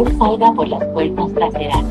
favor salga por las puertas traseras.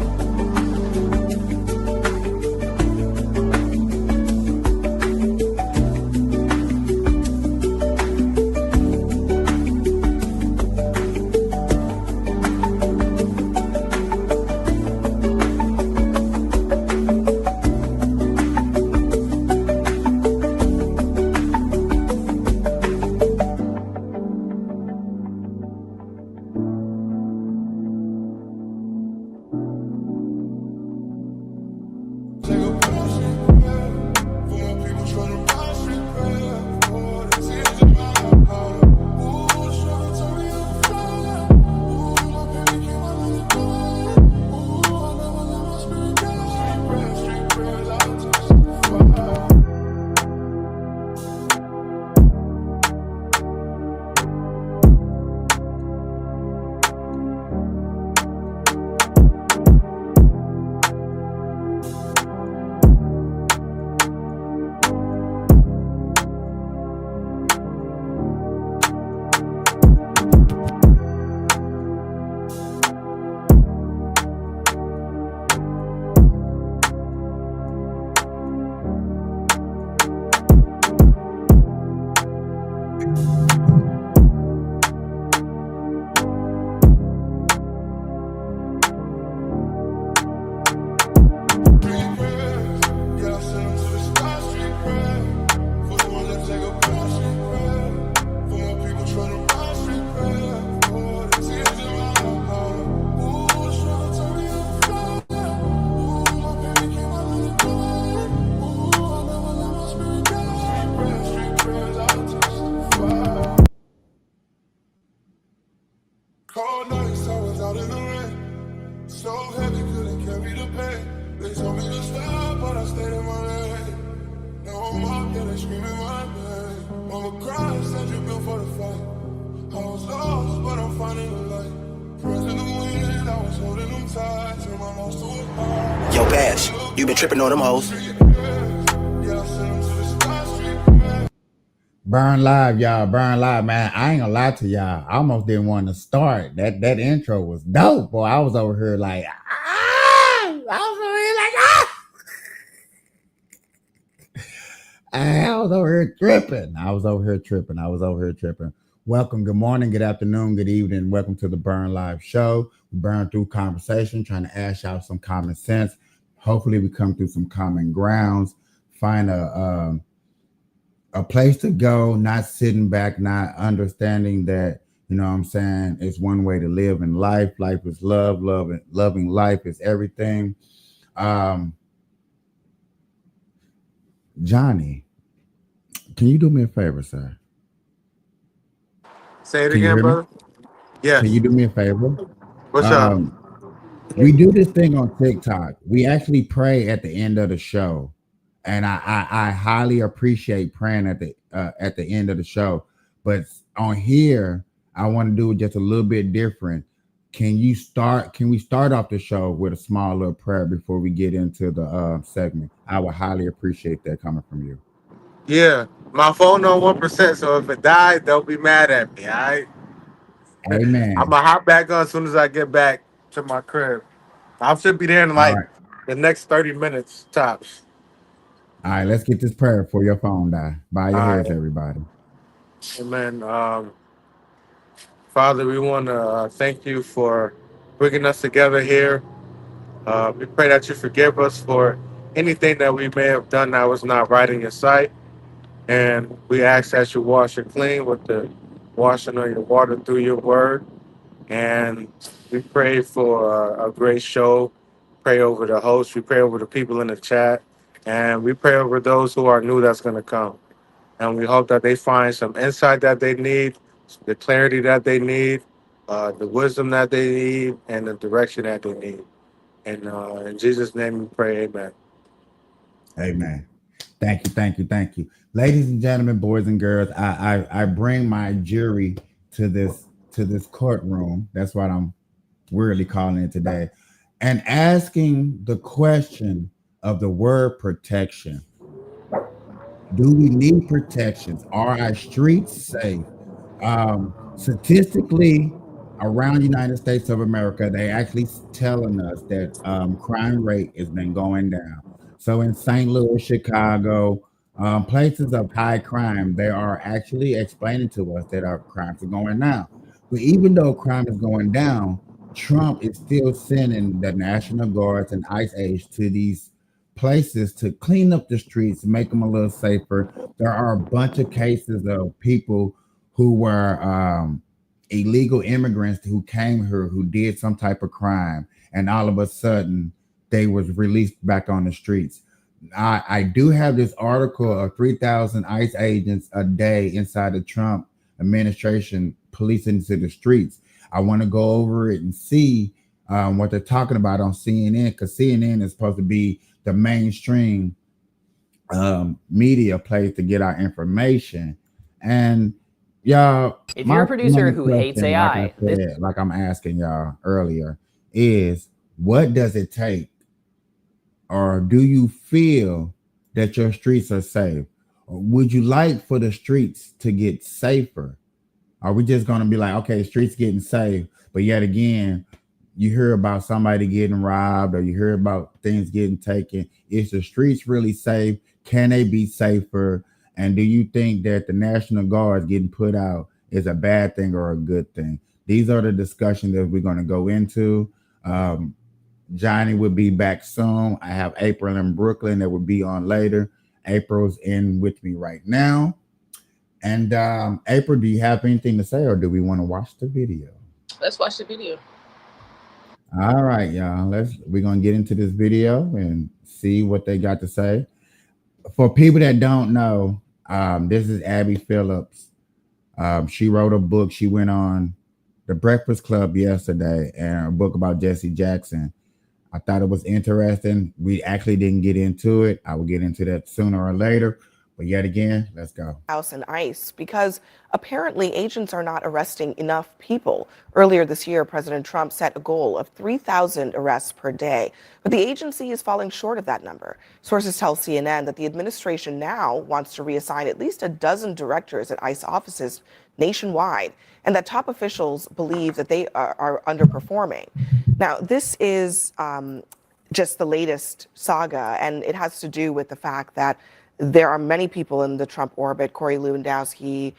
Cold nights, I was out in the rain. So heavy, couldn't carry the pain. They told me to stop, but I stayed in my lane. Now I'm up, yeah, they screaming my name. Mama cried, said you built for the fight. I was lost, but I'm finding the light. Friends in the wind, I was holding them tight. Turn my loss to a high. Yo, Bash, you been tripping on them hoes. Yeah, I sent them to the sky street. Burn Live, y'all. Burn Live, man. I ain't gonna lie to y'all. I almost didn't want to start. That intro was dope, boy. I was over here like, I was over here tripping. I was over here tripping. Welcome, good morning, good afternoon, good evening. Welcome to the Burn Live show. We burn through conversation, trying to ask y'all some common sense. Hopefully we come through some common grounds, find a place to go, not sitting back, not understanding that, you know what I'm saying, it's one way to live in life. Life is love, loving life is everything. Johnny, can you do me a favor, sir? Say it again, brother. Yeah. Can you do me a favor? What's up? We do this thing on TikTok. We actually pray at the end of the show. And I highly appreciate praying at the end of the show. But on here, I want to do it just a little bit different. Can we start off the show with a small little prayer before we get into the segment? I would highly appreciate that coming from you. Yeah. My phone on 1%, so if it died, they'll be mad at me, all right? Amen. I'm going to hop back on as soon as I get back to my crib. I should be there in the next 30 minutes tops. All right, let's get this prayer before your phone die. Bow your heads, everybody. Amen. Father, we want to thank you for bringing us together here. We pray that you forgive us for anything that we may have done that was not right in your sight. And we ask that you wash it clean with the washing of your water through your word. And we pray for a great show. Pray over the host. We pray over the people in the chat. And we pray over those who are new that's going to come. And we hope that they find some insight that they need, the clarity that they need, the wisdom that they need, and the direction that they need. And in Jesus' name we pray, amen. Amen. Thank you. Ladies and gentlemen, boys and girls, I bring my jury to this courtroom. That's what I'm weirdly calling it today. And asking the question of the word protection. Do we need protections? Are our streets safe? Statistically, around the United States of America, they actually telling us that crime rate has been going down. So in St. Louis, Chicago, places of high crime, they are actually explaining to us that our crimes are going down. But even though crime is going down, Trump is still sending the National Guards and ICE aides to these places to clean up the streets, make them a little safer. There are a bunch of cases of people who were illegal immigrants who came here who did some type of crime, and all of a sudden they was released back on the streets. I do have this article of 3,000 ICE agents a day inside the Trump administration policing into the streets. I want to go over it and see what they're talking about on CNN, because CNN is supposed to be the mainstream media place to get our information. And y'all, If you're a producer who hates AI, like I'm asking y'all earlier, is what does it take, or do you feel that your streets are safe? Or would you like for the streets to get safer? Are we just going to be like, okay, streets getting safe, but yet again, you hear about somebody getting robbed, or you hear about things getting taken? Is the streets really safe? Can they be safer? And do you think that the National Guards getting put out is a bad thing or a good thing? These are the discussions that we're going to go into. Johnny will be back soon. I have April in Brooklyn that will be on later. April's in with me right now. And April, do you have anything to say, or do we want to watch the video? Let's watch the video. All right, y'all. We're gonna get into this video and see what they got to say. For people that don't know, this is Abby Phillips. She wrote a book. She went on the Breakfast Club yesterday, and a book about Jesse Jackson. I thought it was interesting. We actually didn't get into it. I will get into that sooner or later. But yet again, let's go. House and ICE, because apparently agents are not arresting enough people. Earlier this year, President Trump set a goal of 3,000 arrests per day, but the agency is falling short of that number. Sources tell CNN that the administration now wants to reassign at least a dozen directors at ICE offices nationwide, and that top officials believe that they are underperforming. Now, this is just the latest saga, and it has to do with the fact that there are many people in the Trump orbit, Corey Lewandowski,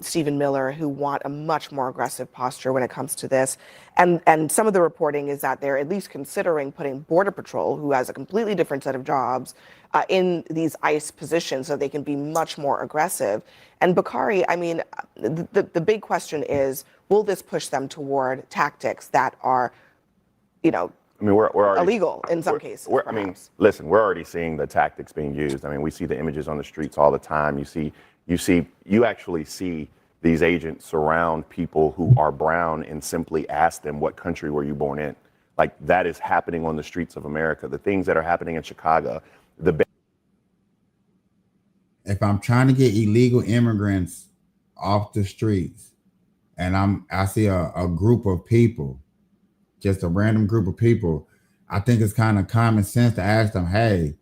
Stephen Miller, who want a much more aggressive posture when it comes to this. And some of the reporting is that they're at least considering putting Border Patrol, who has a completely different set of jobs, in these ICE positions so they can be much more aggressive. And Bakari, I mean, the big question is, will this push them toward tactics that are, I mean, we're already illegal in some cases? I mean, listen, we're already seeing the tactics being used. I mean, we see the images on the streets all the time. You actually see these agents surround people who are brown and simply ask them, what country were you born in? Like, that is happening on the streets of America. The things that are happening in Chicago, if I'm trying to get illegal immigrants off the streets, and I see a group of people, just a random group of people, I think it's kind of common sense to ask them, hey,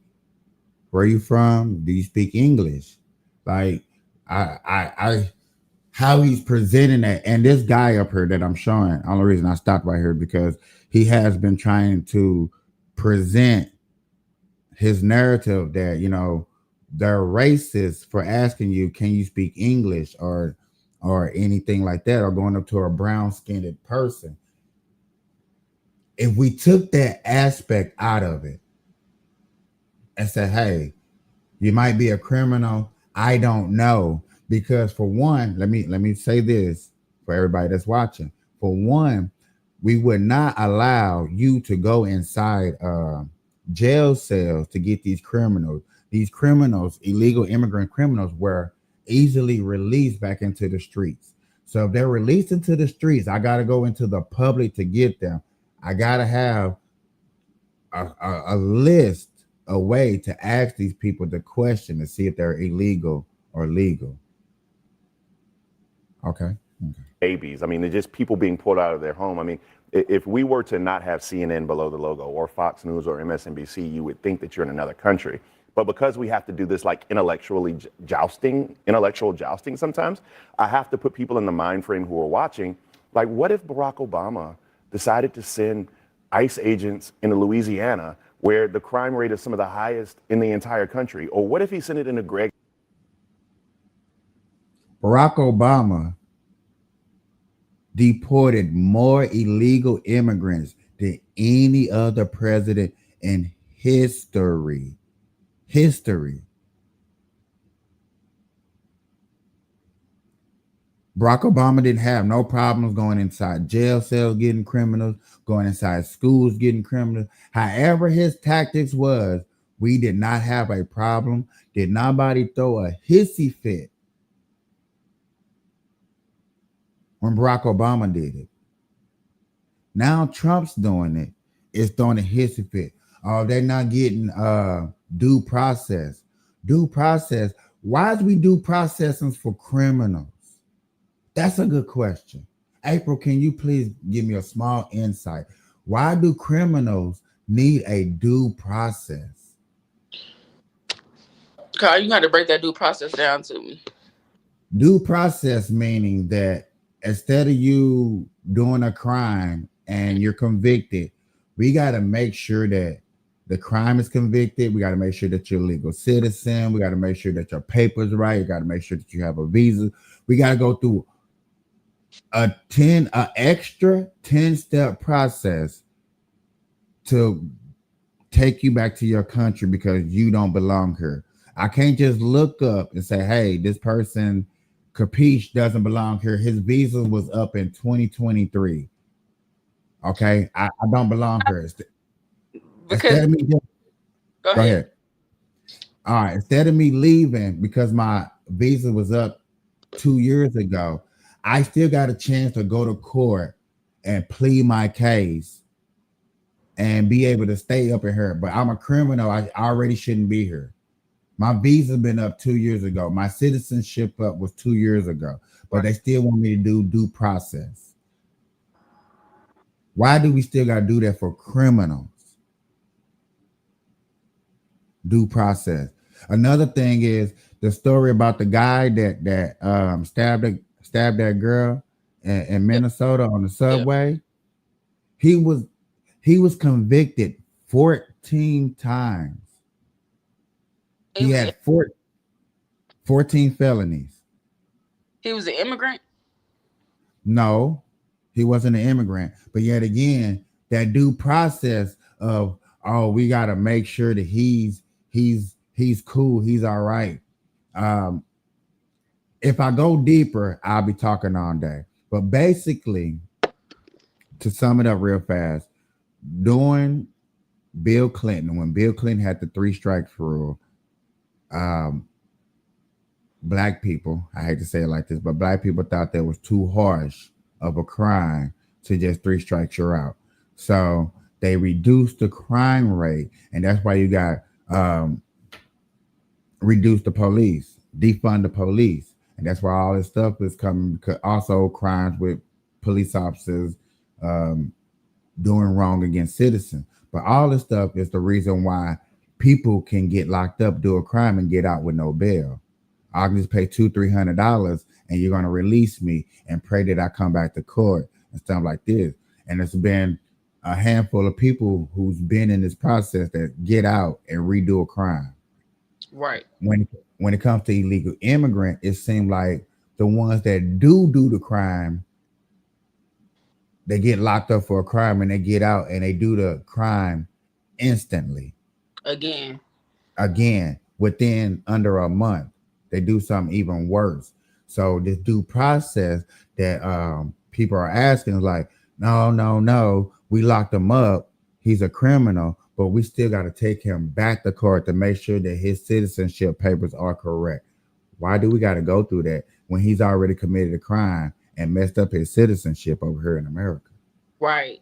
where are you from? Do you speak English? Like, how he's presenting it. And this guy up here that I'm showing, only reason I stopped right here because he has been trying to present his narrative that, they're racist for asking you, can you speak English or anything like that, or going up to a brown-skinned person. If we took that aspect out of it and said, hey, you might be a criminal, I don't know. Because for one, let me say this for everybody that's watching. For one, we would not allow you to go inside jail cells to get these criminals. These criminals, illegal immigrant criminals, were easily released back into the streets. So if they're released into the streets, I got to go into the public to get them. I got to have a list, a way to ask these people the question to see if they're illegal or legal. Okay. Babies. I mean, they're just people being pulled out of their home. I mean, if we were to not have CNN below the logo, or Fox News or MSNBC, you would think that you're in another country. But because we have to do this like intellectual jousting sometimes, I have to put people in the mind frame who are watching Like, what if Barack Obama decided to send ICE agents into Louisiana, where the crime rate is some of the highest in the entire country? Or what if he sent it into Greg? Barack Obama deported more illegal immigrants than any other president in history. Barack Obama didn't have no problems going inside jail cells getting criminals, going inside schools getting criminals. However his tactics was, we did not have a problem. Did nobody throw a hissy fit when Barack Obama did it? Now Trump's doing it. It's throwing a hissy fit. Oh, they're not getting due process. Due process. Why is we due processing for criminals? That's a good question. April, can you please give me a small insight? Why do criminals need a due process? Carl, you got to break that due process down to me. Due process meaning that instead of you doing a crime and you're convicted, we got to make sure that the crime is convicted. We got to make sure that you're a legal citizen. We got to make sure that your paper's right. You got to make sure that you have a visa. We got to go through a extra 10-step process to take you back to your country because you don't belong here. I can't just look up and say, hey, this person, Capiche, doesn't belong here. His visa was up in 2023. Okay, I don't belong here. Instead of me just, go ahead. All right, instead of me leaving because my visa was up 2 years ago, I still got a chance to go to court and plead my case and be able to stay up in here. But I'm a criminal. I already shouldn't be here. My visa been up 2 years ago. My citizenship up was 2 years ago, but they still want me to do due process. Why do we still got to do that for criminals? Due process. Another thing is the story about the guy that stabbed that girl in Minnesota on the subway. He was convicted 14 times. He had 14 felonies. He was an immigrant? No, he wasn't an immigrant. But yet again, that due process of, oh, we got to make sure that he's cool, he's all right. If I go deeper, I'll be talking all day. But basically, to sum it up real fast, during Bill Clinton, when Bill Clinton had the 3 strikes rule, black people, I hate to say it like this, but black people thought that was too harsh of a crime to just 3 strikes you're out. So they reduced the crime rate, and that's why you got reduce the police, defund the police. And that's why all this stuff is coming, because also crimes with police officers doing wrong against citizens. But all this stuff is the reason why people can get locked up, do a crime, and get out with no bail. I'll just pay $200-$300 and you're going to release me and pray that I come back to court and stuff like this. And it's been a handful of people who's been in this process that get out and redo a crime. Right. When it comes to illegal immigrant, it seems like the ones that do the crime, they get locked up for a crime and they get out and they do the crime instantly. Again, within under a month. They do something even worse. So this due process that people are asking is like, no, we locked him up. He's a criminal, but we still got to take him back to court to make sure that his citizenship papers are correct. Why do we got to go through that when he's already committed a crime and messed up his citizenship over here in America? Right.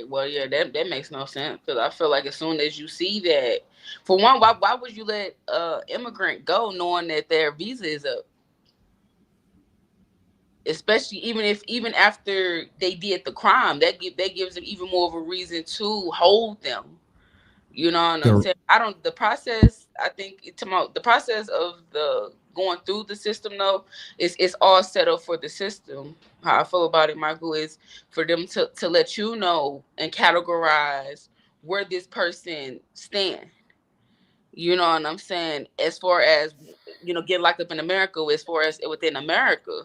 Well, yeah, that makes no sense, because I feel like as soon as you see that, for one, why would you let immigrant go knowing that their visa is up? Especially even after they did the crime, that gives them even more of a reason to hold them. You know what I'm saying? The process of the going through the system though, it's all set up for the system. How I feel about it, Michael, is for them to let you know and categorize where this person stands. You know what I'm saying? As far as, you know, getting locked up in America, as far as within America,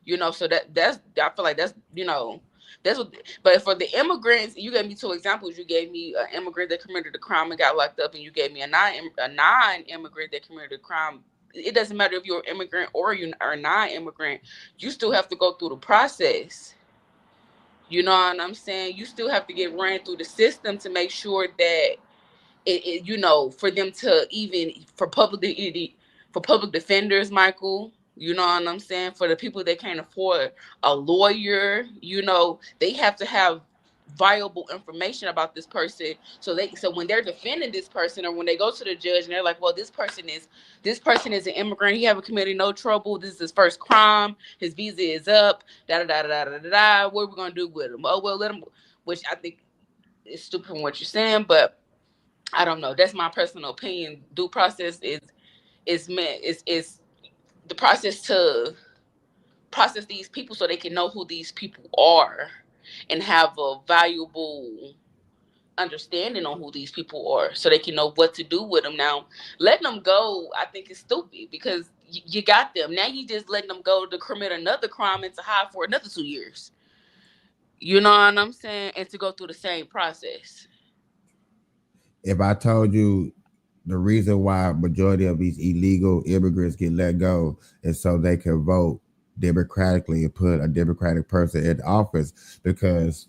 you know, so that's I feel like that's, you know, that's what. But for the immigrants, you gave me two examples. You gave me an immigrant that committed a crime and got locked up, and you gave me a non-immigrant that committed a crime. It doesn't matter if you're an immigrant or you are non-immigrant. You still have to go through the process. You know what I'm saying? You still have to get ran through the system to make sure that you know, for them to even for public defenders, Michael, you know what I'm saying, for the people that can't afford a lawyer, you know, they have to have viable information about this person, so when they're defending this person, or when they go to the judge and they're like, well, this person is an immigrant, he haven't committed no trouble, this is his first crime, his visa is up, da da da da da da da, what are we gonna do with him? Oh well, let him, which I think is stupid from what you're saying, but I don't know. That's my personal opinion. Due process is meant is the process to process these people so they can know who these people are and have a valuable understanding on who these people are, so they can know what to do with them. Now, letting them go, I think, is stupid, because you got them. Now you just letting them go to commit another crime and to hide for another 2 years. You know what I'm saying? And to go through the same process. If I told you the reason why majority of these illegal immigrants get let go is so they can vote democratically and put a democratic person in office, because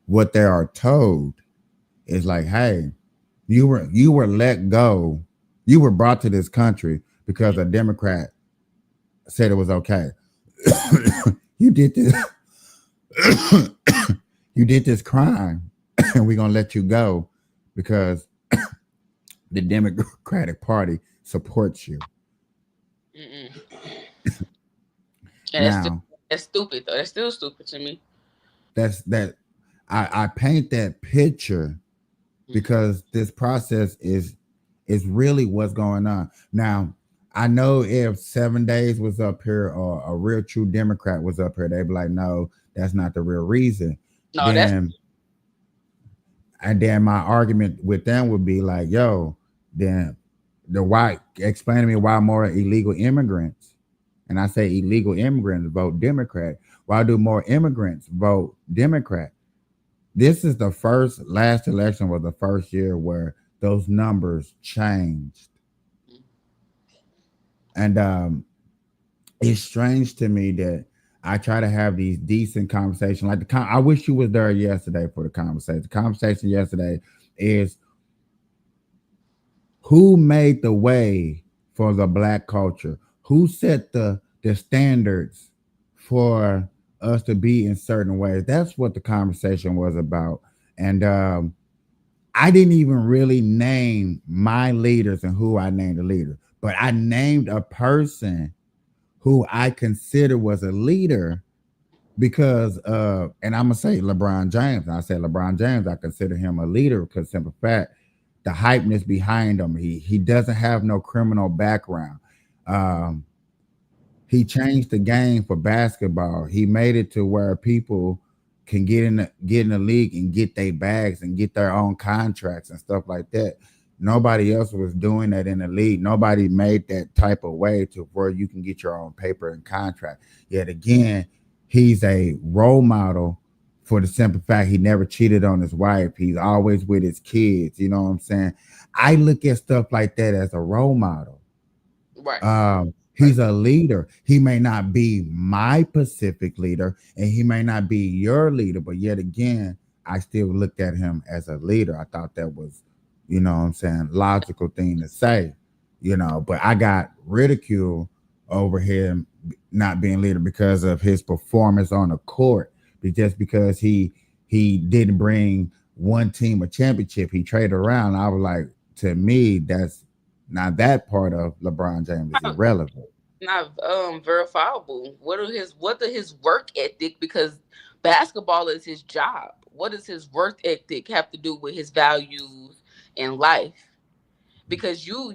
what they are told is like, hey, you were let go, you were brought to this country because a Democrat said it was okay. You did this you did this crime and we're gonna let you go because the Democratic Party supports you. And now, that's stupid though. That's still stupid to me. I paint that picture because this process is really what's going on. Now, I know if 7 Days was up here or a real true Democrat was up here, they'd be like, no, that's not the real reason. No, and then my argument with them would be like, yo, then explain to me why more illegal immigrants, and I say illegal immigrants, vote Democrat. Why do more immigrants vote Democrat? This is last election was the first year where those numbers changed. And it's strange to me that I try to have these decent conversations. Like I wish you was there yesterday for the conversation. The conversation yesterday is who made the way for the Black culture? Who set the standards for us to be in certain ways? That's what the conversation was about. And I didn't even really name my leaders and who I named a leader, but I named a person who I consider was a leader because and I'm gonna say LeBron James. And I said LeBron James, I consider him a leader because simple fact, the hypeness behind him. He doesn't have no criminal background. He changed the game for basketball. He made it to where people can get in the league and get their bags and get their own contracts and stuff like that. Nobody else was doing that in the league. Nobody made that type of way to where you can get your own paper and contract. Yet again, he's a role model for the simple fact he never cheated on his wife. He's always with his kids. You know what I'm saying? I look at stuff like that as a role model. Right. He's a leader. He may not be my Pacific leader and he may not be your leader, but yet again, I still looked at him as a leader. I thought that was, you know what I'm saying, logical thing to say, you know, but I got ridiculed over him not being leader because of his performance on the court. Just because he didn't bring one team a championship, he traded around. I was like, to me, that's not that part of LeBron James is irrelevant. Not verifiable. What are his work ethic? Because basketball is his job. What does his work ethic have to do with his values in life? because you're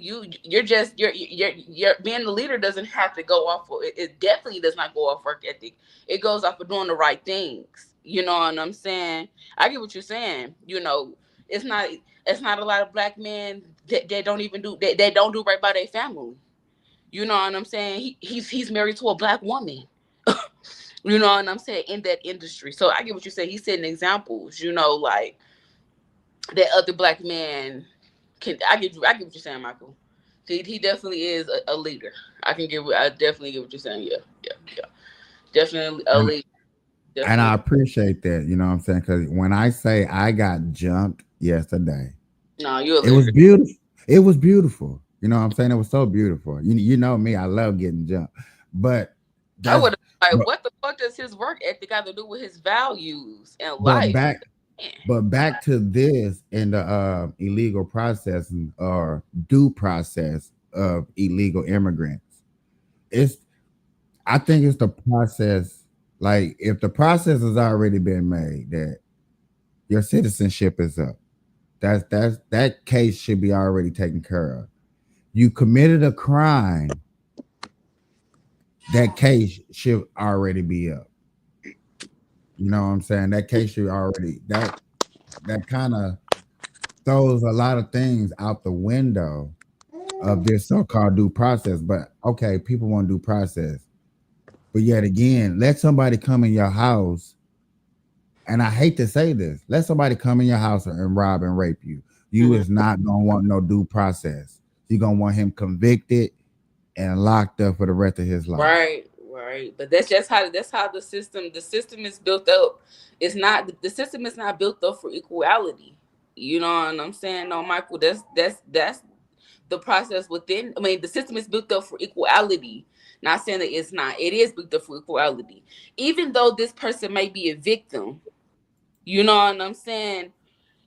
just you're being the leader doesn't have to go off of it definitely does not go off work ethic. It goes off of doing the right things. You know what I'm saying? I get what you're saying. You know, it's not a lot of black men that don't even do that don't do right by their family. You know what I'm saying? He's married to a black woman. You know what I'm saying? In that industry. So I get what you say. He's setting examples, you know, like that other black men can. I get what you're saying, Michael. He definitely is a leader. I definitely get what you're saying. Yeah. Definitely a leader. And I Definitely. appreciate that, you know what I'm saying? Because when I say I got jumped yesterday, No, you're a it was leader. beautiful. It was beautiful. You know what I'm saying? It was so beautiful. You know me, I love getting jumped. But I that's would like, but, what the fuck does his work ethic got to do with his values and but life? back Man. but back to this in the illegal processing or due process of illegal immigrants. It's I think it's the process. Like if the process has already been made that your citizenship is up, that case should be already taken care of. You committed a crime, that case should already be up. You know what I'm saying? That case should already that kind of throws a lot of things out the window of this so-called due process. But okay, people want due process. But yet again, let somebody come in your house, and I hate to say this, let somebody come in your house and rob and rape you. You Mhm. is not gonna want no due process. You're gonna want him convicted and locked up for the rest of his life. Right. But that's how the system is built up. It's not the system is not built up for equality. You know what I'm saying? No, Michael, that's the process within. I mean, the system is built up for equality. Not saying that it's not. It is built up for equality. Even though this person may be a victim, you know what I'm saying?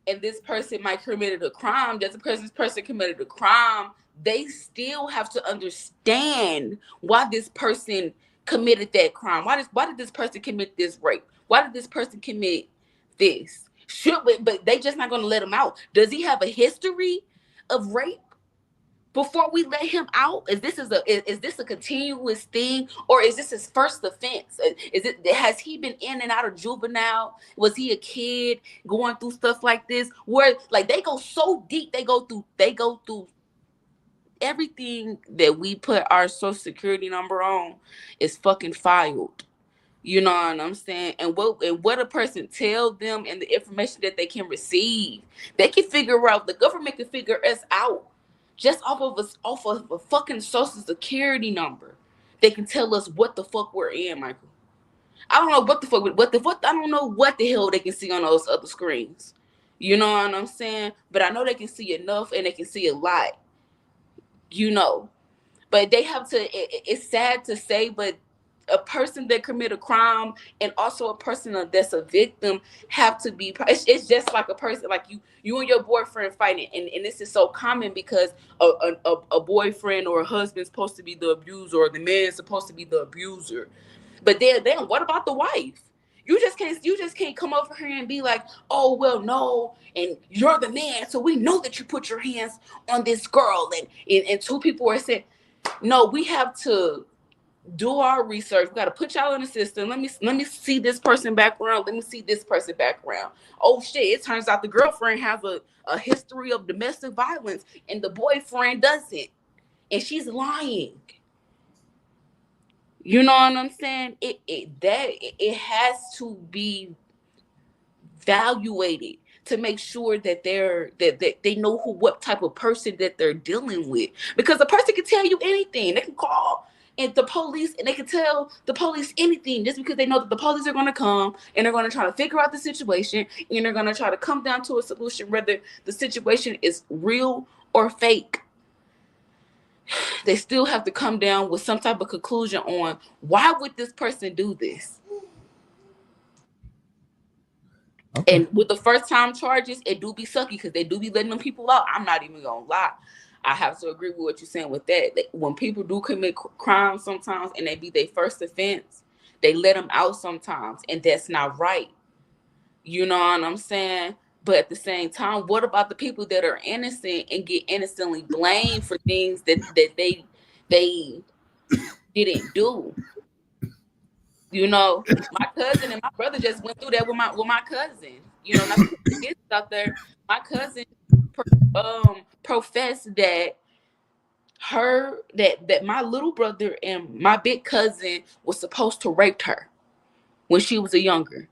And this person might committed a crime, just because this person committed a crime, they still have to understand why this person committed that crime. Why did this person commit this rape? Why did this person commit this? But they just not gonna let him out. Does he have a history of rape? Before we let him out, is this a continuous thing, or is this his first offense? Is it has he been in and out of juvenile? Was he a kid going through stuff like this? Where like they go so deep, they go through everything that we put our social security number on is fucking filed. You know what I'm saying? And what a person tell them and the information that they can receive, they can figure out. The government can figure us out just off of a fucking social security number. They can tell us what the fuck we're in, Michael. I don't know what the fuck. What I don't know what the hell they can see on those other screens. You know what I'm saying? But I know they can see enough and they can see a lot. You know, but they have to. It's sad to say, but a person that commit a crime and also a person that's a victim have to be. It's just like a person like you and your boyfriend fighting, and this is so common because a boyfriend or a husband's supposed to be the abuser or the man's supposed to be the abuser, but then what about the wife? You just can't come over here and be like, oh well, no, and you're the man, so we know that you put your hands on this girl, and two people are saying, no, we have to do our research. We got to put y'all in the system. Let me see this person background. Let me see this person background. Oh shit! It turns out the girlfriend has a history of domestic violence, and the boyfriend doesn't, and she's lying. You know what I'm saying? It has to be evaluated to make sure that that they know what type of person that they're dealing with, because the person can tell you anything. They can call and the police and they can tell the police anything just because they know that the police are going to come and they're going to try to figure out the situation and they're going to try to come down to a solution, whether the situation is real or fake. They still have to come down with some type of conclusion on why would this person do this. Okay. And with the first time charges, it do be sucky because they do be letting them people out. I'm not even gonna lie. I have to agree with what you're saying with that. When people do commit crimes sometimes and they be their first offense, they let them out sometimes, and that's not right. You know what I'm saying? But at the same time, what about the people that are innocent and get innocently blamed for things that they didn't do? You know, my cousin and my brother just went through that with my cousin. You know, not to put the business out there. My cousin professed that that my little brother and my big cousin was supposed to rape her when she was a younger.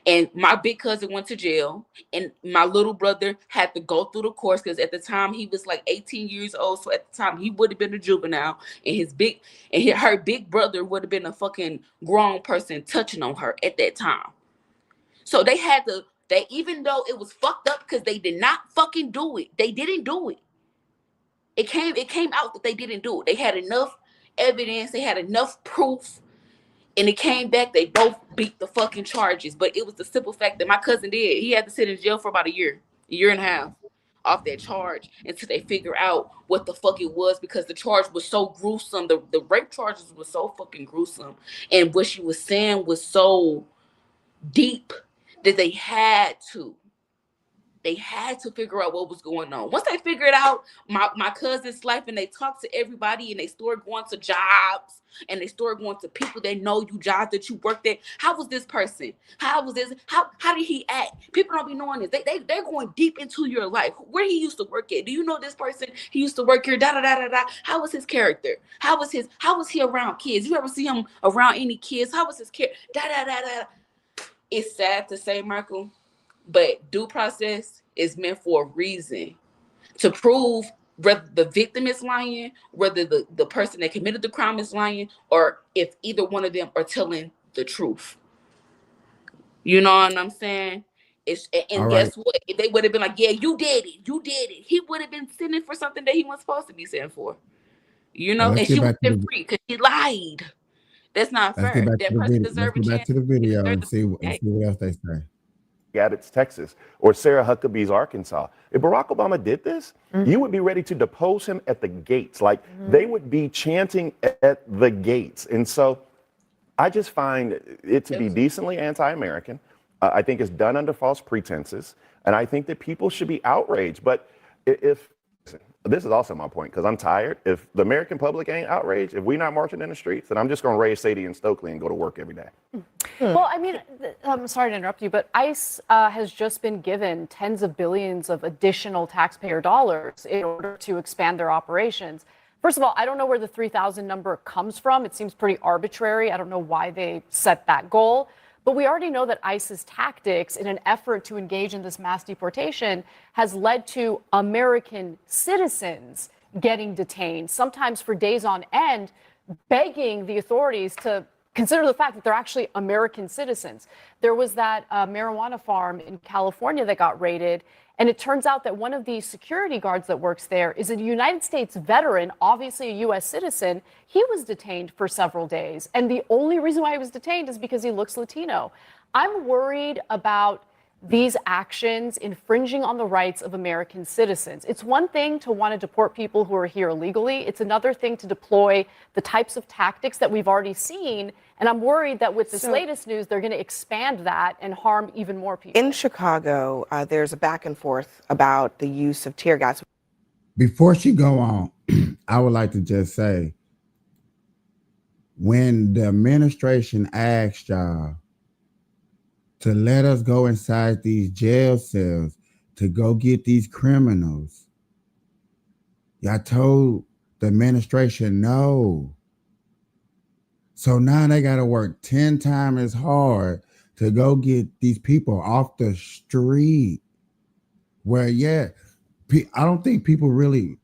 And my big cousin went to jail, and my little brother had to go through the course because at the time he was like 18 years old. So at the time he would have been a juvenile, and her big brother would have been a fucking grown person touching on her at that time. So they even though it was fucked up because they did not fucking do it, they didn't do it. It came out that they didn't do it. They had enough evidence, they had enough proof. And it came back, they both beat the fucking charges. But it was the simple fact that my cousin did. He had to sit in jail for about a year and a half off that charge until they figure out what the fuck it was, because the charge was so gruesome. The rape charges were so fucking gruesome. And what she was saying was so deep that they had to figure out what was going on. Once they figured out my cousin's life and they talked to everybody and they started going to jobs and they started going to people that know you, jobs that you worked at. How was this person? How was this? How did he act? People don't be knowing this. They're going deep into your life. Where he used to work at. Do you know this person? He used to work here. Da da da da da. How was his character? How was he around kids? You ever see him around any kids? How was his character? Da da da da. It's sad to say, Michael, but due process is meant for a reason, to prove whether the victim is lying, whether the person that committed the crime is lying, or if either one of them are telling the truth. You know what I'm saying? Guess what? If they would have been like, yeah, you did it, he would have been sitting for something that he wasn't supposed to be sitting for. You know, and she would have been free because she lied. That's not fair. That person deserves a chance. Let's go back to the video and see what else they say. It's Texas, or Sarah Huckabee's Arkansas. If Barack Obama did this, you would be ready to depose him at the gates. Like they would be chanting at the gates. And so I just find it to be decently anti-American. I think it's done under false pretenses. And I think that people should be outraged. But if this is also my point, because I'm tired. If the American public ain't outraged, if we're not marching in the streets, then I'm just going to raise Sadie and Stokely and go to work every day. Well, I mean, I'm sorry to interrupt you, but ICE has just been given tens of billions of additional taxpayer dollars in order to expand their operations. First of all, I don't know where the 3,000 number comes from. It seems pretty arbitrary. I don't know why they set that goal. But we already know that ICE's tactics in an effort to engage in this mass deportation has led to American citizens getting detained, sometimes for days on end, begging the authorities to consider the fact that they're actually American citizens. There was that marijuana farm in California that got raided, and it turns out that one of the security guards that works there is a United States veteran, obviously a U.S. citizen. He was detained for several days, and the only reason why he was detained is because he looks Latino. I'm worried about these actions infringing on the rights of American citizens. It's one thing to want to deport people who are here illegally. It's another thing to deploy the types of tactics that we've already seen. And I'm worried that with this latest news, they're going to expand that and harm even more people. In Chicago, there's a back and forth about the use of tear gas. Before she go on, I would like to just say, when the administration asked y'all to let us go inside these jail cells to go get these criminals, y'all told the administration no. So now they got to work 10 times as hard to go get these people off the street. Where, yeah, I don't think people really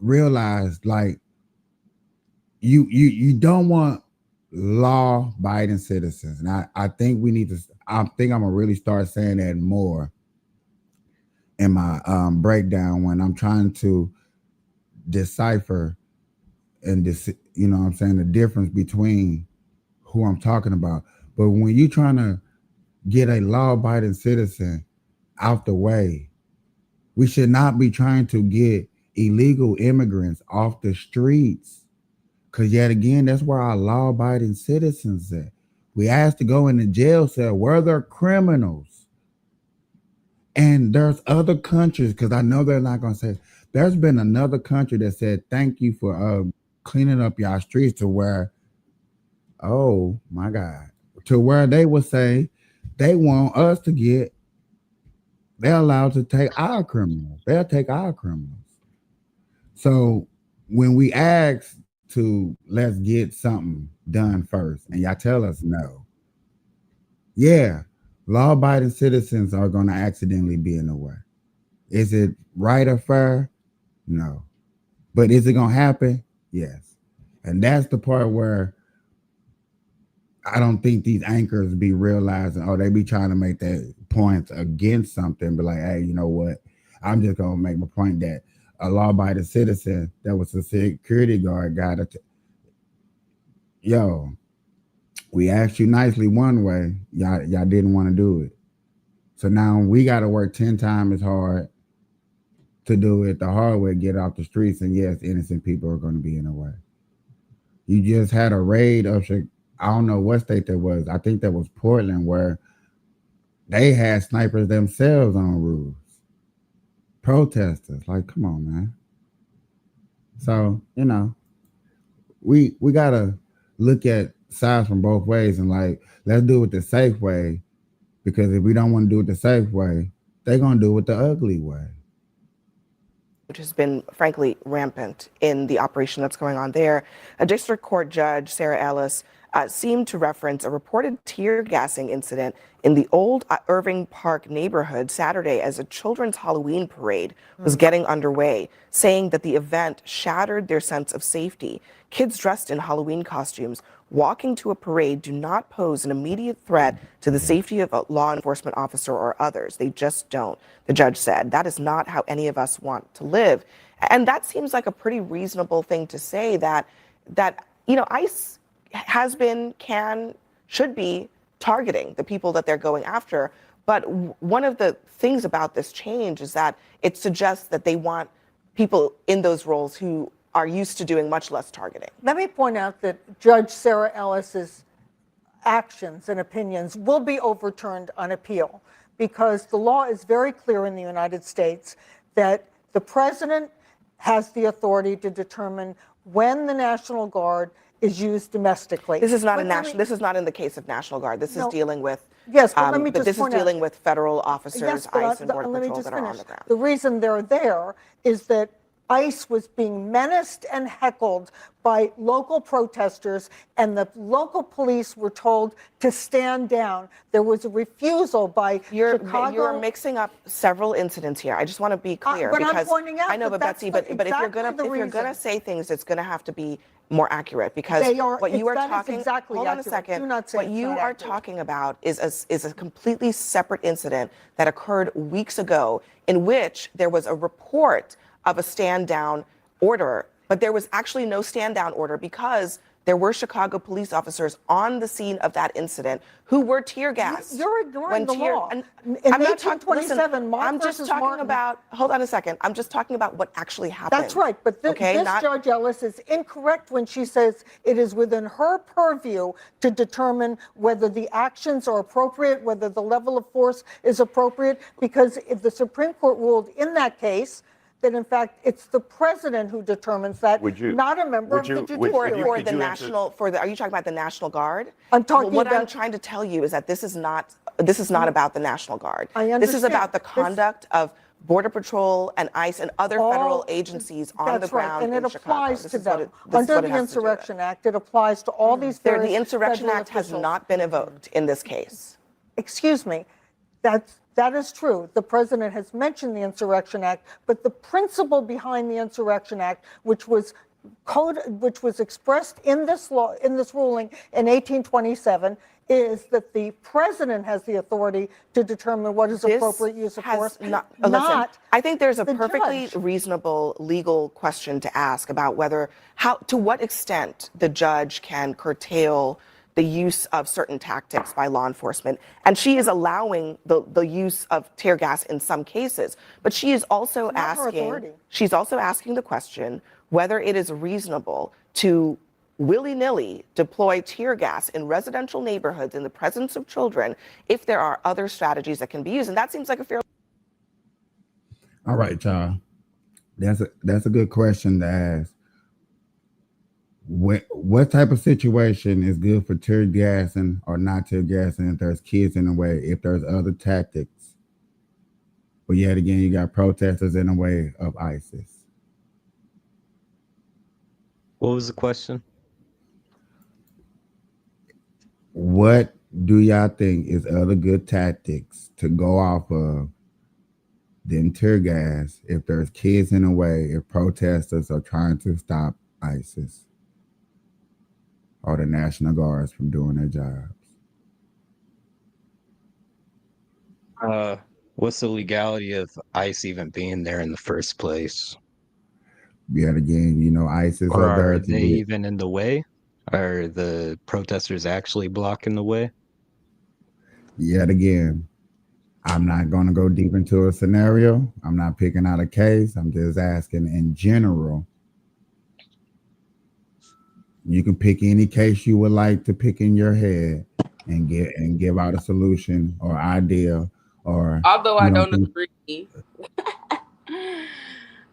realize, like, you don't want law-abiding citizens. And I think we need to, I think I'm going to really start saying that more in my breakdown when I'm trying to decipher and this, you know what I'm saying, the difference between who I'm talking about. But when you're trying to get a law-abiding citizen out the way, we should not be trying to get illegal immigrants off the streets. Because yet again, that's where our law-abiding citizens at. We asked to go in the jail cell where they're criminals. And there's other countries, because I know they're not going to say, there's been another country that said, thank you for cleaning up y'all streets to where, oh my God, to where they would say they want us to get, they're allowed to take our criminals. They'll take our criminals. So when we ask to let's get something done first, and y'all tell us no, yeah, law-abiding citizens are going to accidentally be in the way. Is it right or fair? No. But is it going to happen? Yes. And that's the part where I don't think these anchors be realizing, oh, they be trying to make that point against something, but like, hey, you know what? I'm just going to make my point that a law-abiding citizen that was a security guard got it. Yo, we asked you nicely one way. Y'all didn't want to do it. So now we got to work 10 times as hard to do it the hard way, get off the streets. And yes, innocent people are going to be in the way. You just had a raid of, I don't know what state that was. I think that was Portland, where they had snipers themselves on roofs. Protesters, like, come on, man. So, you know, we got to look at sides from both ways and like, let's do it the safe way, because if we don't want to do it the safe way, they're going to do it the ugly way. Which has been, frankly, rampant in the operation that's going on there. A district court judge, Sarah Ellis, seemed to reference a reported tear gassing incident in the old Irving Park neighborhood Saturday as a children's Halloween parade was getting underway, saying that the event shattered their sense of safety. Kids dressed in Halloween costumes walking to a parade do not pose an immediate threat to the safety of a law enforcement officer or others. They just don't, the judge said. That is not how any of us want to live. And that seems like a pretty reasonable thing to say, that you know, ICE has been, can, should be targeting the people that they're going after. But one of the things about this change is that it suggests that they want people in those roles who are used to doing much less targeting. Let me point out that Judge Sarah Ellis's actions and opinions will be overturned on appeal, because the law is very clear in the United States that the president has the authority to determine when the National Guard is used domestically. This is not this is not in the case of National Guard. This is dealing with yes, but let me just this is dealing with federal officers, yes, ICE and Border Patrol that are on the ground. The reason they're there is that ICE was being menaced and heckled by local protesters, and the local police were told to stand down. There was a refusal by Chicago. You're mixing up several incidents here. I just want to be clear, but because I'm pointing out, I know, but Betsy, but if you're gonna say things, it's gonna have to be more accurate, because what you are talking. Exactly hold on a second. What you are talking about is a completely separate incident that occurred weeks ago, in which there was a report of a stand down order, but there was actually no stand down order, because there were Chicago police officers on the scene of that incident who were tear gassed. You're ignoring the law. In I'm 1827, I'm just talking about, hold on a second. I'm just talking about what actually happened. That's right, but this Judge Ellis is incorrect when she says it is within her purview to determine whether the actions are appropriate, whether the level of force is appropriate, because if the Supreme Court ruled in that case that in fact it's the president who determines that, not a member of the judiciary. Are you talking about the National Guard? I'm talking what I'm trying to tell you is that this is not about the National Guard. I understand. This is about the conduct of Border Patrol and ICE and other federal agencies on the ground in Chicago. And it applies to them. Under the Insurrection Act, it applies to all these various The Insurrection Act has not been invoked in this case. Excuse me. That is true. The president has mentioned the Insurrection Act, but the principle behind the Insurrection Act, which was expressed in this law, in this ruling in 1827, is that the president has the authority to determine what is appropriate use of force. I think there's a perfectly reasonable legal question to ask about to what extent the judge can curtail the use of certain tactics by law enforcement. And she is allowing the use of tear gas in some cases. But she is also asking the question whether it is reasonable to willy-nilly deploy tear gas in residential neighborhoods in the presence of children if there are other strategies that can be used. And that seems like a fairly All right, y'all. That's a good question to ask. What type of situation is good for tear gassing or not tear gassing if there's kids in the way? If there's other tactics, but yet again, you got protesters in the way of ISIS. What was the question? What do y'all think is other good tactics to go off of than tear gas if there's kids in the way, if protesters are trying to stop ISIS or the National Guards from doing their jobs? What's the legality of ICE even being there in the first place? Yet again, ISIS Or are there are to they get. even in the way? Are the protesters actually blocking the way? Yet again, I'm not going to go deep into a scenario. I'm not picking out a case. I'm just asking in general. You can pick any case you would like to pick in your head and give out a solution or idea or Although you I don't don't think. agree,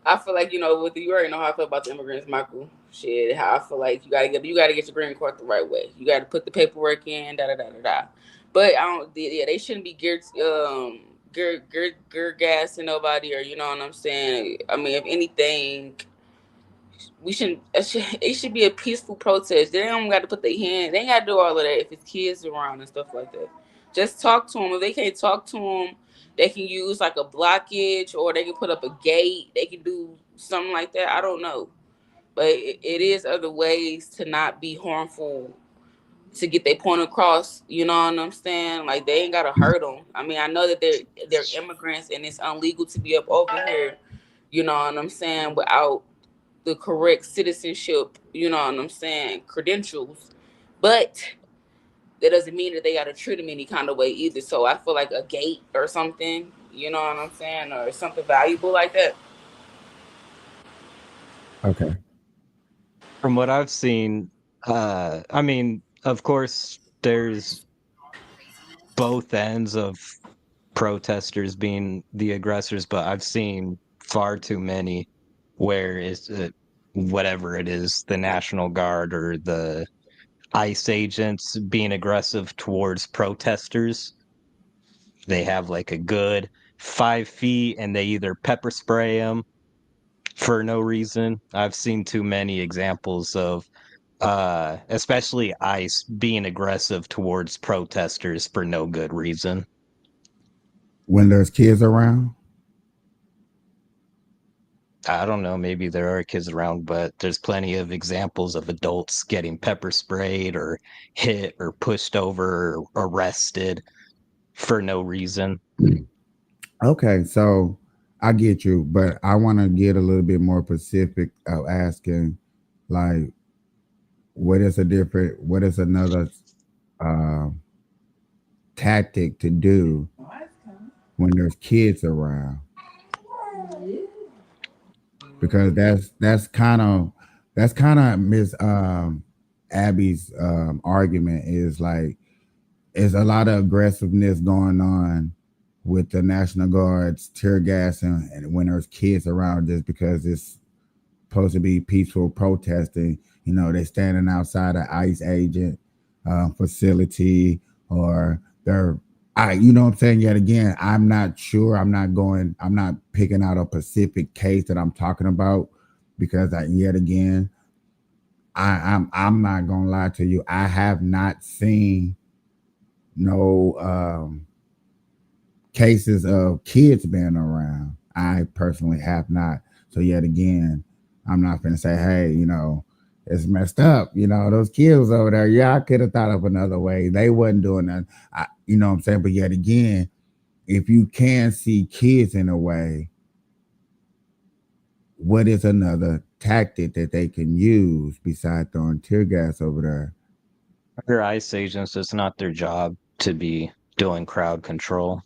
I feel like with you already know how I feel about the immigrants, Michael. Shit, how I feel like you gotta get your green card the right way. You gotta put the paperwork in, da da da da da. But I don't. Yeah, they shouldn't be gear gassing nobody, or you know what I'm saying. I mean, if anything, we shouldn't. It should be a peaceful protest. They don't got to put their hand. They ain't got to do all of that if it's kids around and stuff like that. Just talk to them. If they can't talk to them, they can use like a blockage, or they can put up a gate. They can do something like that. I don't know, but it is other ways to not be harmful to get their point across. You know what I'm saying? Like they ain't gotta hurt them. I mean, I know that they're immigrants and it's illegal to be up over here. You know what I'm saying? Without the correct citizenship, you know what I'm saying, credentials. But that doesn't mean that they got to treat them any kind of way either. So I feel like a gate or something, you know what I'm saying, or something valuable like that. Okay. From what I've seen, I mean, of course, there's both ends of protesters being the aggressors, but I've seen far too many where it's whatever it is, the National Guard or the ICE agents being aggressive towards protesters. They have like a good 5 feet and they either pepper spray them for no reason. I've seen too many examples of especially ICE being aggressive towards protesters for no good reason. When there's kids around, I don't know, maybe there are kids around, but there's plenty of examples of adults getting pepper sprayed or hit or pushed over or arrested for no reason. okay, so I get you, but I want to get a little bit more specific of asking, like, what is another uh, tactic to do when there's kids around? Because that's kind of Miss Abby's argument is like, is a lot of aggressiveness going on with the National Guard's tear gas and when there's kids around just because it's supposed to be peaceful protesting. They're standing outside an ICE agent facility or they're you know what I'm saying? Yet again, I'm not sure. I'm not picking out a specific case that I'm talking about because yet again, I'm not gonna lie to you. I have not seen no cases of kids being around. I personally have not. So yet again, I'm not gonna say, hey, it's messed up. Those kids over there. Yeah, I could have thought of another way. They wasn't doing that. You know what I'm saying? But yet again, if you can see kids in a way, what is another tactic that they can use besides throwing tear gas over there? They're ICE agents, it's not their job to be doing crowd control.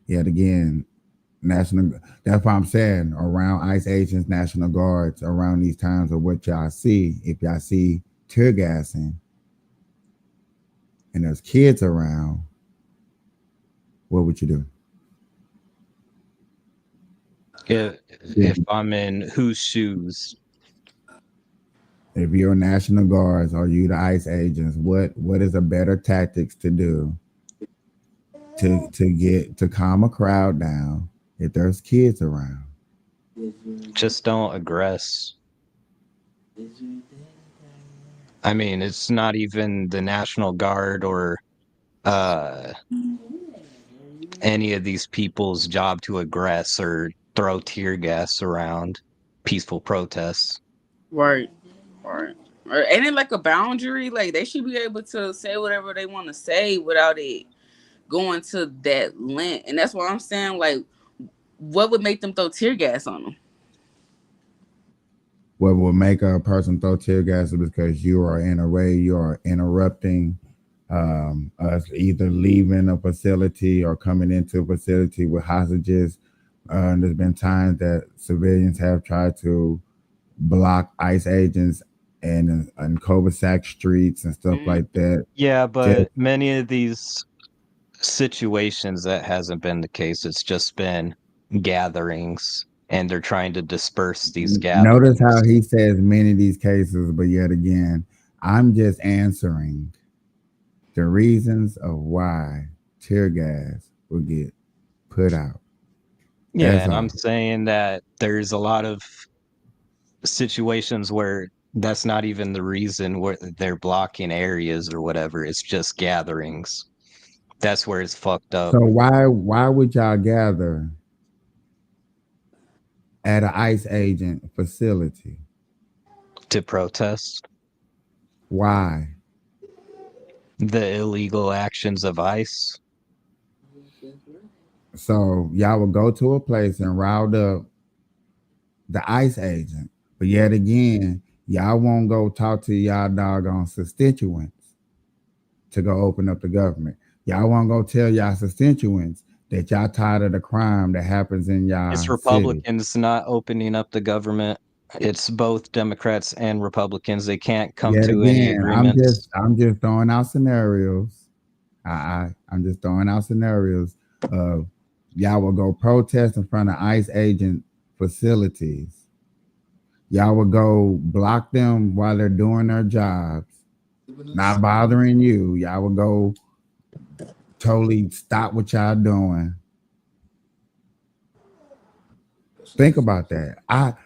Yet again, that's why I'm saying around ICE agents, National Guards, around these times of what y'all see, if y'all see tear gassing and there's kids around, what would you do? If I'm in whose shoes? If you're National Guards or you the ICE agents, what is a better tactics to do to calm a crowd down if there's kids around? Just don't aggress. I mean, it's not even the National Guard or any of these people's job to aggress or throw tear gas around peaceful protests. Right. Right. Or ain't it like a boundary? Like they should be able to say whatever they want to say without it going to that length. And that's what I'm saying. Like, what would make them throw tear gas on them? What will make a person throw tear gas is because you are in a way you are interrupting us either leaving a facility or coming into a facility with hostages. There's been times that civilians have tried to block ICE agents and cul-de-sac streets and stuff like that. Yeah, but many of these situations that hasn't been the case. It's just been gatherings, and they're trying to disperse these gatherings. Notice how he says many of these cases, but yet again, I'm just answering the reasons of why tear gas will get put out. Yeah, and I'm saying that there's a lot of situations where that's not even the reason where they're blocking areas or whatever. It's just gatherings. That's where it's fucked up. So why would y'all gather at an ICE agent facility? To protest. Why? The illegal actions of ICE. So y'all will go to a place and round up the ICE agent, but yet again, y'all won't go talk to y'all doggone constituents to go open up the government. Y'all won't go tell y'all constituents that y'all tired of the crime that happens in y'all. It's Republicans not opening up the government. It's both Democrats and Republicans. They can't come to any agreements. I'm just throwing out scenarios. I'm just throwing out scenarios of y'all will go protest in front of ICE agent facilities. Y'all will go block them while they're doing their jobs, not bothering you. Y'all will go totally stop what y'all doing. Think about that.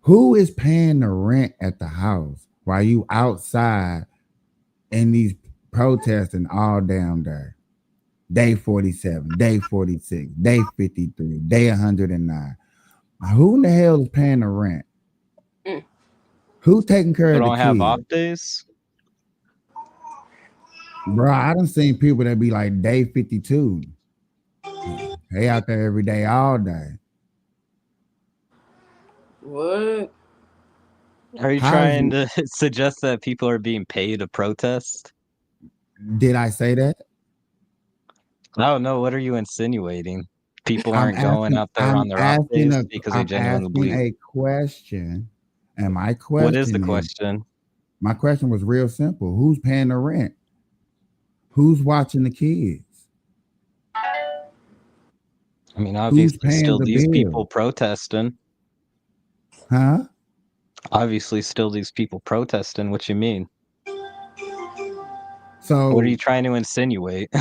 Who is paying the rent at the house while you outside in these protesting all damn day? Day 47, day 46, day 53, day 109. Who in the hell is paying the rent? Who's taking care of the kids? Don't have off days? Bro, I done seen people that be like day 52. They out there every day, all day. What? Are you trying to suggest that people are being paid to protest? Did I say that? I don't know. What are you insinuating? People aren't going out there on their off days because they genuinely believe. I'm asking a question. And my question What is the question? My question was real simple. Who's paying the rent? Who's watching the kids? I mean, obviously still these people protesting. Huh? Obviously still these people protesting. What you mean? So what are you trying to insinuate?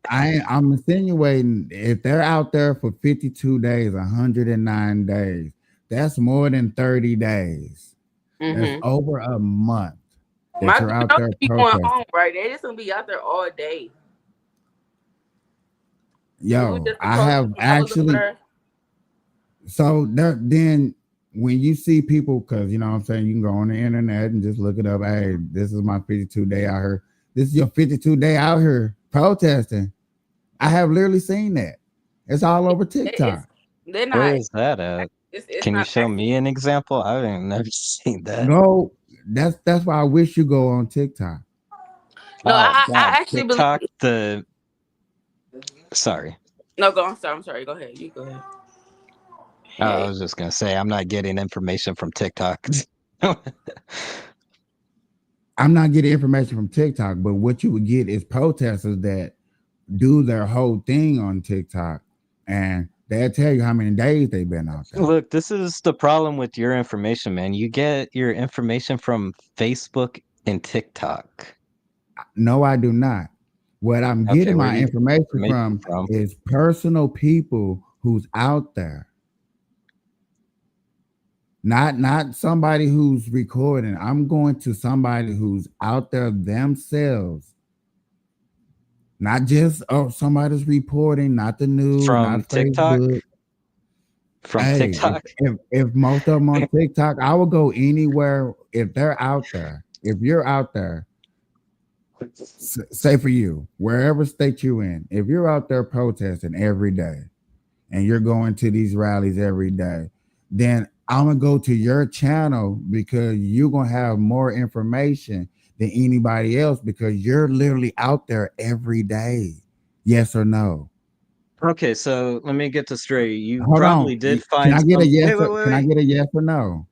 I'm insinuating if they're out there for 52 days, 109 days, that's more than 30 days. That's over a month. My girl out there be going home, right? They just gonna be out there all day. Yo, I have actually. So then when you see people, because you know what I'm saying, you can go on the internet and just look it up. Hey, this is my 52 day out here. This is your 52 day out here protesting. I have literally seen that. It's all over TikTok. Where is that at? Can you show me an example? I've never seen that. No, that's why I wish you go on TikTok. No, I actually TikTok, Sorry. No, go on. I'm sorry. Go ahead. You go ahead. I was just gonna say I'm not getting information from TikTok. I'm not getting information from TikTok, but what you would get is protesters that do their whole thing on TikTok, and They'll tell you how many days they've been out there. Look, this is the problem with your information, man. You get your information from Facebook and TikTok. No, I do not. What I'm Okay, getting where my do you get your information from is personal people who's out there. Not somebody who's recording. I'm going to somebody who's out there themselves. Not just somebody's reporting, not the news, From not TikTok? Facebook. From Hey, TikTok? if most of them on TikTok, I will go anywhere if they're out there. If you're out there, say for you, wherever state you in, if you're out there protesting every day and you're going to these rallies every day, then I'm gonna go to your channel because you're gonna have more information than anybody else because you're literally out there every day. Yes or no? Okay, so let me get this straight. You Hold probably on. did Can find I get a some. yes? Wait. Can I get a yes or no?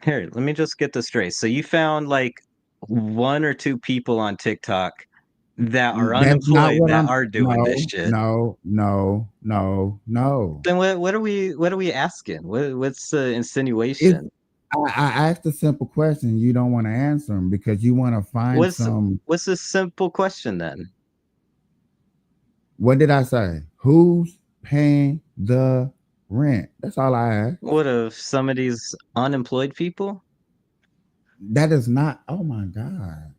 Here, let me just get this straight. So you found like one or two people on TikTok that are That's not unemployed what that I'm. are doing this No, shit. no, no, no, no. Then what are we asking? What's the It's, insinuation? I asked a simple question. You don't want to answer them because you want to find some. What's the simple question then? What did I say? Who's paying the rent? That's all I asked. What of some of these unemployed people? That is not. Oh my God.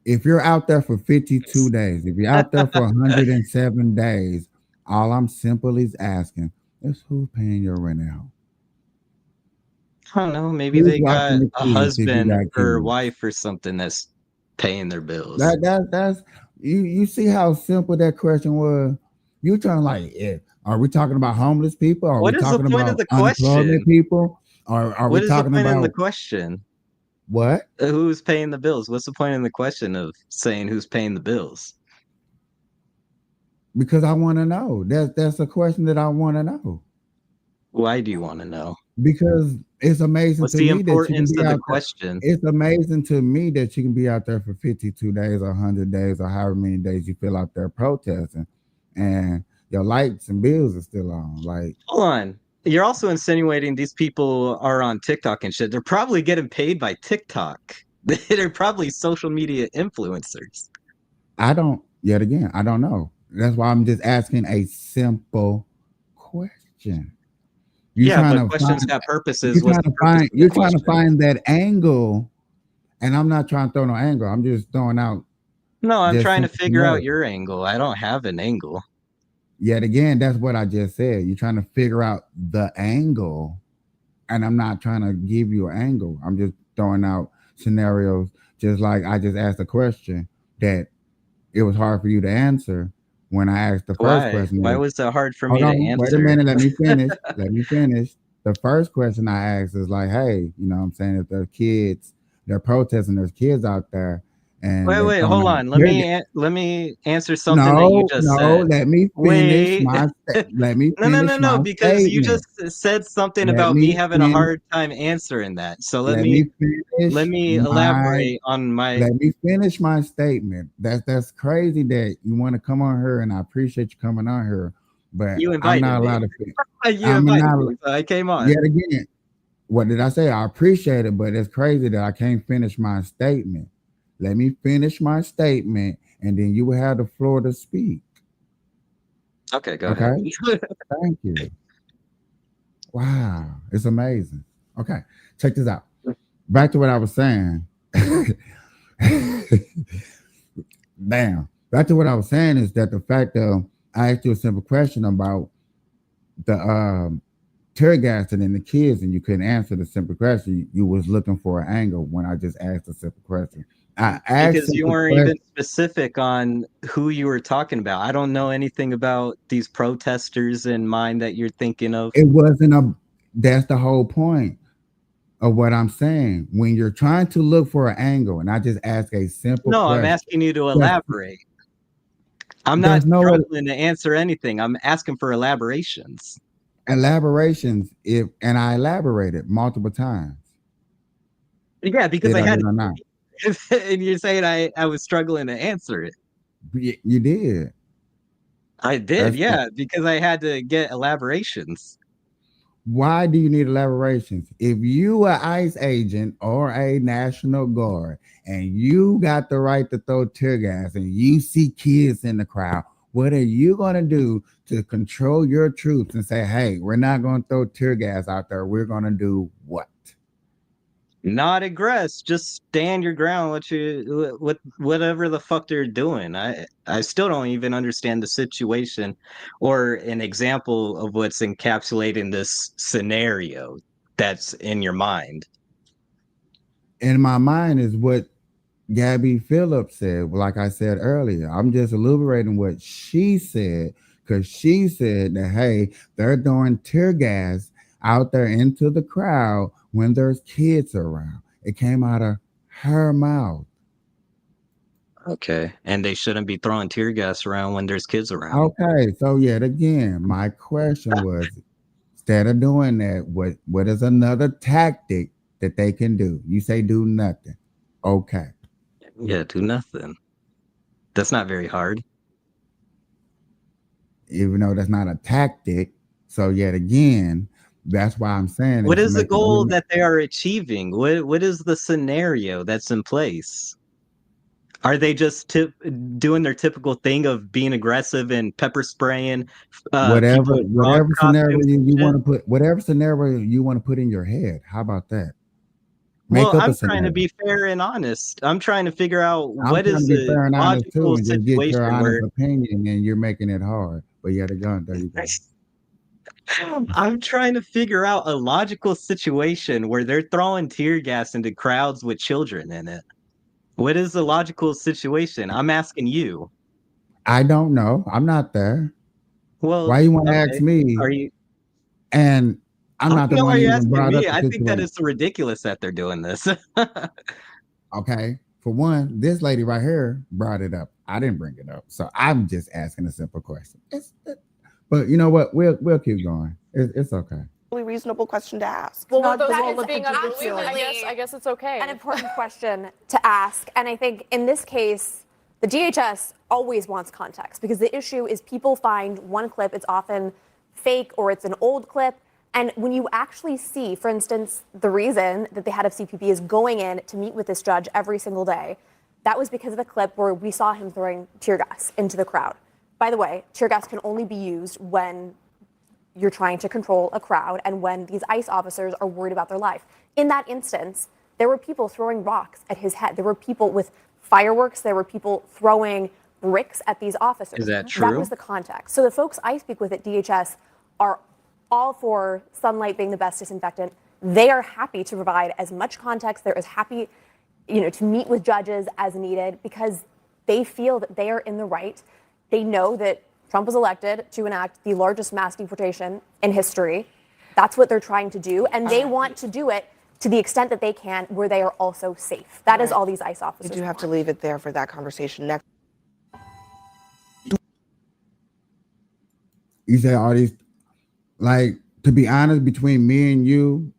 If you're out there for 52 days, if you're out there for 107 days, all I'm simply is asking is who's paying your rent out? I don't know. Maybe Who's they watching got the a kids if you husband got or kids? wife or something that's paying their bills. That's you see how simple that question was? You trying to like are we talking about homeless people? Are we What is the talking point of about the unemployment question? people? Or are we What is the talking point in the about question? what? Who's paying the bills? What's the point in the question of saying who's paying the bills? Because I want to know. That's a question that I want to know. Why do you want to know? Because it's amazing What's to the me that you can importance be of the out there. question? It's amazing to me that you can be out there for 52 days or 100 days or however many days you feel out there protesting and your lights and bills are still on. Like, Hold on. You're also insinuating these people are on TikTok and shit. They're probably getting paid by TikTok. They're probably social media influencers. I don't, yet again, I don't know. That's why I'm just asking a simple question. Yeah, but questions have purposes. You're What's trying the to purpose find, of the you're trying to question? find that angle, and I'm not trying to throw no angle. I'm just throwing out No, I'm just trying to simple figure out scenarios. your angle. I don't have an angle. Yet again, that's what I just said. You're trying to figure out the angle, and I'm not trying to give you an angle. I'm just throwing out scenarios, just like I just asked a question that it was hard for you to answer when I asked the first Why? question. Why was it hard for Hold me to on, wait a answer? minute. Let me finish. Let me finish. The first question I asked is like, hey, you know what I'm saying? If there are kids, they're protesting, there's kids out there and they Wait, throwing hold out on. tear gas. Let me answer something that you No, just no, said. let me finish Wait. my let me finish No, my because you statement. just said something Let about me me having a finish, hard time answering that. So let me let finish me my elaborate on my. let me finish my statement. That's crazy that you want to come on here, and I appreciate you coming on here, but You I'm invited not me. allowed to. You I'm invited not me, so I came on. yet again. What did I say? I appreciate it, but it's crazy that I can't finish my statement. Let me finish my statement, and then you will have the floor to speak. Okay, go Okay? ahead. Thank you. Wow, it's amazing. Okay, check this out. Back to what I was saying. Damn. Back to what I was saying is that the fact that I asked you a simple question about the tear gassing and the kids, and you couldn't answer the simple question. You was looking for an angle when I just asked a simple question. I asked Because you simple weren't even questions. specific on who you were talking about. I don't know anything about these protesters in mind that you're thinking of. It wasn't a. That's the whole point of what I'm saying. When you're trying to look for an angle, and I just ask a simple No, I'm question. asking you to There's, elaborate. I'm not there's no struggling to answer anything. I'm asking for elaborations. elaborations. If and I elaborated multiple times. Yeah, because Did I I had did I not? and you're saying I was struggling to answer it. You did. I did, yeah, because I had to get elaborations. Why do you need elaborations? If you are ICE agent or a National Guard and you got the right to throw tear gas and you see kids in the crowd, what are you going to do to control your troops and say, hey, we're not going to throw tear gas out there. We're going to do what? Not aggress, just stand your ground. Whatever the fuck they're doing. I still don't even understand the situation, or an example of what's encapsulated in this scenario that's in your mind. In my mind is what Gabby Phillips said. Like I said earlier, I'm just elaborating what she said, because she said that, hey, they're throwing tear gas out there into the crowd when there's kids around. It came out of her mouth. Okay, and they shouldn't be throwing tear gas around when there's kids around. Okay, so yet again, my question was, instead of doing that, what is another tactic that they can do? You say do nothing. Okay. Yeah, do nothing. That's not very hard. Even though that's not a tactic. So yet again, that's why I'm saying, What is the goal that they are achieving? What is the scenario that's in place? Are they just doing their typical thing of being aggressive and pepper spraying whatever people in frog scenario costumes and you shit? want to put, whatever scenario you want to put in your head? How about that? Make Well, up a I'm trying to scenario. be fair and honest. I'm trying to figure out I'm what trying to is be the fair and honest too, logical and just get your situation honest where opinion, and you're making it hard. But yet again, there you go. I'm trying to figure out a logical situation where they're throwing tear gas into crowds with children in it. What is the logical situation? I'm asking you. I don't know. I'm not there. Well, Why you want to ask okay. me? Are you? And I'm not the Why one are that you even asking brought up me? the I think that situation. it's ridiculous that they're doing this. Okay. For one, this lady right here brought it up. I didn't bring it up. So I'm just asking a simple question. But you know what? We'll keep going. It's okay. Really reasonable question to ask. Well, Not with those the kids role of being the unruly, judiciary. I guess it's okay. An important question to ask. And I think in this case, the DHS always wants context because the issue is people find one clip, it's often fake or it's an old clip. And when you actually see, for instance, the reason that the head of CPB is going in to meet with this judge every single day, that was because of a clip where we saw him throwing tear gas into the crowd. By the way, tear gas can only be used when you're trying to control a crowd and when these ICE officers are worried about their life. In that instance, there were people throwing rocks at his head. There were people with fireworks. There were people throwing bricks at these officers. Is that true? That was the context. So the folks I speak with at DHS are all for sunlight being the best disinfectant. They are happy to provide as much context. They're as happy, to meet with judges as needed because they feel that they are in the right. They know that Trump was elected to enact the largest mass deportation in history. That's what they're trying to do, and they want to do it to the extent that they can where they are also safe. That is all these ICE officers We do have to want. leave it there for that conversation next. You say all these, like, to be honest, between me and you,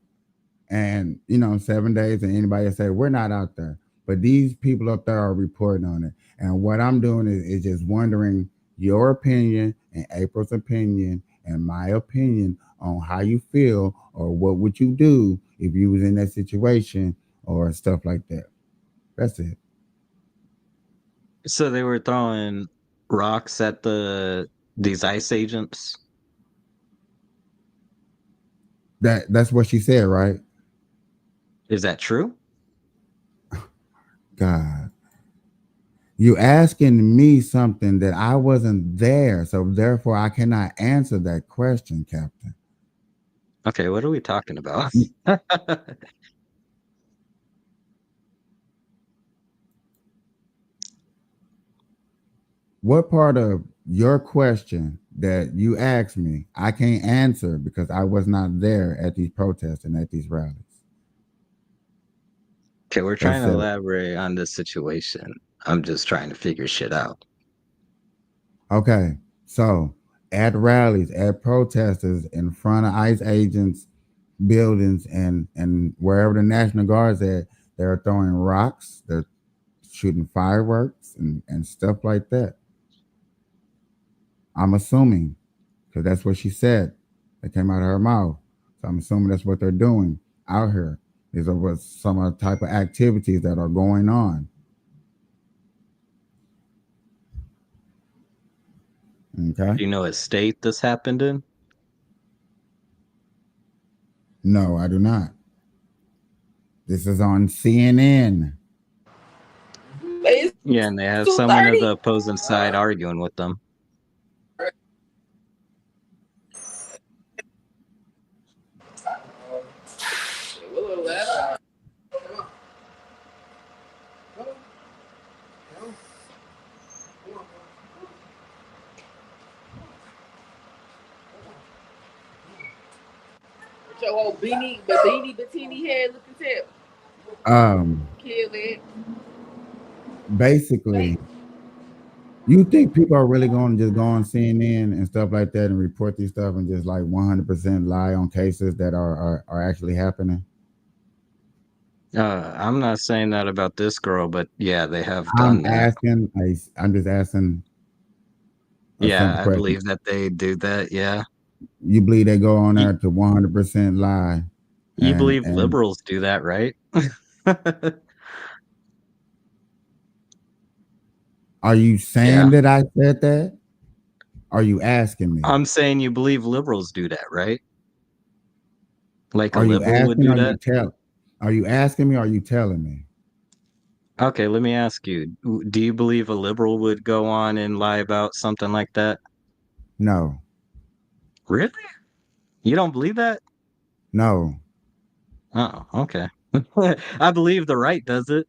and 7 days, and anybody that say we're not out there, but these people up there are reporting on it. And what I'm doing is just wondering your opinion and April's opinion and my opinion on how you feel, or what would you do if you was in that situation, or stuff like that. That's it. So they were throwing rocks at these ICE agents. That's what she said, right? Is that true? God. You asking me something that I wasn't there, so therefore I cannot answer that question, Captain. Okay, what are we talking about? What part of your question that you asked me I can't answer because I was not there at these protests and at these rallies? Okay, we're trying to elaborate on this situation. I'm just trying to figure shit out. Okay, so at rallies, at protesters, in front of ICE agents, buildings, and wherever the National Guard's at, they're throwing rocks, they're shooting fireworks and stuff like that. I'm assuming, because that's what she said. That came out of her mouth. So I'm assuming that's what they're doing out here. These are what some of the type of activities that are going on. Okay. Do you know what state this happened in? No, I do not. This is on CNN. It's Yeah, and they have someone of 2:30. the opposing side arguing with them. Your whole beanie head looking tip. Kill it. Basically, you think people are really going to just go on CNN and stuff like that and report these stuff and just like 100% lie on cases that are actually happening? I'm not saying that about this girl, but yeah, they have I'm done that. I'm just asking a simple Yeah, I question. believe that they do that. Yeah. You believe they go on You, there to 100% lie you and believe liberals do that, right? are you saying Yeah. that I said that? Are you asking me? I'm saying you believe liberals do that, right? Like a Are you liberal would asking? do Or you that? tell? Are you asking me? Or are you telling me? Okay, let me ask you. Do you believe a liberal would go on and lie about something like that? No, Really? You don't believe that? no. Oh, okay. I believe the right does it.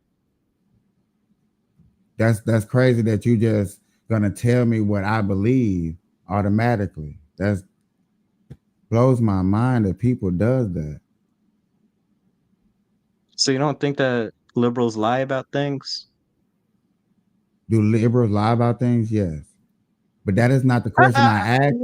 That's crazy that you just gonna tell me what I believe automatically. That's blows my mind that people does that. So you don't think that liberals lie about things? Do liberals lie about things? Yes, but that is not the question I asked.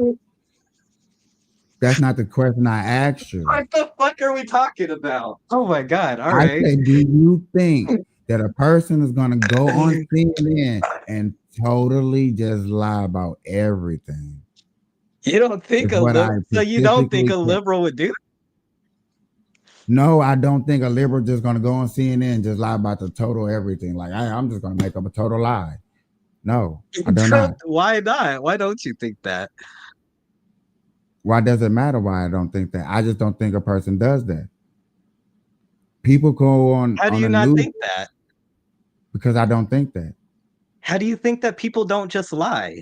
That's not the question I asked you. What the fuck are we talking about? Oh my God. All I right. said, do you think that a person is gonna go on CNN and totally just lie about everything? You don't think Is what I so you don't think specifically a said. liberal would do that? No, I don't think a liberal just gonna go on CNN and just lie about the total everything. Like I'm just gonna make up a total lie. No, I do not. Why not? Why don't you think that? Why does it matter why I don't think that? I just don't think a person does that. People go How do on you the not news think that? because I don't think that. How do you think that people don't just lie?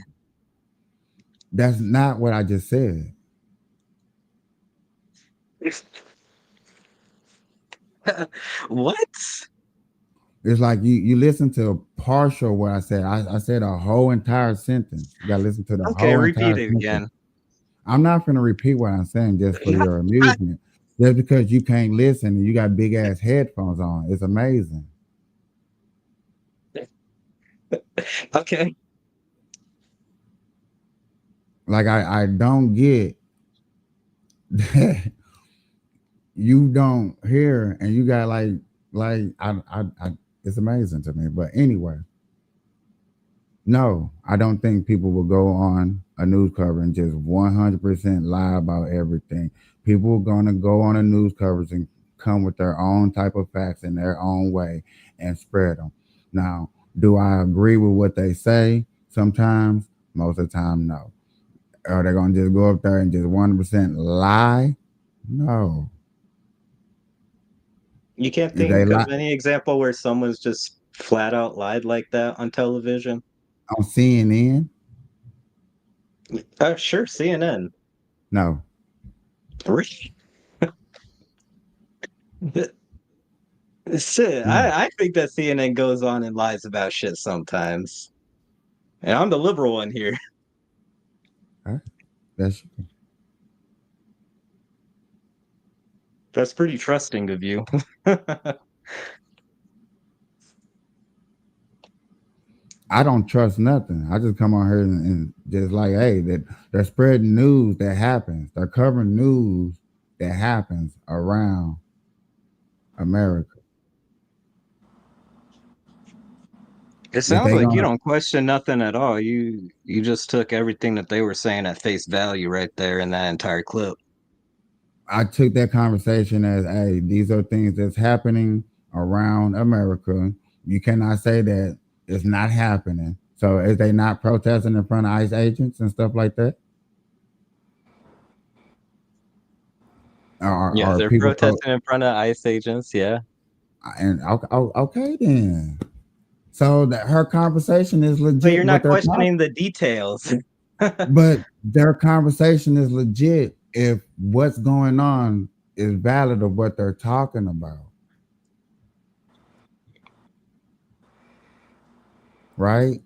That's not what I just said. What? It's like you listen to partial what I said. I said a whole entire sentence. You gotta listen to the Okay, whole entire repeat it sentence. again. I'm not gonna repeat what I'm saying just for your amusement. Just because you can't listen and you got big ass headphones on. It's amazing. Okay. Like I don't get that you don't hear and you got I it's amazing to me. But anyway, no, I don't think people will go on a news cover and just 100% lie about everything. People are gonna go on a news coverage and come with their own type of facts in their own way and spread them. Now, do I agree with what they say? Sometimes, most of the time, no. Are they gonna just go up there and just 100% lie? No. You can't If they think of lie any example where someone's just flat out lied like that on television? on CNN, Sure, CNN. no. Really? Shit, No. I think that CNN goes on and lies about shit sometimes. And I'm the liberal one here. Huh? That's That's pretty trusting of you. I don't trust nothing. I just come on here and just like, hey, that they're spreading news that happens. They're covering news that happens around America. It If sounds they like you gonna, don't question nothing at all. You just took everything that they were saying at face value right there in that entire clip. I took that conversation as, hey, these are things that's happening around America. You cannot say that it's not happening. So is they not protesting in front of ICE agents and stuff like that? Yeah, Are they're people protesting in front of ICE agents. Yeah, and okay then. So that her conversation is but legit. you're What not they're talking, questioning the details. but their conversation is legit if what's going on is valid of what they're talking about. Right?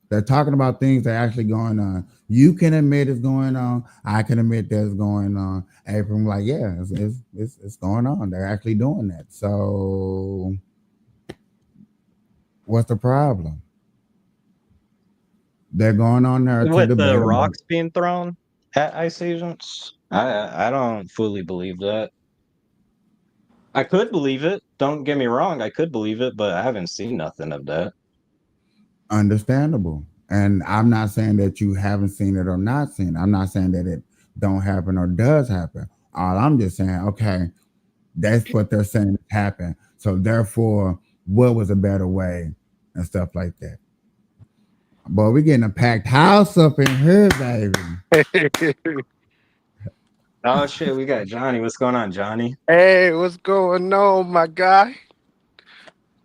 They're talking about things that are actually going on. You can admit it's going on. I can admit that's going on. April, like, yeah, it's going on. They're actually doing that. So, what's the problem? They're going on there to With the debate about. rocks being thrown at ICE agents, I don't fully believe that. I could believe it. Don't get me wrong, I could believe it, but I haven't seen nothing of that. Understandable. And I'm not saying that you haven't seen it or not seen it. I'm not saying that it don't happen or does happen. All I'm just saying, okay, that's what they're saying happened. So therefore, what was a better way and stuff like that. Boy, we getting a packed house up in here, baby. Oh shit, we got Johnny. What's going on, Johnny? Hey, what's going on, my guy?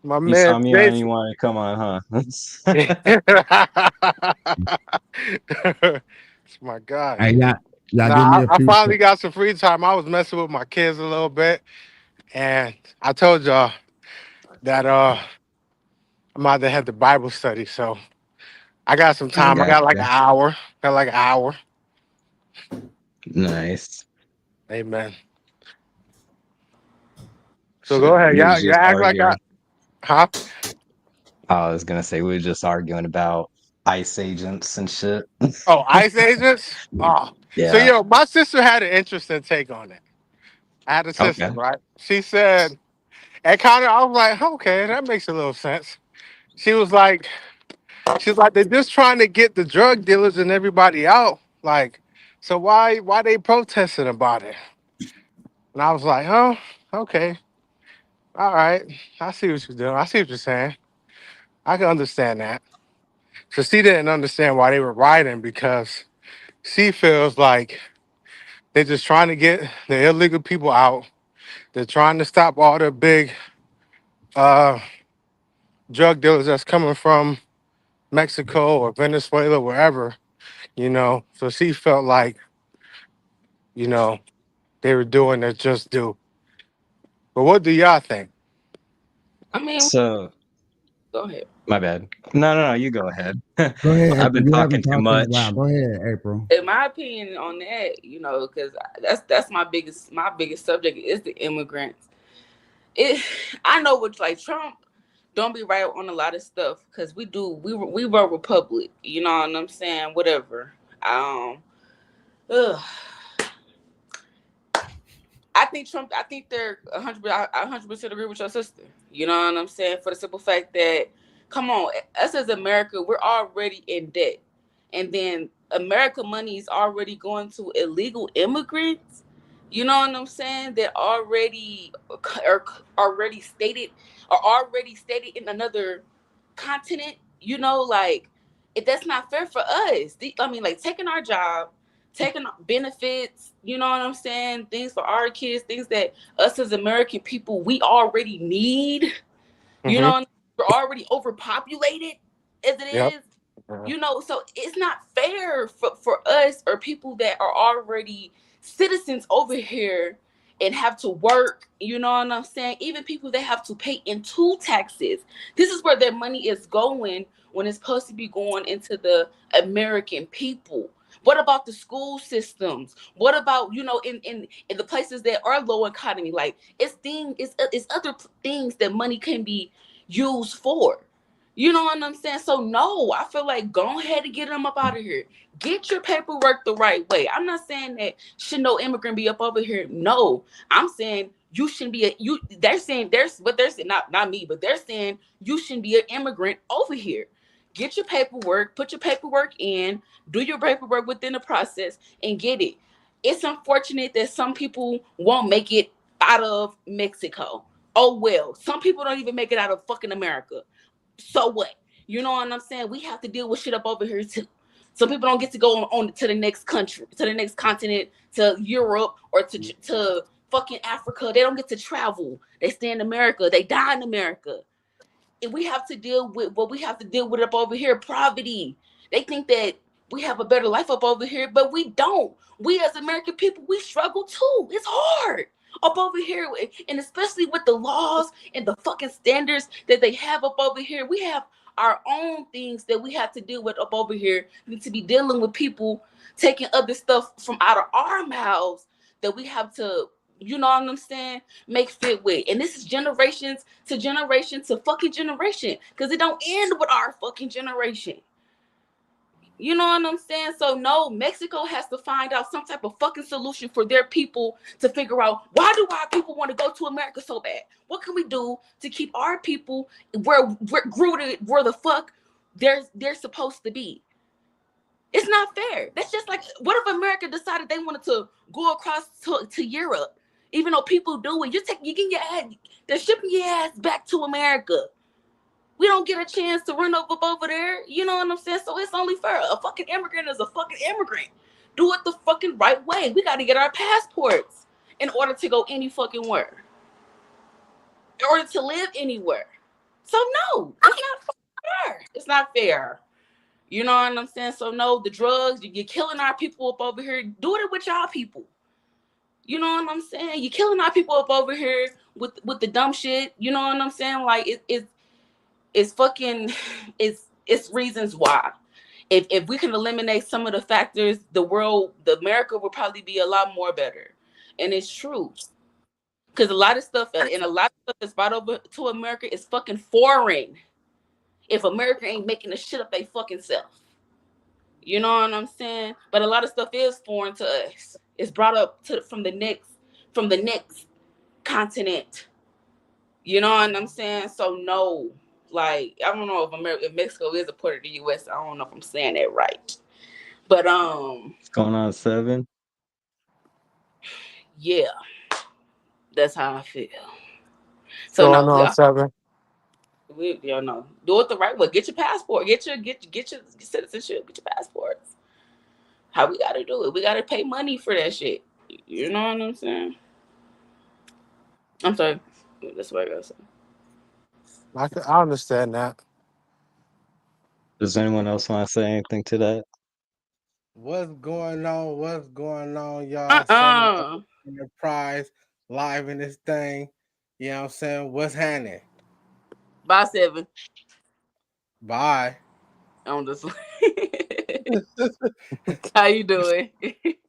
My You saw man me on, you Jason. want to come on, huh? It's my guy. Hey, y'all give me Nah, a I few. finally got some free time. I was messing with my kids a little bit, and I told y'all that I'm out there had the Bible study, so I got some I time. I got like gotcha. an hour. Got like an hour. Nice. Amen. So go Shit, ahead. we was Y'all just act like arguing. huh? I was gonna say we were just arguing about ICE agents and shit. Oh, ICE agents? Oh. So Yeah. my sister had an interesting take on it. I had a sister, Okay. right? She said, and kind of I was like, okay, that makes a little sense. She was like, they're just trying to get the drug dealers and everybody out. Like, so why they protesting about it? And I was like, oh, okay. All right. I see what you're doing. I see what you're saying. I can understand that. So she didn't understand why they were rioting because she feels like they're just trying to get the illegal people out. They're trying to stop all the big uh, drug dealers that's coming from Mexico or Venezuela, wherever, So she felt like, you know, they were doing their just due. But what do y'all think? I mean, So go ahead. my bad. No, you go ahead. Go ahead, I've April. been You talking haven't too talked in a while. much. Go ahead, April. In my opinion on that, because that's my biggest subject is the immigrants. It I know what like Trump don't be right on a lot of stuff because we were republic. You know what I'm saying? Whatever. Ugh. I think Trump. I think they're 100% agree with your sister. You know what I'm saying? For the simple fact that, come on, us as America, we're already in debt, and then America money is already going to illegal immigrants. You know what I'm saying? That are already stated in another continent. Like if that's not fair for us. I mean, like taking our job, taking benefits, you know what I'm saying? Things for our kids, things that us as American people we already need. You Mm-hmm. know, we're already overpopulated as it Yep. is. So it's not fair for us or people that are already citizens over here and have to work, you know what I'm saying? Even people that have to pay into taxes. This is where their money is going when it's supposed to be going into the American people. What about the school systems? What about, in the places that are low economy? Like it's other things that money can be used for. You know what I'm saying? So no, I feel like go ahead and get them up out of here. Get your paperwork the right way. I'm not saying that should no immigrant be up over here. No, I'm saying you shouldn't be they're saying not me, but they're saying you shouldn't be an immigrant over here. Get your paperwork, put your paperwork in, do your paperwork within the process, and get it. It's unfortunate that some people won't make it out of Mexico. Oh well, some people don't even make it out of fucking America. So what? You know what I'm saying? We have to deal with shit up over here too. Some people don't get to go on to the next country, to the next continent, to Europe or to fucking Africa. They don't get to travel. They stay in America. They die in America. And we have to deal with what we have to deal with up over here, poverty. They think that we have a better life up over here, but we don't. We as American people, we struggle too. It's hard up over here, and especially with the laws and the fucking standards that they have up over here. We have our own things that we have to deal with up over here. We need to be dealing with people taking other stuff from out of our mouths that we have to, you know what I'm saying, make fit with. And this is generations to fucking generation, because it don't end with our fucking generation. You know what I'm saying? So no, Mexico has to find out some type of fucking solution for their people to figure out, why do our people want to go to America so bad? What can we do to keep our people where the fuck they're supposed to be? It's not fair. That's just like, what if America decided they wanted to go across to Europe? Even though people do it, they're shipping your ass back to America. We don't get a chance to run over there. You know what I'm saying? So it's only fair. A fucking immigrant is a fucking immigrant. Do it the fucking right way. We got to get our passports in order to go any fucking where. In order to live anywhere. So no, it's not fair. It's not fair. You know what I'm saying? So no, the drugs, you're killing our people up over here. Do it with y'all people. You know what I'm saying? You're killing our people up over here with the dumb shit. You know what I'm saying? Like it's fucking, it's reasons why. If we can eliminate some of the factors, America will probably be a lot more better. And it's true. Because a lot of stuff that's brought over to America is fucking foreign. If America ain't making the shit up they fucking self. You know what I'm saying? But a lot of stuff is foreign to us. It's brought up from the next continent. You know what I'm saying? So no, like, I don't know if Mexico is a part of the U.S. I don't know if I'm saying that right. But What's going on, 7? yeah, that's how I feel. So Going no, on 7. we you know, do it the right way. Get your passport. Get your citizenship. Get your passports. How we gotta do it? We gotta pay money for that shit. You know what I'm saying? I'm sorry. That's what I gotta say. I understand that. Does anyone else want to say anything to that? What's going on? What's going on, y'all? 7 Enterprise live in this thing. You know what I'm saying? What's happening? Bye, 7. Bye. I'm just how you doing?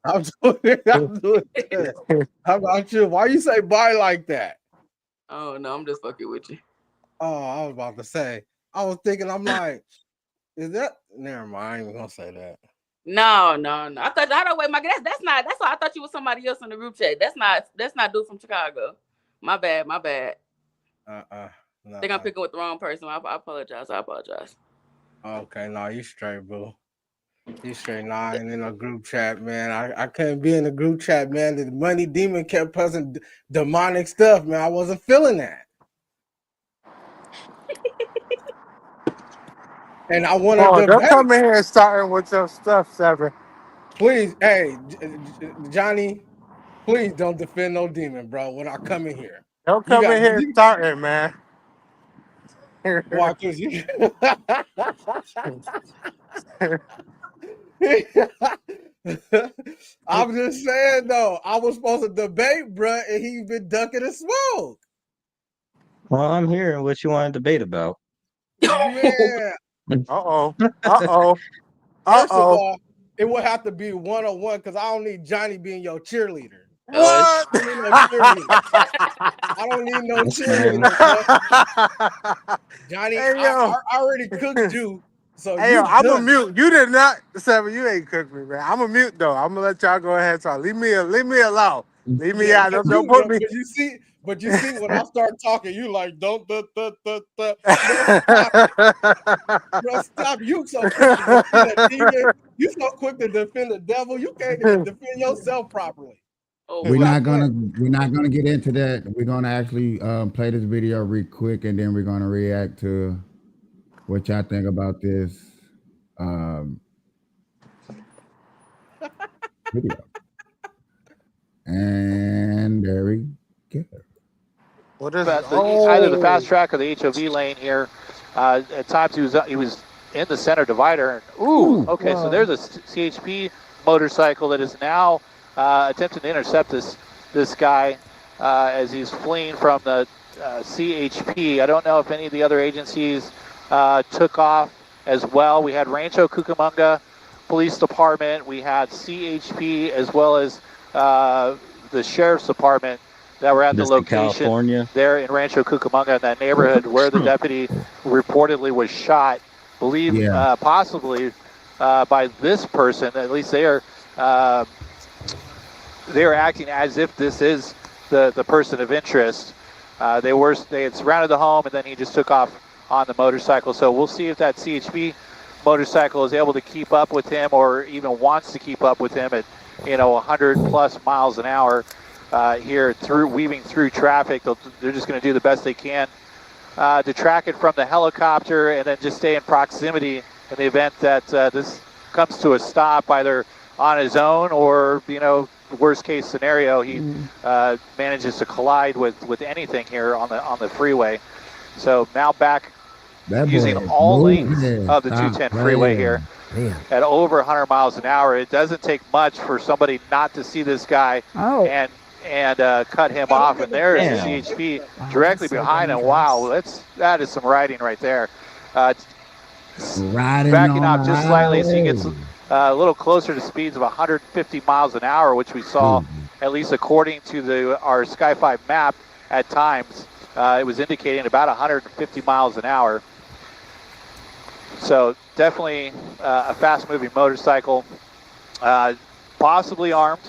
I'm doing good. How about you? Why you say bye like that? Oh no, I'm just fucking with you. Oh, I was about to say. I was thinking, I'm like, is that? Never mind. I ain't even gonna say that. No. I thought I don't wait, my that's not. That's why I thought you was somebody else in the group chat. That's not dude from Chicago. My bad. I think I'm picking with the wrong person. I apologize. Okay, no, you straight, boo. You straight. Nah, I ain't in a group chat, man. I couldn't be in the group chat, man. The money demon kept posting demonic stuff, man. I wasn't feeling that. And I wanted to Don't debate. come in here starting with your stuff, 7. Please, hey, Johnny, please don't defend no demon, bro, when I come in here. Don't come in here starting, man. Why? Because you. I'm just saying, though, I was supposed to debate, bro, and he been ducking the smoke. Well, I'm hearing what you want to debate about. Man. Uh-oh. First of all, it would have to be 1-on-1 because I don't need Johnny being your cheerleader. I don't need no cheerleader. I don't need no cheerleader, bro. Johnny, Hey, I yo. already cooked you, so Hey, yo, you I'm a done. mute. You did not, Seven. You ain't cooked me, man. I'm a mute though. I'm gonna let y'all go ahead and talk. Leave me alone. Leave me Yeah, out. Don't put me. but you see, when I start talking, you like don't bro, stop it. Bro, stop. You so quick to defend a demon. You so quick to defend the devil. You can't even defend yourself properly. Oh, We're wow. not gonna get into that. We're gonna actually play this video real quick, and then we're gonna react to what y'all think about this video. And there we go. What is either the fast track or the HOV lane here. At times he was in the center divider. Ooh, okay, so there's a CHP motorcycle that is now attempting to intercept this guy as he's fleeing from the CHP. I don't know if any of the other agencies took off as well. We had Rancho Cucamonga Police Department. We had CHP as well as the Sheriff's Department that were at the location California. there in Rancho Cucamonga, in that neighborhood where the deputy reportedly was shot. Believe possibly by this person. At least they are acting as if this is the person of interest. They had surrounded the home, and then he just took off on the motorcycle. So we'll see if that CHP motorcycle is able to keep up with him, or even wants to keep up with him at 100 plus miles an hour here weaving through traffic. They're just going to do the best they can to track it from the helicopter, and then just stay in proximity in the event that this comes to a stop, either on his own or worst case scenario, he manages to collide with anything here on the freeway. So now back using all lanes of the 210 freeway here at over 100 miles an hour. It doesn't take much for somebody not to see this guy and cut him off. And there is the CHP directly behind him. Wow, that is some riding right there. Backing out just slightly so he gets a little closer to speeds of 150 miles an hour, which we saw, at least according to our Sky 5 map at times. It was indicating about 150 miles an hour. So definitely a fast-moving motorcycle, possibly armed.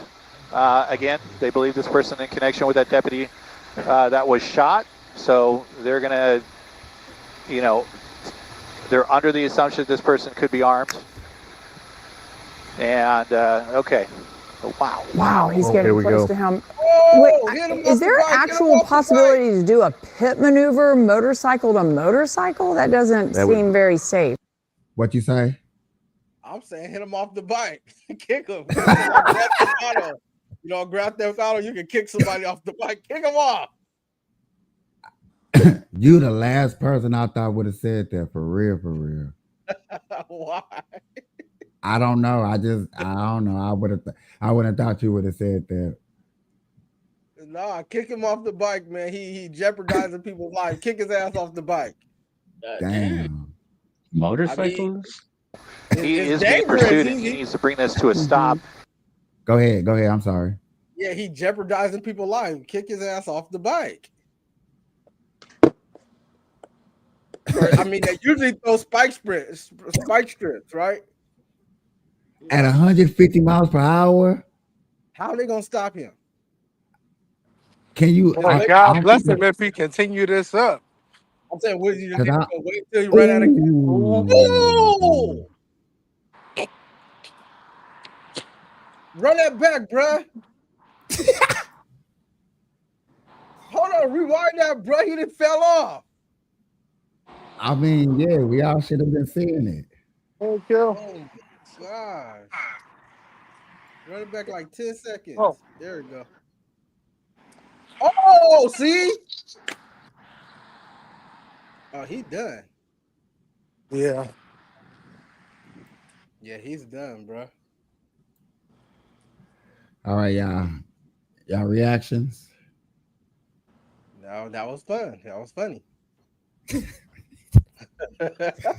Again, they believe this person in connection with that deputy that was shot. So they're going to, they're under the assumption that this person could be armed. And, okay. Oh, wow. Wow, he's getting close to him. Whoa, Wait, is there actual possibility to do a pit maneuver motorcycle to motorcycle? That doesn't seem very safe. What you say? I'm saying hit him off the bike. Kick him. Grand Theft Auto, you can kick somebody off the bike. Kick him off. You the last person I thought would have said that, for real, for real. Why? I don't know. I don't know. I would have thought you would have said that. Nah, kick him off the bike, man. He jeopardizing people's lives. Kick his ass off the bike. Damn. Motorcycles? He is being pursued, and he needs to bring this to a stop. Go ahead. I'm sorry. Yeah, he jeopardizing people's lives. Kick his ass off the bike. I mean, they usually throw spike strips, right? At 150 miles per hour? How are they gonna stop him? Can you? God bless him if he continue this up. I'm saying, what you just gonna wait till you run out of gas? Ooh! Run that back, bruh. Hold on, rewind that, bruh. He done fell off. I mean, yeah, we all should have been seeing it. Thank you. Oh my gosh. Run it back like 10 seconds. Oh. There we go. Oh, see? Oh, he done. Yeah. Yeah, he's done, bro. All right, y'all. Y'all reactions? No, that was fun. That was funny. That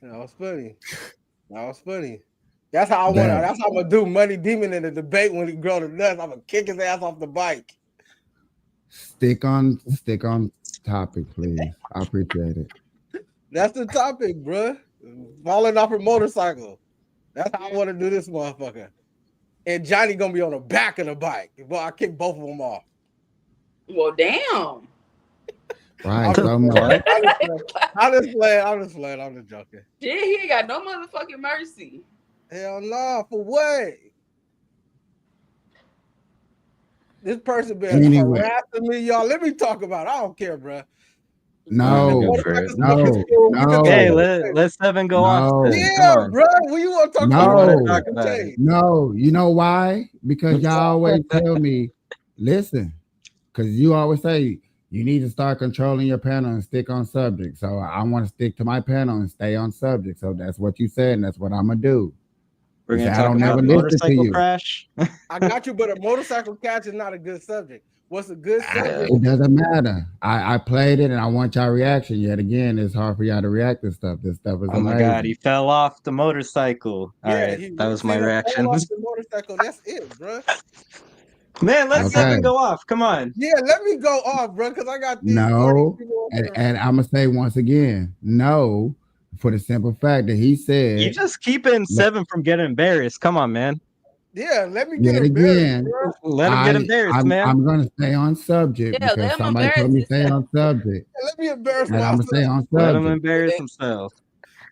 was funny. That's how I want to. That- That's how I'm gonna do Money Demon in the debate when he grow the nuts. I'm gonna kick his ass off the bike. Stick on topic, please. I appreciate it. That's the topic, bruh. Falling off a motorcycle. That's how I want to do this motherfucker. And Johnny gonna be on the back of the bike. Well, I kick both of them off. Well, damn. Right. So much. I'm just playing. I'm just joking. Shit, he ain't got no motherfucking mercy. Hell no, for what? This person been Anyway. harassing me, y'all. Let me talk about it. I don't care, bro. No. Hey, let Seven go off. Then. Yeah, bro. When you want to talk about it? No. You know why? Because y'all always tell me, listen, because you always say you need to start controlling your panel and stick on subject. So I want to stick to my panel and stay on subject. So that's what you said, and that's what I'm gonna do. We're gonna I talk don't about never the listen to motorcycle you. crash. I got you, but a motorcycle catch is not a good subject. What's a good subject? It doesn't matter. I played it and I want y'all reaction. Yet again, it's hard for y'all to react to stuff. This stuff is Oh my amazing. God, he fell off the motorcycle. All right, that was my reaction. Off the motorcycle. That's it, bro. Man, let Seven go off. Come on. Yeah, let me go off, bro, because I got these. No, and I'm gonna say once again, no, for the simple fact that he said You just keeping Seven from getting embarrassed. Come on, man. Yeah, let me get yet embarrassed, again. bro. Let him get embarrassed, man. I'm gonna stay on subject Yeah, because somebody told me to stay on subject. Let me embarrass And I'm myself. gonna stay on subject. Let him embarrass himself.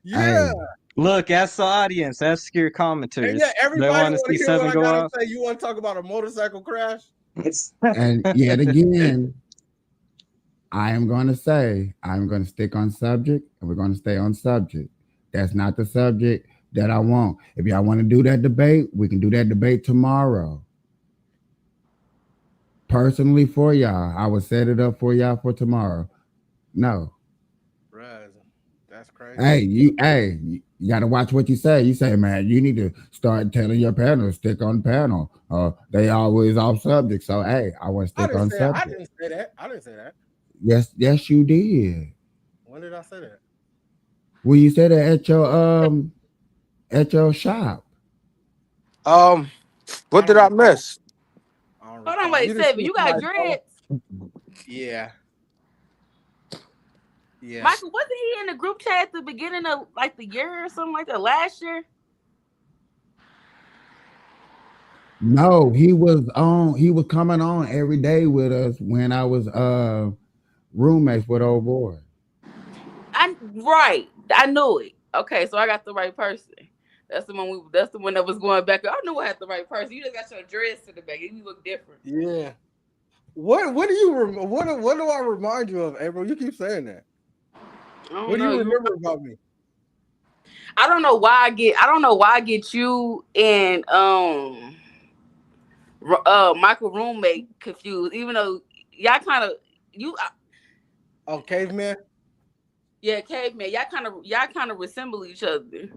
Yeah. Hey, Look, ask the audience, ask your commenters. And yeah, They everybody want want to to see hear what Seven I go gotta off. say. You want to talk about a motorcycle crash? and yet again, I am gonna say I'm gonna stick on subject, and we're gonna stay on subject. That's not the subject that I want. If y'all want to do that debate, we can do that debate tomorrow. Personally, for y'all, I would set it up for y'all for tomorrow. No. Bruh, that's crazy. Hey, you gotta watch what you say. You say, man, you need to start telling your panel, stick on panel. They always off subject. So hey, I want to stick on subject. I didn't say that. Yes, you did. When did I say that? Well, you said that at your shop. What did I miss? Hold on, wait, Seven. You got dreads? Yeah. Yeah. Michael, wasn't he in the group chat at the beginning of like the year or something like that last year? No, he was on. He was coming on every day with us when I was roommates with old boy. Right. I knew it. Okay, so I got the right person. That's the one. That's the one that was going back. I knew I had the right person. You just got your dress to the back. You look different. Yeah. What do I remind you of, April? You keep saying that. What do you remember about me? I don't know why I get you and Michael roommate confused. Even though y'all kind of caveman. Yeah, caveman. Y'all kind of resemble each other.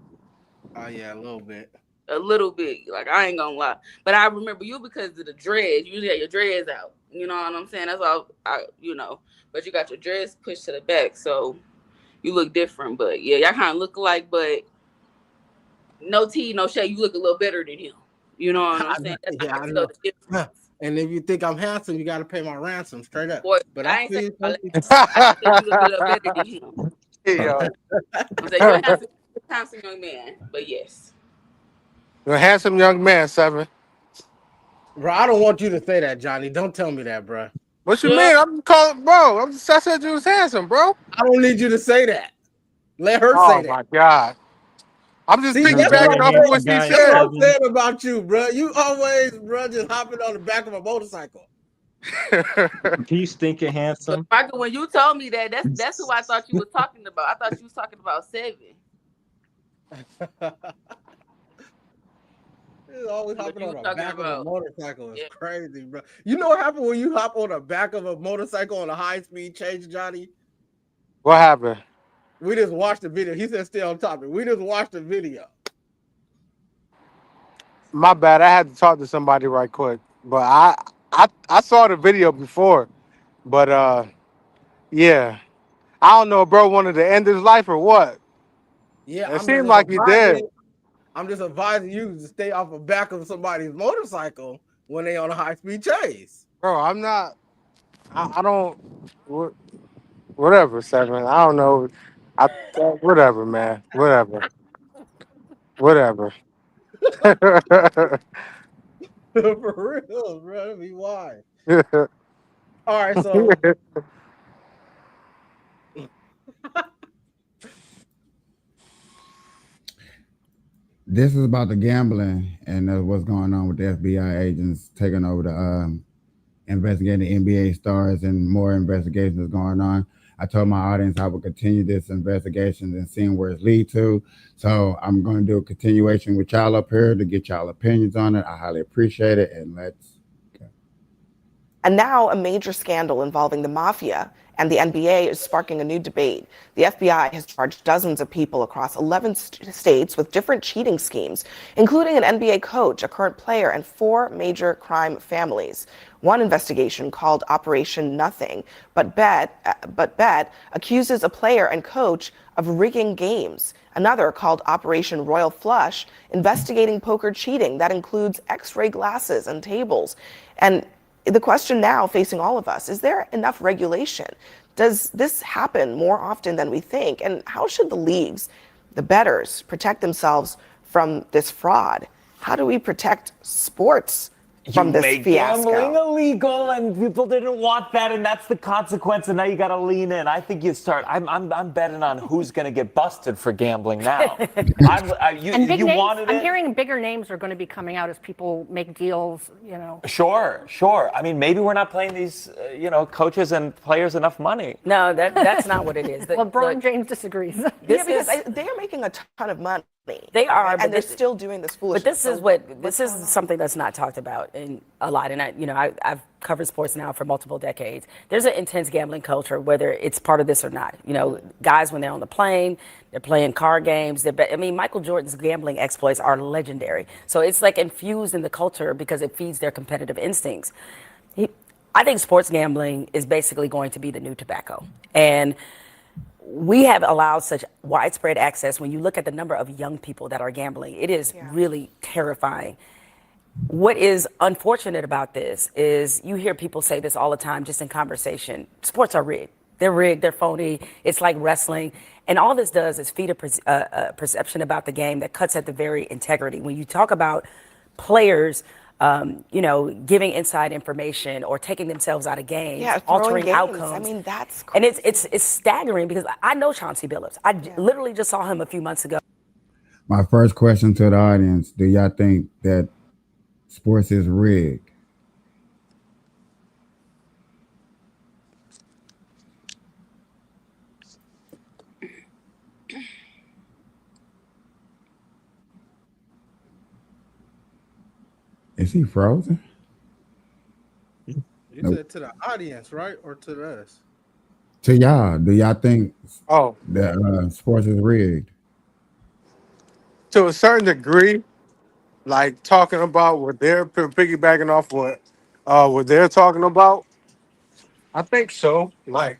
Oh yeah, a little bit. A little bit. Like I ain't gonna lie, but I remember you because of the dreads. You usually have your dreads out. You know what I'm saying? That's all. But you got your dreads pushed to the back, so you look different. But yeah, y'all kind of look alike, but no tea, no shade. You look a little better than him. You know what I'm saying? I know. And if you think I'm handsome, you got to pay my ransom straight up. Boy, but I ain't saying you look a little better than him. I'm saying you're a handsome young man, but yes. You're a handsome young man, Seven. Bro, I don't want you to say that, Johnny. Don't tell me that, bro. What you mean? I'm calling, bro. I said you was handsome, bro. I don't need you to say that. Let her say that. Oh my God. I'm just See, piggybacking off of what she that's said. what I'm saying about you, bro. You always, bro, just hopping on the back of a motorcycle. He's stinking handsome. Michael, when you told me that, that's who I thought you was talking about. I thought you was talking about Seven. He's always hopping on the back of a motorcycle. It's crazy, bro. You know what happened when you hop on the back of a motorcycle on a high-speed chase, Johnny? What happened? We just watched the video. He said stay on topic. We just watched the video. My bad. I had to talk to somebody right quick. But I saw the video before. But yeah. I don't know if bro wanted to end his life or what. Yeah, It seemed like he did. I'm just advising you to stay off the back of somebody's motorcycle when they on a high-speed chase. Bro, I'm not. I don't. Whatever, Seven. I don't know. Whatever, man. Whatever. Whatever. For real, bro. That'd be why. All right, so This is about the gambling and what's going on with the FBI agents taking over the investigating NBA stars, and more investigations going on. I told my audience I would continue this investigation and seeing where it leads to. So I'm going to do a continuation with y'all up here to get y'all opinions on it. I highly appreciate it, and let's go. And now a major scandal involving the mafia and the NBA is sparking a new debate. The FBI has charged dozens of people across 11 states with different cheating schemes, including an NBA coach, a current player, and 4 major crime families. One investigation, called Operation Nothing But Bet, accuses a player and coach of rigging games. Another, called Operation Royal Flush, investigating poker cheating that includes X-ray glasses and tables. And the question now facing all of us, is there enough regulation? Does this happen more often than we think? And how should the leagues, the bettors, protect themselves from this fraud? How do we protect sports from this fiasco? Gambling illegal, and people didn't want that, and that's the consequence. And now you got to lean in. I think you start. I'm betting on who's going to get busted for gambling now. You wanted it. I'm hearing bigger names are going to be coming out as people make deals. Sure. I mean, maybe we're not paying these, coaches and players enough money. No, that's not what it is. LeBron James disagrees. Because they're making a ton of money. They are, and they're still doing this foolish. But this is something that's not talked about a lot. And I've covered sports now for multiple decades. There's an intense gambling culture, whether it's part of this or not. Guys, when they're on the plane, they're playing card games. Michael Jordan's gambling exploits are legendary. So it's like infused in the culture because it feeds their competitive instincts. I think sports gambling is basically going to be the new tobacco. And we have allowed such widespread access. When you look at the number of young people that are gambling, it is really terrifying. What is unfortunate about this is you hear people say this all the time, just in conversation. Sports are rigged. They're rigged. They're phony. It's like wrestling. And all this does is feed a perception about the game that cuts at the very integrity. When you talk about players giving inside information or taking themselves out of games, altering outcomes. That's crazy. And it's staggering because I know Chauncey Billups. I literally just saw him a few months ago. My first question to the audience, do y'all think that sports is rigged? Is he frozen? You said to the audience, right? Or to us? To y'all, do y'all think that sports is rigged? To a certain degree, like talking about what they're piggybacking off what they're talking about. I think so. Yeah,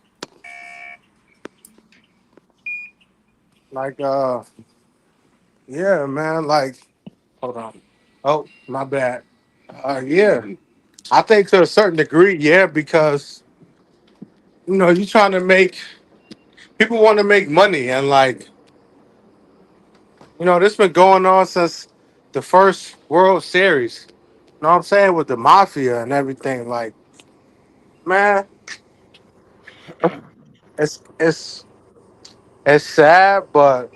man. Hold on. Oh, my bad. Yeah. I think to a certain degree, yeah, because you're trying to people want to make money, and this been going on since the first World Series. You know what I'm saying? With the mafia and everything. Man, it's sad, but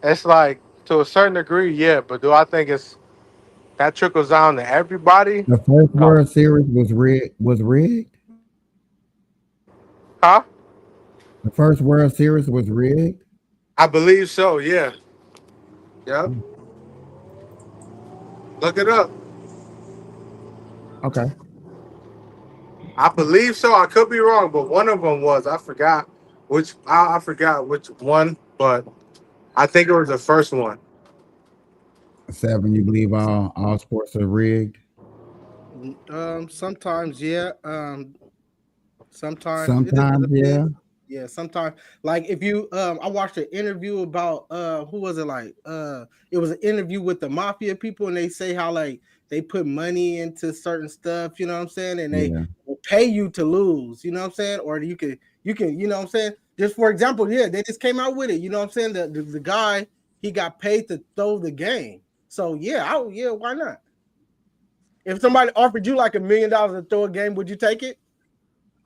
it's to a certain degree, yeah. But do I think that trickles down to everybody? The first World Series was rigged? Huh? The first World Series was rigged? I believe so, yeah. Yep. Look it up. Okay. I believe so. I could be wrong, but one of them was. I forgot which one, but I think it was the first one. 7, you believe all sports are rigged? Sometimes, yeah. Sometimes, yeah. Yeah, sometimes like if you I watched an interview about who was it like it was an interview with the mafia people and they say how like they put money into certain stuff, you know what I'm saying? And they Yeah. will pay you to lose, you know what I'm saying? Or you can, you know what I'm saying? Just for example, yeah, they just came out with it, you know what I'm saying? The guy, he got paid to throw the game. So yeah, yeah, why not? If somebody offered you like $1 million to throw a game, would you take it?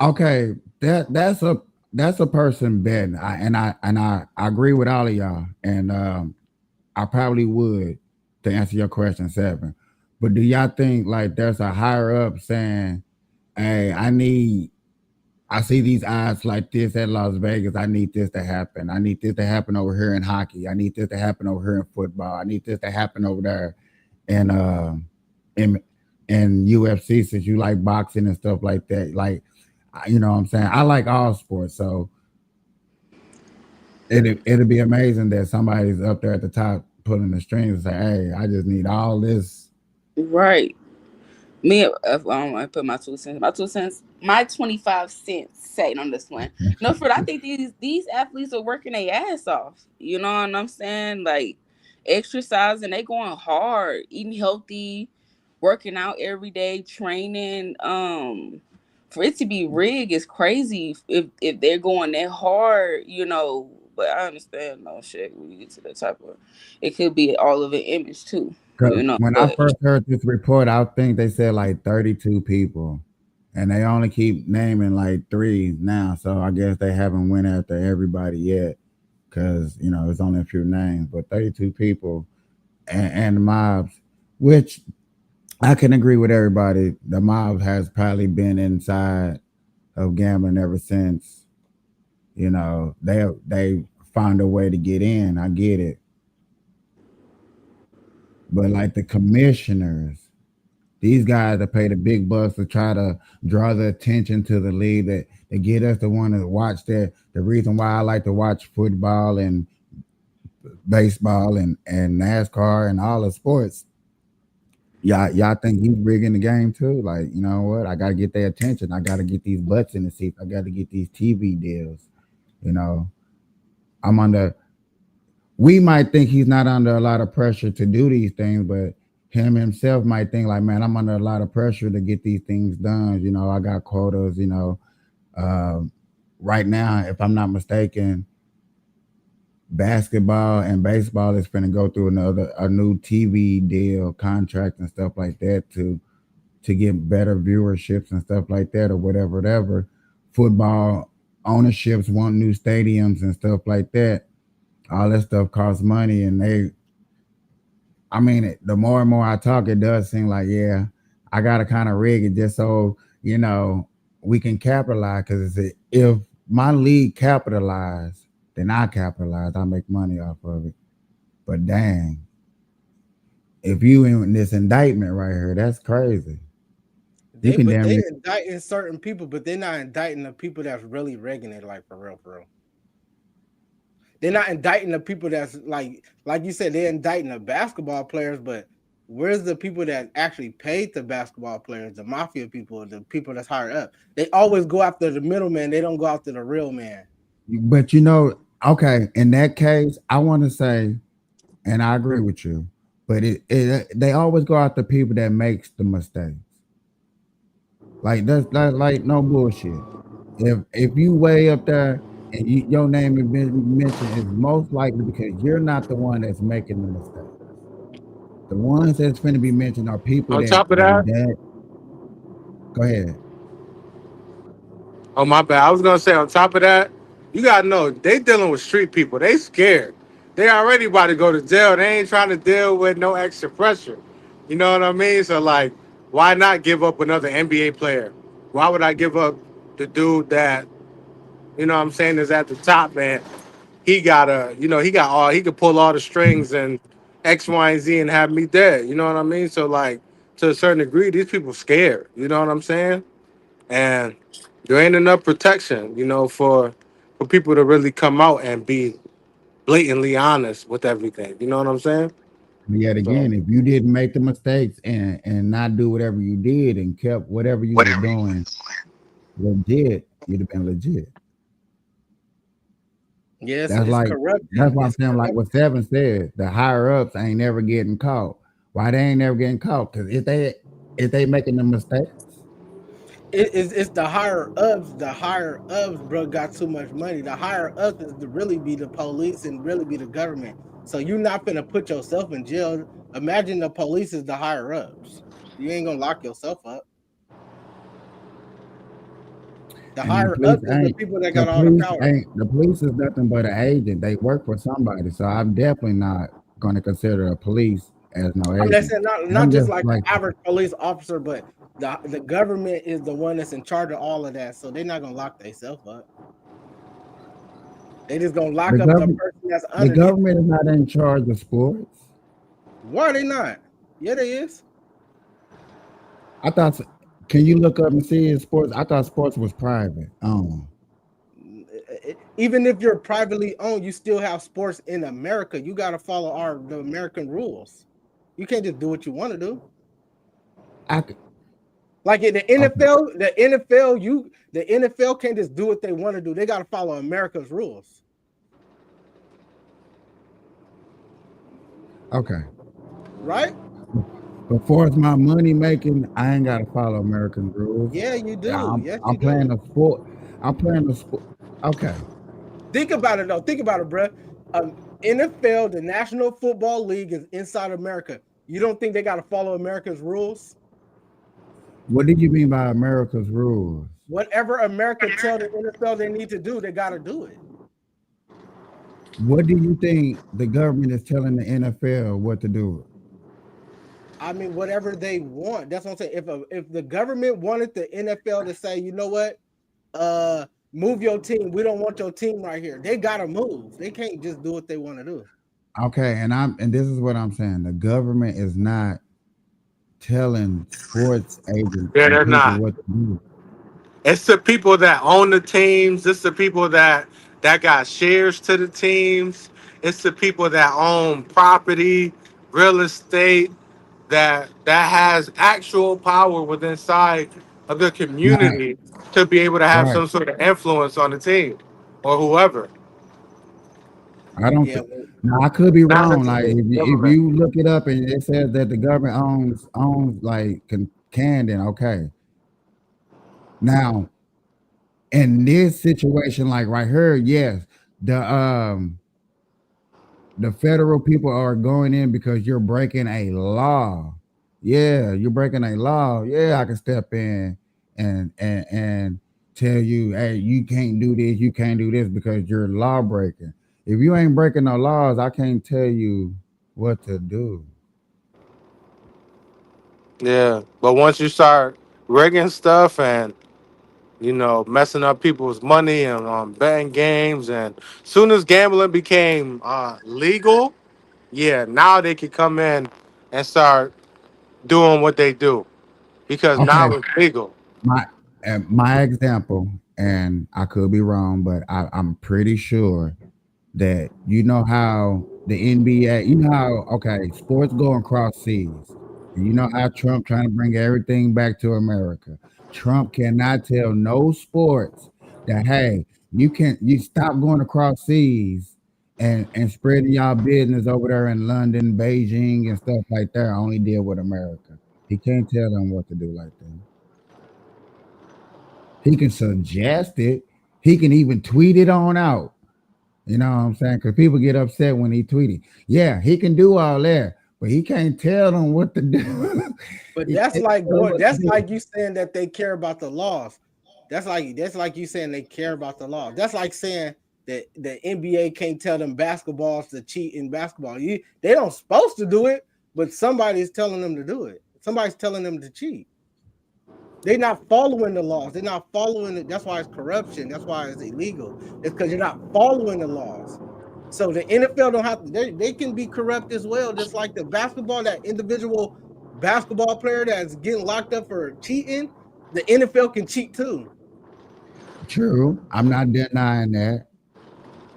Okay, that's a person betting. I agree with all of y'all, and I probably would to answer your question, Seven. But do y'all think like there's a higher up saying, "Hey, I see these odds like this at Las Vegas. I need this to happen. I need this to happen over here in hockey. I need this to happen over here in football. I need this to happen over there in in in UFC since you like boxing and stuff like that. Like, you know what I'm saying? I like all sports, so it'd be amazing that somebody's up there at the top pulling the strings and say, "Hey, I just need all this." Right. Me, I don't want to put my 2 cents. My 25 cents saying on this one. No, for I think these athletes are working their ass off. You know what I'm saying? Like exercising, they going hard, eating healthy, working out every day, training. For it to be rigged is crazy if they're going that hard, you know. But I understand, no shit. When you get to that type of, it could be all of an image too, 'Cause you know. when I But first heard this report, I think they said like 32 people, and they only keep naming like three now. So I guess they haven't went after everybody yet, because you know it's only a few names. But 32 people and the mobs, which I can agree with everybody. The mob has probably been inside of gambling ever since. You know they found a way to get in. I get it, but like the commissioners. These guys that pay the big bucks to try to draw the attention to the league that get us to want to watch that. The reason why I like to watch football and baseball and NASCAR and all the sports. Y'all think he's rigging the game too? Like, you know what? I gotta get their attention. I gotta get these butts in the seats. I gotta get these TV deals. You know, I'm under we might think he's not under a lot of pressure to do these things, but him himself might think like, man, I'm under a lot of pressure to get these things done. You know, I got quotas. You know, um, right now, if I'm not mistaken, basketball and baseball is going to go through a new TV deal contract and stuff like that to get better viewerships and stuff like that or whatever. Football ownerships want new stadiums and stuff like that. All that stuff costs money, and I mean, the more and more I talk, it does seem like, yeah, I got to kind of rig it just so, you know, we can capitalize. Because if my league capitalize, then I capitalize. I make money off of it. But dang, if you in this indictment right here, that's crazy. You can But damn they near. indicting certain people, but they're not indicting the people that's really rigging it, like for real, for real. They're not indicting the people that's like you said, they're indicting the basketball players, but where's the people that actually paid the basketball players, the mafia people, the people that's higher up? They always go after the middleman. They don't go after the real man. But you know, okay, in that case, I want to say, and I agree with you, but they always go after people that makes the mistakes. Like that's like no bullshit. If you way up there and your name has been mentioned, is most likely because you're not the one that's making the mistake. The ones that's going to be mentioned are people On that top of done that, that. Go ahead. oh my bad. I was gonna say on top of that, you gotta know they dealing with street people. They scared. They already about to go to jail. They ain't trying to deal with no extra pressure. You know what I mean? So like, why not give up another NBA player? Why would I give up the dude that, you know what I'm saying, is at the top, man? He got he got all, he could pull all the strings and X, Y, and Z and have me dead. You know what I mean? So like, to a certain degree, these people scared. You know what I'm saying? And there ain't enough protection, for people to really come out and be blatantly honest with everything. You know what I'm saying? But yet So again, if you didn't make the mistakes and not do whatever you did and kept whatever you was doing legit, you'd have been legit. Yes, That's it's like that's corruption. why I'm It's saying like what corruption. Seven said. The higher ups ain't never getting caught. Why they ain't never getting caught? Because if they making the mistakes, It's the higher ups. The higher ups, bro, got too much money. The higher ups is to really be the police and really be the government. So you're not gonna put yourself in jail. Imagine the police is the higher ups. You ain't gonna lock yourself up. The and higher ups is the people that got all the power. the police is nothing but an agent. They work for somebody. So I'm definitely not going to consider the police as no I'm not agent. saying not I'm just just like like the average police officer, but the government is the one that's in charge of all of that. So they're not gonna lock themselves up. They just gonna the lock up the government. person that's The underneath. government is not in charge of sports. Why are they not? Yeah, they is. I thought. Can you look up and see if sports? I thought sports was private. Oh, Even if you're privately owned, you still have sports in America. You got to follow the American rules. You can't just do what you want to do. I could, Like in the NFL, the NFL can't just do what they want to do. They got to follow America's rules. okay. Right? Before it's my money making, I ain't got to follow American rules. Yeah, you do. I'm, Yes, I'm you playing do. a sport. I'm playing a sport. Okay. Think about it though. Think about it, bro. NFL, the National Football League, is inside America. You don't think they got to follow America's rules? What did you mean by America's rules? Whatever America tell the NFL they need to do, they got to do it. What do you think the government is telling the NFL what to do? I mean, whatever they want. That's what I'm saying. If the government wanted the NFL to say, you know what, move your team. We don't want your team right here. They gotta move. They can't just do what they want to do. Okay, and this is what I'm saying. The government is not telling sports agents Yeah, and they're people not. what to do. It's the people that own the teams. It's the people that got shares to the teams. It's the people that own property, real estate, that has actual power within inside of the Not community to be able to have right. some sort of influence on the team or whoever. I don't Yeah, think. Now I could be Not wrong. Like necessarily the if government. you look it up and it says that the government owns like Camden. Okay. Now in this situation, like right here, yes, the the federal people are going in because you're breaking a law. Yeah, you're breaking a law. Yeah, I can step in and tell you, hey, you can't do this, you can't do this because you're law breaking. If you ain't breaking no laws, I can't tell you what to do. Yeah, but once you start rigging stuff and messing up people's money and betting games, and soon as gambling became legal, yeah, now they can come in and start doing what they do because Okay, now it's legal. my my example, and I could be wrong, but I'm pretty sure that you know how the NBA, you know how okay, sports go across seas. And you know how Trump trying to bring everything back to America. Trump cannot tell no sports that hey, you stop going across seas and spreading y'all business over there in London, Beijing, and stuff like that. I only deal with America. He can't tell them what to do like that. He can suggest it. He can even tweet it on out. You know what I'm saying? Because people get upset when he tweeted. Yeah, he can do all that, but he can't tell them what to do. but He that's can't like tell them going. what to That's do. like you saying that they care about the laws. That's like you saying they care about the law. That's like saying that the NBA can't tell them basketballs to cheat in basketball. They don't supposed to do it, but somebody's telling them to do it. Somebody's telling them to cheat. They're not following the laws. They're not following it. That's why it's corruption. That's why it's illegal. It's because you're not following the laws. So the NFL don't have to, they can be corrupt as well, just like the basketball, that individual basketball player that's getting locked up for cheating, the NFL can cheat too. True. I'm not denying that.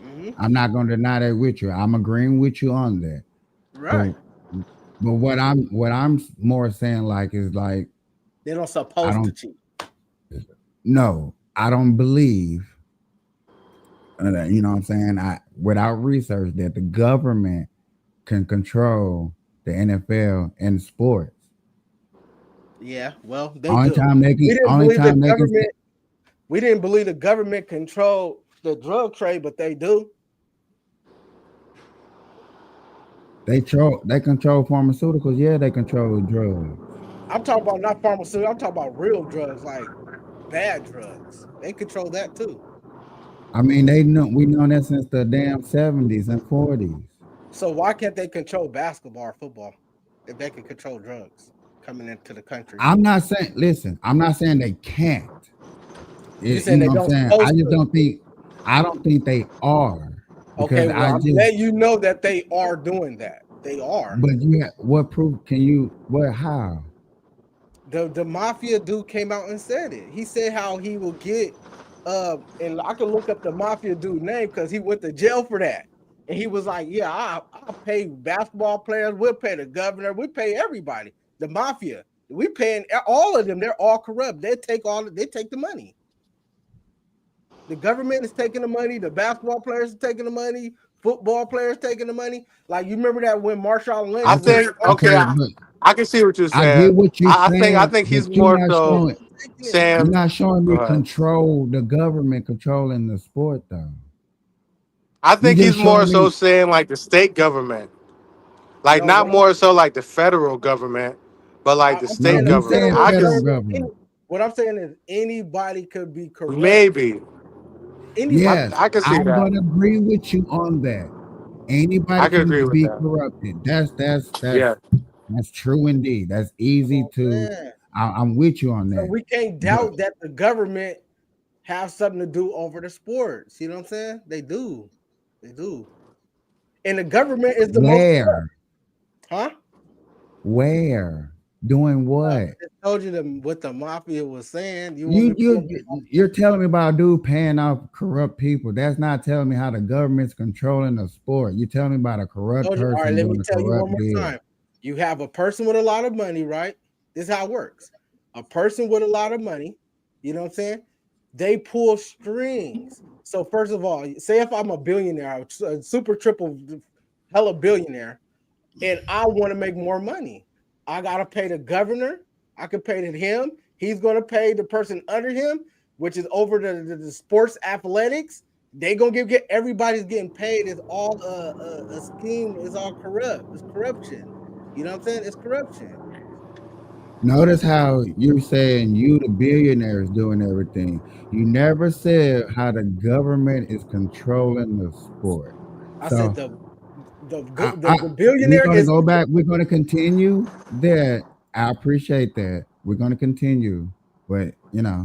Mm-hmm. I'm not going to deny that with you. I'm agreeing with you on that. Right. But but what I'm more saying like is like They don't I supposed to don't cheat. no, I don't believe You know what I'm saying? Without research, that the government can control the NFL and sports. Yeah, well, they Only do. time they can. We didn't Only believe the time they can. government. We didn't believe the government controlled the drug trade, but they do. They control pharmaceuticals. Yeah, they control drugs. I'm talking about not pharmaceuticals. I'm talking about real drugs, like bad drugs. They control that too. I mean, we know that since the damn 70s and 40s. So why can't they control basketball or football if they can control drugs coming into the country? I'm not saying. Listen, I'm not saying they can't. You saying they know don't? what I'm saying? I just don't think. I don't think they are. Okay, well, I'm letting you know that they are doing that. They are. But what proof can you? What? How? The mafia dude came out and said it. He said how he will get. And I can look up the mafia dude name because he went to jail for that. And he was like, "Yeah, I'll pay basketball players. We'll pay the governor. We pay everybody. The mafia. We paying all of them. They're all corrupt. They take the money. The government is taking the money. The basketball players are taking the money. Football players taking the money. Like you remember that when Marshawn Lynch. I think I can see what you're saying. I get what you're saying. I think he's more so saying you're not showing me the government controlling the sport though. I think he's more so saying like the state government, like not more so like the federal government, but like the state government. What I'm saying is anybody could be corrupt. Maybe. Yes, I can see I'm that. going to agree with you on that. Anybody can be corrupted. That's true indeed. That's easy to. I'm with you on that. So we can't doubt that the government have something to do over the sports. You know what I'm saying? They do. They do. And the government is the most corrupt. Huh? Where? Doing what? I told you what the mafia was saying. You're telling me about a dude paying off corrupt people. That's not telling me how the government's controlling the sport. You're telling me about a corrupt person. All right, let me doing tell a you one corrupt more deal. time. You have a person with a lot of money, right? This is how it works. A person with a lot of money, you know what I'm saying? They pull strings. So first of all, say if I'm a billionaire, a super triple hella billionaire, and I want to make more money. I got to pay the governor. I could pay him. He's going to pay the person under him, which is over the sports athletics. They going to get everybody's getting paid. It's all a scheme. It's all corrupt. It's corruption. You know what I'm saying? It's corruption. Notice how you're saying the billionaire is doing everything. You never said how the government is controlling the sport. I said the billionaire we're going to go back. We're going to continue that. I appreciate that. We're going to continue, but I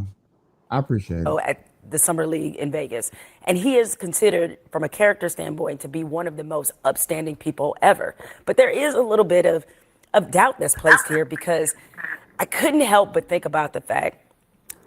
appreciate it. At the Summer League in Vegas, and he is considered, from a character standpoint, to be one of the most upstanding people ever. But there is a little bit of doubt that's placed here because I couldn't help but think about the fact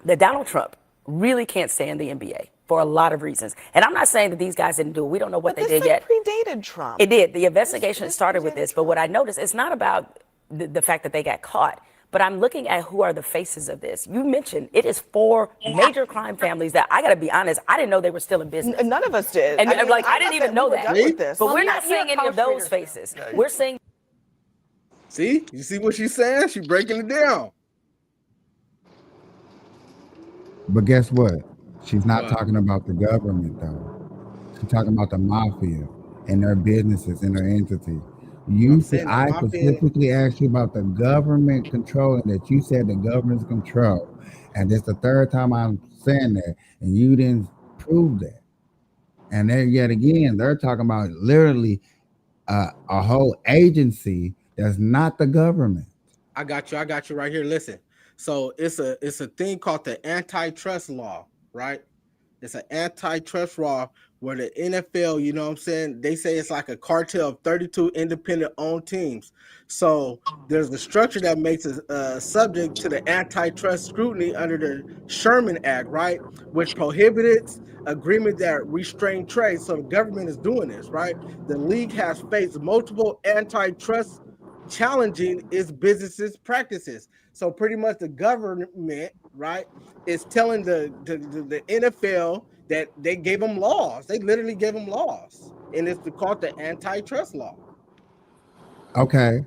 that Donald Trump really can't stand the NBA for a lot of reasons. And I'm not saying that these guys didn't do it. We don't know what they did yet. Predated Trump. It did. The investigation started with this. But what I noticed, it's not about the fact that they got caught. But I'm looking at who are the faces of this. You mentioned it is 4 major crime families that, I got to be honest, I didn't know they were still in business. None of us did. And I didn't even know that. But we're not seeing any of those faces. We're seeing. See? You see what she's saying? She's breaking it down. But guess what? She's not talking about the government, though. She's talking about the mafia and their businesses and their entities. I specifically asked you about the government controlling that. You said the government's control. And it's the third time I'm saying that. And you didn't prove that. And then yet again, they're talking about literally a whole agency that's not the government. I got you right here. Listen. So it's a thing called the antitrust law, right? It's an antitrust law where the NFL, you know what I'm saying, they say it's like a cartel of 32 independent owned teams. So there's a structure that makes it subject to the antitrust scrutiny under the Sherman Act, right? Which prohibits agreement that restrain trade. So the government is doing this, right? The league has faced multiple antitrust challenging its businesses practices. So pretty much the government, right, is telling the NFL that they gave them laws. They literally gave them laws, and it's called the antitrust law. Okay.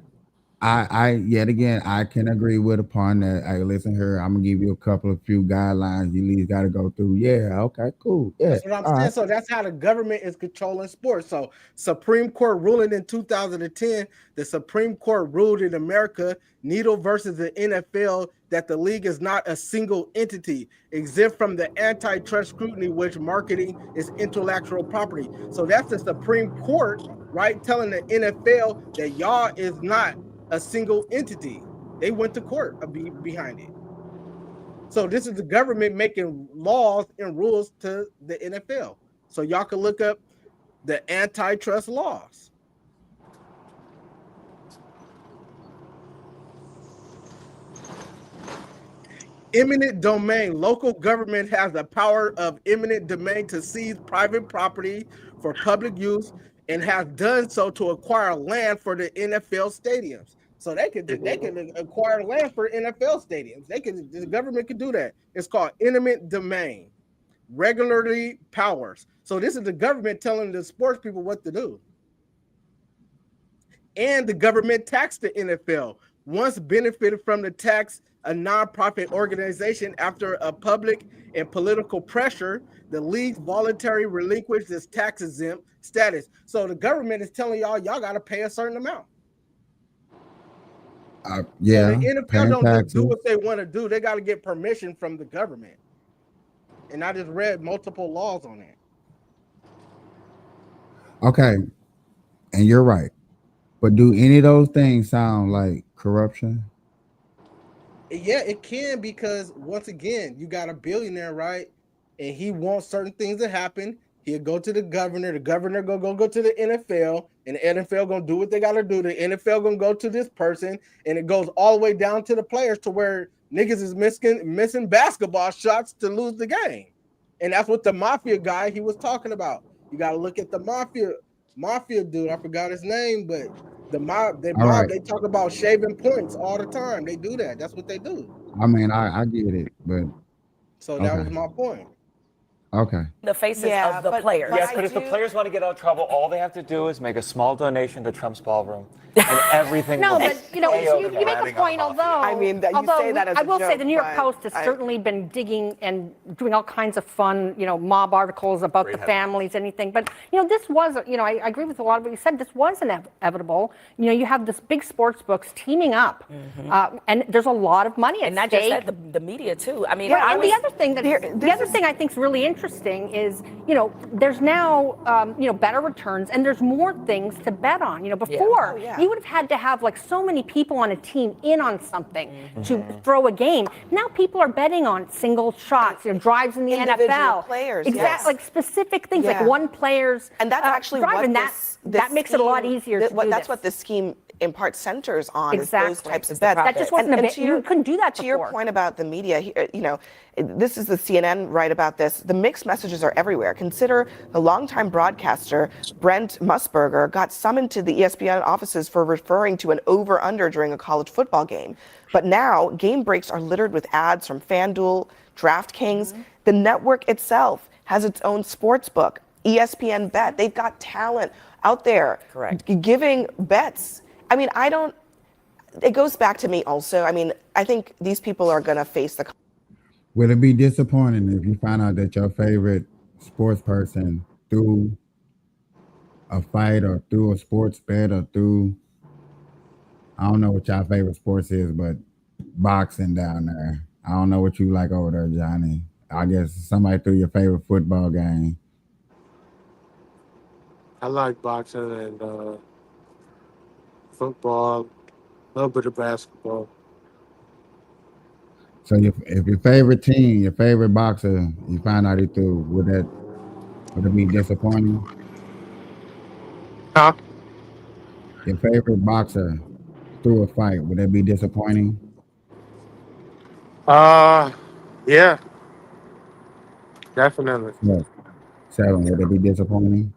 I yet again I can agree with upon that. Hey, listen here, I'm gonna give you a couple of few guidelines you at least gotta go through. Yeah, okay, cool. Yeah. That's what I'm All saying. right. So that's how the government is controlling sports. So Supreme Court ruling in 2010, the Supreme Court ruled in America, Needle versus the NFL, that the league is not a single entity, exempt from the antitrust scrutiny, which marketing is intellectual property. So that's the Supreme Court, right, telling the NFL that y'all is not a single entity. They went to court behind it. So this is the government making laws and rules to the NFL. So y'all can look up the antitrust laws. Eminent domain. Local government has the power of eminent domain to seize private property for public use and has done so to acquire land for the NFL stadiums. So they could acquire land for NFL stadiums. The government could do that. It's called eminent domain. Regularly powers. So this is the government telling the sports people what to do. And the government taxed the NFL. Once benefited from the tax, a nonprofit organization, after a public and political pressure, the league voluntarily relinquished its tax exempt status. So the government is telling y'all got to pay a certain amount. Yeah. So the NFL don't just do what they want to do. They got to get permission from the government. And I just read multiple laws on that. Okay. And you're right. But do any of those things sound like corruption? Yeah, it can, because once again, you got a billionaire, right? And he wants certain things to happen. He'll go to the governor. The governor go to the NFL, and the NFL gonna do what they gotta do. The NFL gonna go to this person, and it goes all the way down to the players, to where niggas is missing basketball shots to lose the game. And that's what the mafia guy he was talking about. You gotta look at the mafia dude. I forgot his name, but the mob, they talk about shaving points all the time. They do that. That's what they do. I mean, I get it, but so that was my point. Okay. The faces of the players. Yes, but if the players want to get out of trouble, all they have to do is make a small donation to Trump's ballroom, and everything. No, will but you make a point. Although I mean, you say that as I a will joke, say the New York but Post has certainly been digging and doing all kinds of fun, mob articles about the families, anything. But this was, I agree with a lot of what you said. This was inevitable. You have this big sports books teaming up, and there's a lot of money at and not stake. just that, the media too. I mean, and the other thing I think is really interesting is, there's now, better returns, and there's more things to bet on. Before you would have had to have like so many people on a team in on something to throw a game. Now people are betting on single shots, drives in the NFL, players, exactly, like specific things, like one player's and that's actually drive, what and that makes it a lot easier to do that's this. what the scheme in part centers on, Exactly. is those types of bets. That just wasn't you couldn't do that to before. your point about the media, this is the CNN right about this. The mixed messages are everywhere. Consider the longtime broadcaster Brent Musburger got summoned to the ESPN offices for referring to an over-under during a college football game. But now game breaks are littered with ads from FanDuel, DraftKings. The network itself has its own sports book, ESPN Bet. They've got talent out there giving bets. I mean, it goes back to me also. I mean, I think these people are going to face the. Will it be disappointing if you find out that your favorite sports person through a fight or through a sports bet or through, I don't know what your favorite sports is, but boxing down there. I don't know what you like over there, Johnny. I guess somebody threw your favorite football game. I like boxing and football, a little bit of basketball. So if your favorite team, your favorite boxer, you find out he threw, would it be disappointing? Huh? Your favorite boxer threw a fight, would that be disappointing? Yeah. Definitely. Yes. 7, would that be disappointing?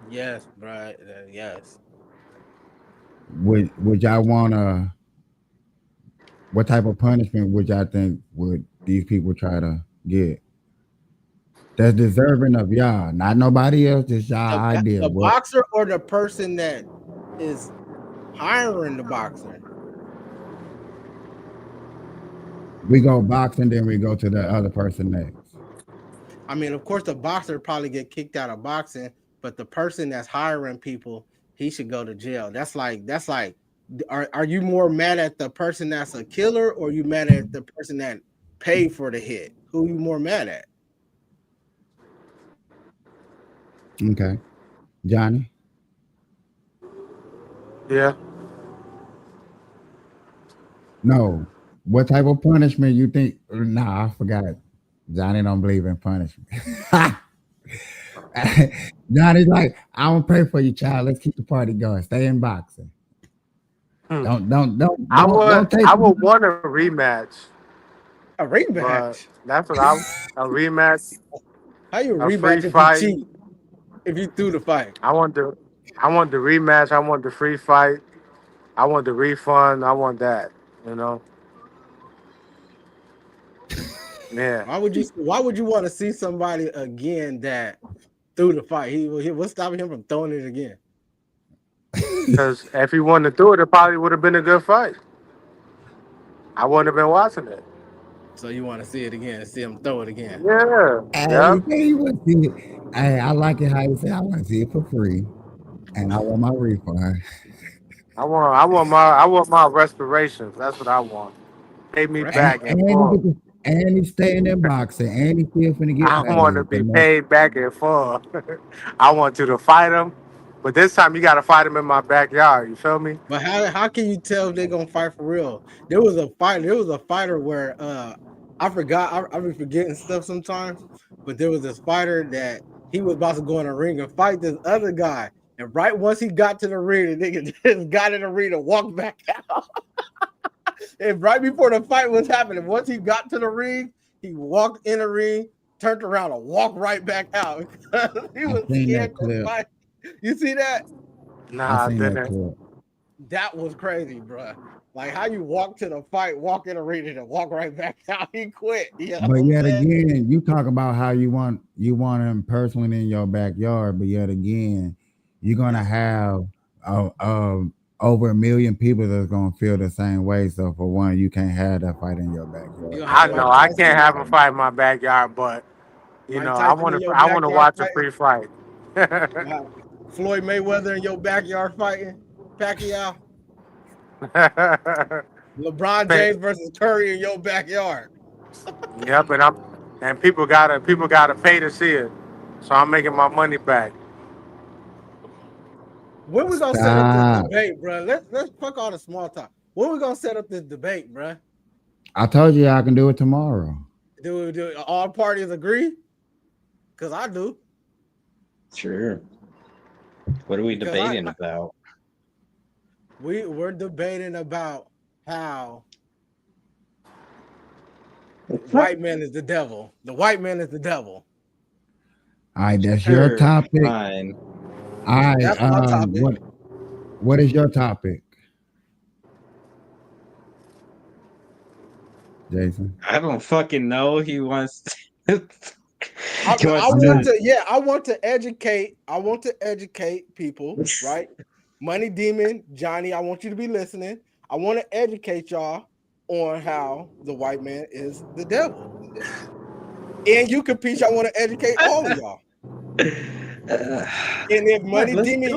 Yes, bro. Yes. Would y'all want what type of punishment would y'all think would these people try to get? that's deserving of y'all, not nobody else. Just y'all idea. The boxer or the person that is hiring the boxer? We go boxing, then we go to the other person next. I mean, of course, the boxer probably get kicked out of boxing, but the person that's hiring people, he should go to jail. That's like, are you more mad at the person that's a killer, or you mad at the person that paid for the hit? Who you more mad at? Okay, Johnny. Yeah. No. What type of punishment you think? Nah, I forgot. Johnny don't believe in punishment. Johnny's like, I don't pray for you, child. Let's keep the party going. Stay in boxing. Don't I take. would want a rematch. A rematch. That's what a rematch. How you A free rematch if fight. you cheat? If you threw the fight? I want the rematch. I want the free fight. I want the refund. I want that. You know. Yeah. Why would you want to see somebody again that threw the fight? What's stopping him from throwing it again? Because if he wanted to do it, it probably would have been a good fight. I wouldn't have been watching it. So you want to see it again and see him throw it again? Yeah. Hey, I like it how you say I want to see it for free, and I want my refund. I want my restoration. That's what I want. Pay me back in full. And he's staying in boxing, and he's still finna get I paid. want to be paid back in full. I want you to fight him, but this time you got to fight him in my backyard. You feel me? But how can you tell if they're gonna fight for real? There was a fighter where I forgot. I've been forgetting stuff sometimes. But there was this fighter that he was about to go in a ring and fight this other guy. And right once he got to the ring, the nigga just got in the ring and walked back out. And right before the fight was happening, once he got to the ring, he walked in the ring, turned around and walked right back out. He was scared to fight. You see that? Nah, I didn't. That was crazy, bro. Like how you walk to the fight, walk in the ring, and walk right back out. He quit. You know But yet again, you talk about how you want him personally in your backyard, but yet again, you're gonna have over 1 million people that's gonna feel the same way. So for one, you can't have that fight in your backyard. I know I can't have a fight in my backyard, but you know I want to watch a free fight. Floyd Mayweather in your backyard fighting Pacquiao. LeBron James versus Curry in your backyard. Yep, and people gotta pay to see it, so I'm making my money back. When we gonna set up this debate, bro? Let's fuck all the small talk. When we gonna set up this debate, bro? I told you I can do it tomorrow. Do all parties agree? Because I do. Sure. What are we debating about? We're debating about how white man is the devil. The white man is the devil. All right, that's your topic. Fine. All right, that's my topic. What is your topic, Jason? I don't fucking know. He wants. I want to educate. I want to educate people, right? Money Demon, Johnny, I want you to be listening. I want to educate y'all on how the white man is the devil. And you can Peach, I want to educate all of y'all. And if Money Demon,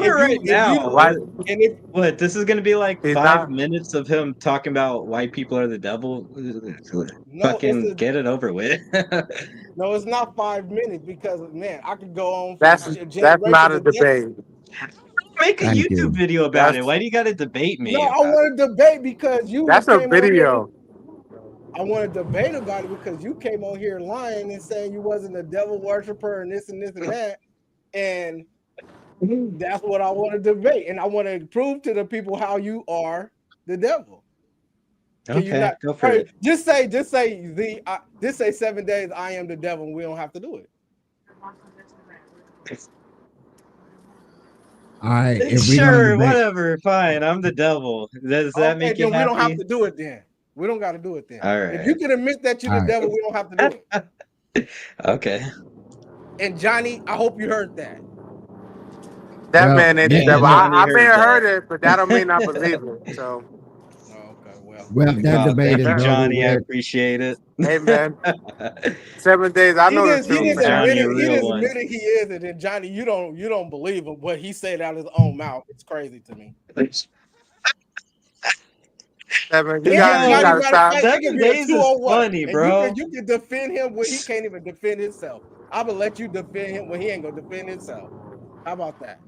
what this is gonna be like 5 minutes of him talking about white people are the devil. Fucking get it over with. No, it's not 5 minutes because man, I could go on. That's not a debate. Make a YouTube video about it. Why do you got to debate me? No, I want to debate because you. That's a video. I want to debate about it because you came on here lying and saying you wasn't a devil worshiper and this and this and that, and that's what I want to debate. And I want to prove to the people how you are the devil. Okay, go for it. Just say 7 days. I am the devil. And we don't have to do it. All right, sure, whatever, fine. I'm the devil. Does that make you happy? We don't have to do it then. We don't got to do it then. All right. If you can admit that you're the devil, we don't have to do it. Okay. And Johnny, I hope you heard that. That Well, man ain't the yeah, devil. Johnny I may heard have that. heard it, but that don't mean I believe it. So, Okay, well. well, that debate Thank is you, over Johnny. I with. appreciate it. hey man, 7 days. I know the He truth, just man. Johnny, a admitted real one. he is, and then Johnny, you don't believe him what he said out of his own mouth. It's crazy to me. 7, you And got Johnny, to matter of stop. fact, it can 7 be a days is 2-on-1. funny, And bro. you can defend him when he can't even defend himself. I'm gonna let you defend him when he ain't gonna defend himself. How about that?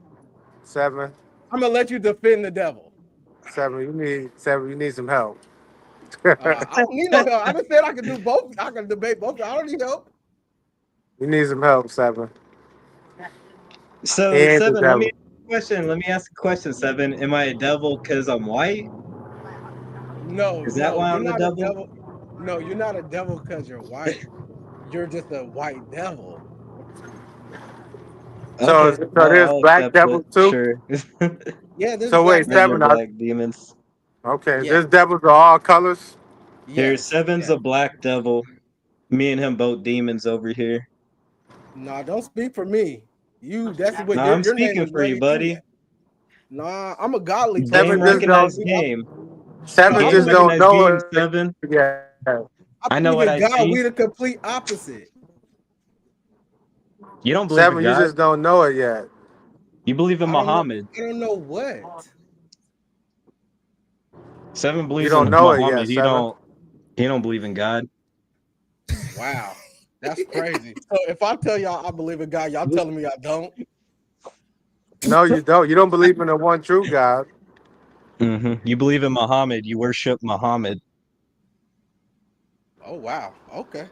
7, I'm gonna let you defend the devil. 7. You need some help. I don't need no help. I just said I can do both. I can debate both. I don't need help. You need some help, 7. He So ain't the 7, let me devil. Let me ask a question, 7. Am I a devil because I'm white? No, Is that why you're I'm the not a devil? devil. No, you're not a devil because you're white. You're just a white devil. So Okay, there's I'll black accept devils it. too. Sure. Yeah, there's So wait, black Regular seven. devils. black demons. Okay, Yeah. this devils are all colors. Here's Yes. 7's Yeah. a black devil. Me and him both demons over here. Nah, don't speak for me. That's what Nah, I'm your name speaking is for you, ready too. buddy. Nah, I'm a godly Game Seven person. just don't. recognized game. Seven I Game just believe don't recognized know game, it 7. yet. I I know believe what in I God. see. We the complete opposite. You don't believe in 7, you God. just don't know it yet. You believe in I don't know. Muhammad. I don't know what. 7 You believes don't in know it Muhammad. yet, 7. He don't believe in God. Wow, that's crazy. So if I tell y'all I believe in God, y'all telling me I don't? No, you don't. You don't believe in the one true God. You believe in Muhammad. You worship Muhammad. Oh wow. Okay,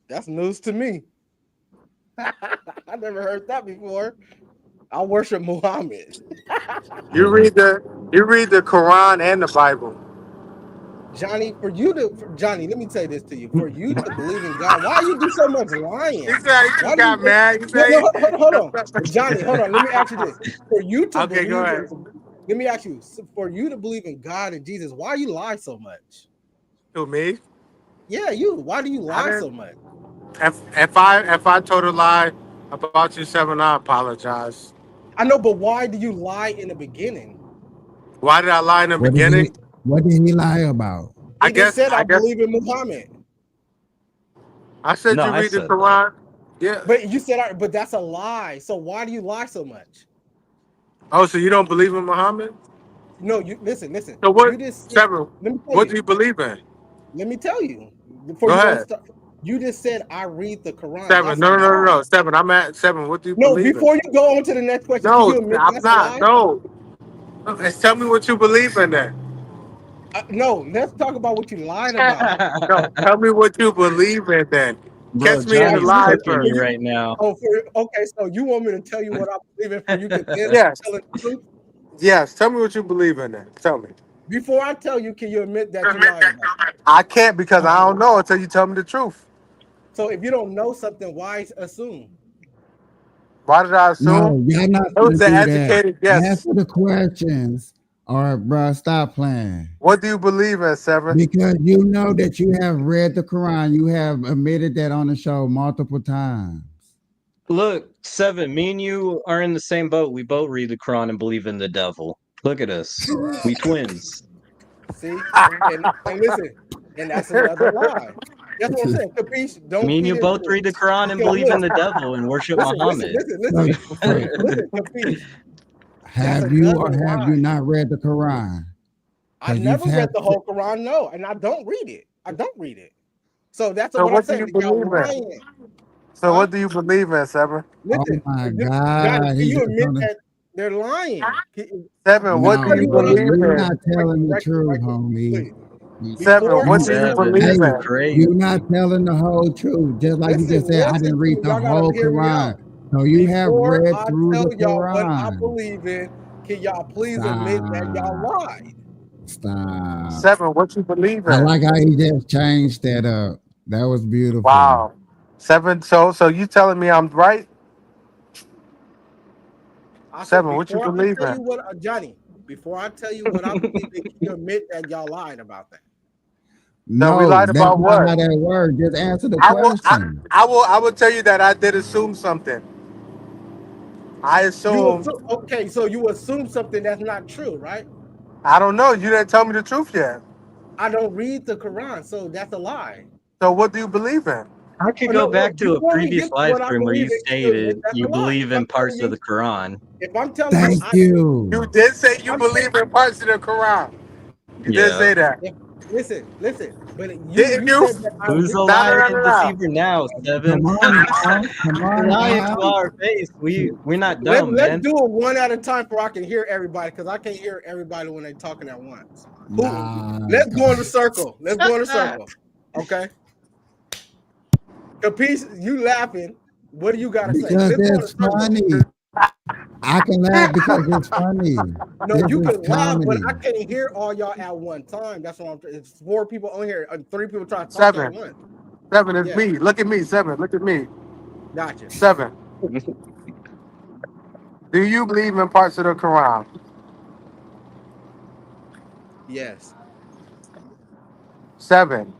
that's news to me. I never heard that before. I worship Muhammad. You read the Quran and the Bible. Johnny, Johnny, let me say this to you. For you to believe in God, why you do so much lying? He said he Why just do you got mad. He no, said, hold on. Johnny, hold on. Let me ask you this. For you to okay, go believe ahead. let me ask you, for you to believe in God and Jesus, why you lie so much? To me? Yeah, you. Why do you lie so much? If I told a lie about you, 7, I apologize. I know, but why do you lie in the beginning? Why did I lie in the beginning? What did he lie about? He just said, I believe in Muhammad. I said No, you I read the said that. Quran. Yeah. But you said, but that's a lie. So why do you lie so much? Oh, so you don't believe in Muhammad? No, you listen. So what? You just said, 7. let me tell What you. do you believe in? Let me tell you. Before Go you don't ahead. start, you just said I read the Quran. 7. That's a No. lie. 7. I'm at 7. What do you No, believe in? before you go on to the next question, can No, you admit I'm that's a not. lie? No. Tell me what you believe in then. No, let's talk about what you lied about. No, tell me what you believe in then. Bro, Catch me in the Johnny's lie cooking first. you right now. Okay, so you want me to tell you what I believe in for you to then Yes. tell the truth? Yes. Tell me what you believe in then. Tell me. Before I tell you, can you admit that you lied about it? I can't because I don't know until you tell me the truth. So if you don't know something, why assume? Why did I assume? No, y'all not It was gonna an do that. educated guess. Answer the questions, or bro, stop playing. What do you believe in, 7? Because you know that you have read the Quran. You have admitted that on the show multiple times. Look, 7, me and you are in the same boat. We both read the Quran and believe in the devil. Look at us. We twins. See, and listen, and that's another lie. That's what I'm saying. Capiche, don't Me and feed you into both it. read the Quran and Because believe in look, the devil and worship Muhammad. listen, Capiche. That's Have you another or have you lie. not read the Quran? I never read the whole Quran, no, and I don't read it. I don't read it. So that's So what I'm what do you saying. Y'all believe in? lying. So what do you believe in, 7? Oh Listen, my Johnny, God, can he you just admit gonna. that they're lying? 7, Let me what do tell No, you you what I bro, believe believe you're in? in. not telling the Right quick, truth, right quick, homie. please. 7, what do you 7, believe you Hey, in? crazy. you're not telling the whole truth. Just like you just said, I Listen didn't to read me. the Y'all gotta whole hear me Quran. out. So you have Before read I through tell the y'all what I Quran. believe in, can y'all please admit that y'all Stop. lied? Stop. 7, what you believe I in? like how he just changed that up. That was beautiful. Wow. 7, so you telling me I'm right? I said 7, what you before I believe tell in? you before I tell you what I believe in, can you admit that y'all lied about that? So we No, lied that's about not what? how that works. Just answer the I will. question. I will tell you that I did assume something. I assumed. Okay, so you assume something that's not true, right? I don't know. You didn't tell me the truth yet. I don't read the Quran, so that's a lie. So what do you believe in? I could Oh, go no, back to a before we previous get to live what I stream where you believe in, stated that's you a lie. believe If in I'm parts telling of the you, Quran. if I'm telling you, Thank you. You did say you I'm believe in parts of the Quran. You did Yeah. say that. listen, but Didn't you you? said that I Who's read. a No, no, liar no, and no, no. deceiver now, Seven? Come on now. Come on Lying to now. our face. We're not Let's dumb, man. do it one at a time so I can hear everybody, because I can't hear everybody when they're talking at once. Nah. Let's go in the circle. Let's go in the circle. Okay. Capiche, you laughing. What do you gotta say? Because Let's go in the it's circle. funny. I can laugh because it's funny. No, This you is can laugh, but comedy. I can't hear all y'all at one time. That's what I'm. It's 4 people on here, 3 people trying to talk at Seven. once. Seven is Yeah, me. Look at me. Seven. Look at me. gotcha. Seven. Do you believe in parts of the Quran? Yes. Seven.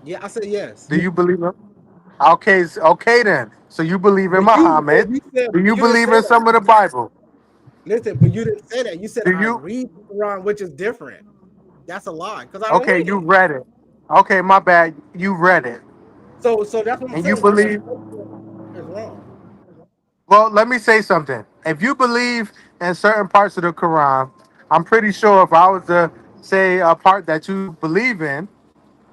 Yeah, I said yes. Do you believe in? Okay. Okay then. So you believe in But Muhammad. you said Do you you didn't believe say in that. some of the Bible? Listen, but you didn't say that. You said Do I you? read the Quran, which is different. That's a lie because I don't Okay, read you it. read it. Okay, my bad. You read it. So that's what I'm And you saying. Your believe. assumption is wrong. Well, let me say something. If you believe in certain parts of the Quran, I'm pretty sure if I was to say a part that you believe in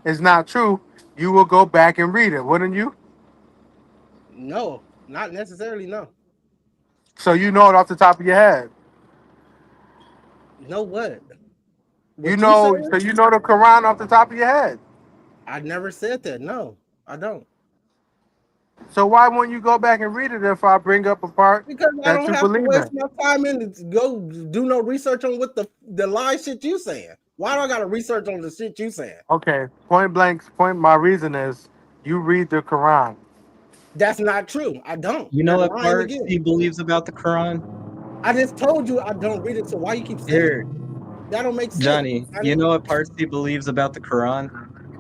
is not true, you will go back and read it, wouldn't you? No, not necessarily. No. So you know it off the top of your head. No what? You What you know, saying? so you know the Quran off the top of your head. I never said that. No, I don't. So why won't you go back and read it if I bring up a part Because I that don't you have to believe waste in? my time in to go do no research on what the lie shit you saying. Why do I gotta research on the shit you saying? Okay, point blank, my reason is you read the Quran. That's not true. I don't. You know You're what lying parts again. he believes about the Quran? I just told you I don't read it, so why you keep saying Here, it? That don't make sense. Johnny, you know what parts he believes about the Quran?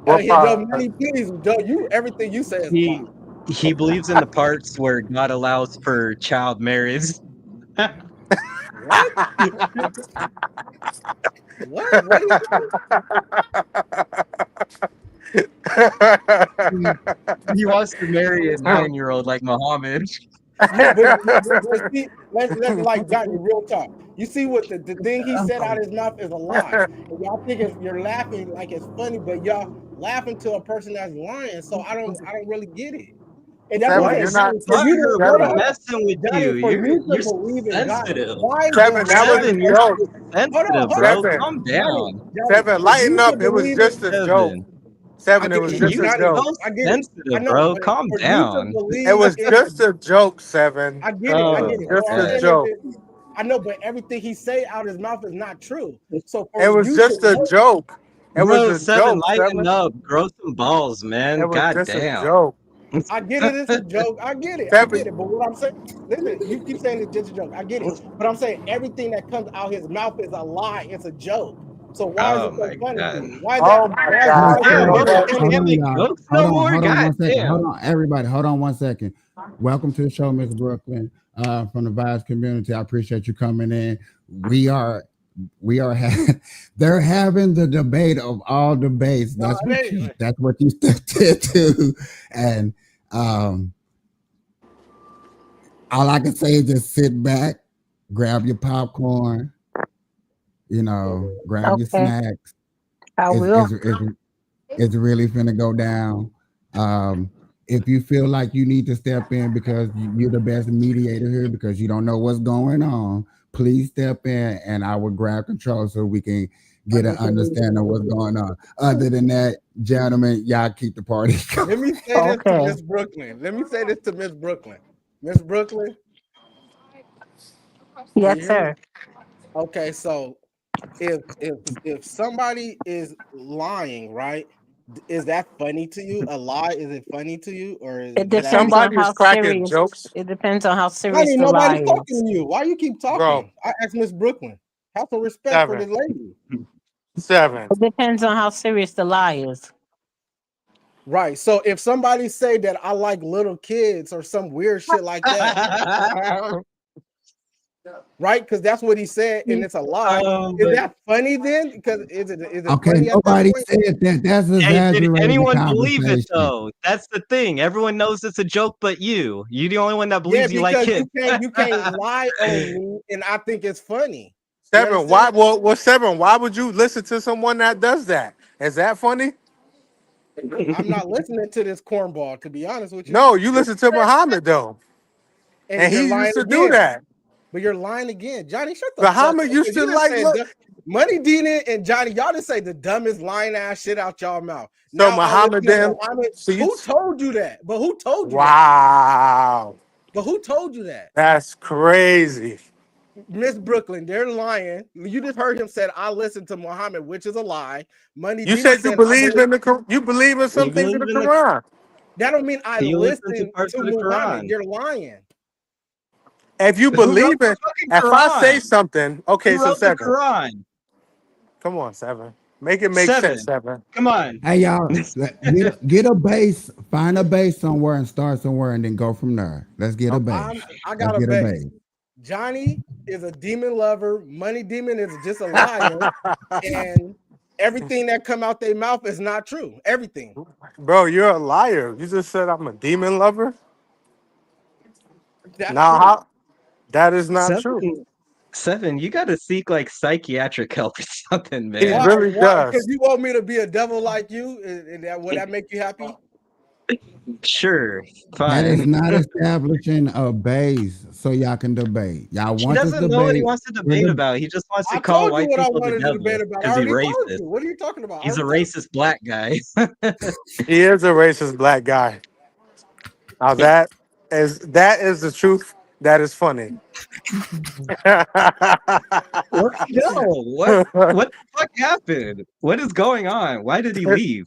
What Joe, part? Manny, please, Joe, you everything you say is a lie. He believes in the parts where God allows for child marriage. What? What? What is He wants to marry a 9-year-old like Muhammad. No, but see, let's like Johnny, real talk. You see what the thing he said out of his mouth is a lie. And y'all think you're laughing like it's funny, but y'all laughing to a person that's lying. So I don't really get it. And that's what Seven, I'm you're saying. not. Johnny, for you to hold We're on, messing with Johnny, you. for you You're to believe in God, sensitive. why Seven, then that was Seven, a you're joke. sensitive, hold bro. on. Seven, Calm Johnny, down. Seven, for lighten you to up. It was believe in just a joke. Seven. Seven, I it get was it. just a You're Johnny, joke. so I get it. I sensitive, know, bro. but Calm for you to down. It believe was in just a joke, Seven. I get it. I Oh get it. my What Just I'm a god. saying joke. is, I know, but everything he say out his mouth is not true. So It for was you to just a know, joke. It was Bro, a Seven, joke, lighten Seven. up. Grow some balls, man. It was God just a damn. joke. I get it. It's a joke. I get it. I Seven. get it. But what I'm saying, listen, you keep saying it's just a joke. I get it. But I'm saying everything that comes out his mouth is a lie. It's a joke. So why is Oh it so my funny to god. you? Why is that? Oh my Why is Look, God. why is You it Damn, know so bro, what? you funny? can't on, make y'all. jokes no more? Hold on God 1 second. damn. Hold on, everybody. Hold on 1 second. Welcome to the show, Miss Brooklyn, from the Vibes community. I appreciate you coming in. We are they're having the debate of all debates. That's what you stepped into. And all I can say is just sit back, grab your popcorn, grab your Okay, snacks. I It's will. it's it's, it's really finna go down. If you feel like you need to step in because you're the best mediator here because you don't know what's going on, please step in and I will grab control so we can get an understanding of what's going on. Other than that, gentlemen, y'all keep the party going. Let me say this to Miss Brooklyn. Let me say this to Miss Brooklyn. Miss Brooklyn, can you Yes, hear me? sir. Okay, so if somebody is lying, right? Is that funny to you? A lie, is it funny to you, or It did I depends make on Somebody is how cracking serious. jokes, It depends on how serious Honey, the lie nobody's is. talking to you. Why you keep bro. talking? I asked Miss Brooklyn. Have some respect for Seven. this lady. 7. It depends on how serious the lie is. Right. So if somebody say that I like little kids or some weird shit like that, right? Because that's what he said, and it's a lie. Is that funny then? Because is it Okay, funny at that nobody point? said that. That's Hey, did exaggerating the anyone believe it conversation. though? That's the thing. Everyone knows it's a joke, but you. You're the only one that Yeah, believes you like because kids. you can't lie on me, and I think it's funny. 7. Why? Well, 7. Why would you listen to someone that does that? Is that funny? I'm not listening to this cornball, to be honest with you. No, you listen to Muhammad though, and you're he lying used to do again. that. But you're lying again, Johnny. Shut the fuck Muhammad up. used to You like just look. Money Dina and Johnny, y'all just say the dumbest lying ass shit out y'all mouth. So Now Muhammad then. who told you that? But who told you Wow. that? But who told you that? That's crazy. Miss Brooklyn, they're lying. You just heard him said I listened to Muhammad, which is a lie. Money You Dina said you said believe in the you believe in some things in the Quran. that don't mean I You listen to listen parts to of the Muhammad. Quran. You're lying. If you Who wrote believe the in, fucking if I say Quran? something, okay, Who so wrote the 7. Quran? Come on, 7. Make it make 7. sense, 7. Come on. Hey y'all, get a base, find a base somewhere and start somewhere and then go from there. Let's get a base. I got Let's a get base. Johnny is a demon lover. Money Demon is just a liar. And everything that come out their mouth is not true. Everything. Bro, you're a liar. You just said I'm a demon lover. That's Now, true. how? That is not true. 7, you got to seek like psychiatric help or something, He man. really Why? does. Because you want me to be a devil like you? And that would that make you happy? Sure, That is fine. not establishing a base so y'all can debate. Y'all He want this doesn't know what he debate. wants to debate about. He just wants to I call told you white what I people the wanted to debate devil about. I because he's already told racist. you. What are you talking about? He's a racist black guy. He is a racist black guy. Now that is the truth. That is funny. Where'd he go? What the fuck happened? What is going on? Why did he leave?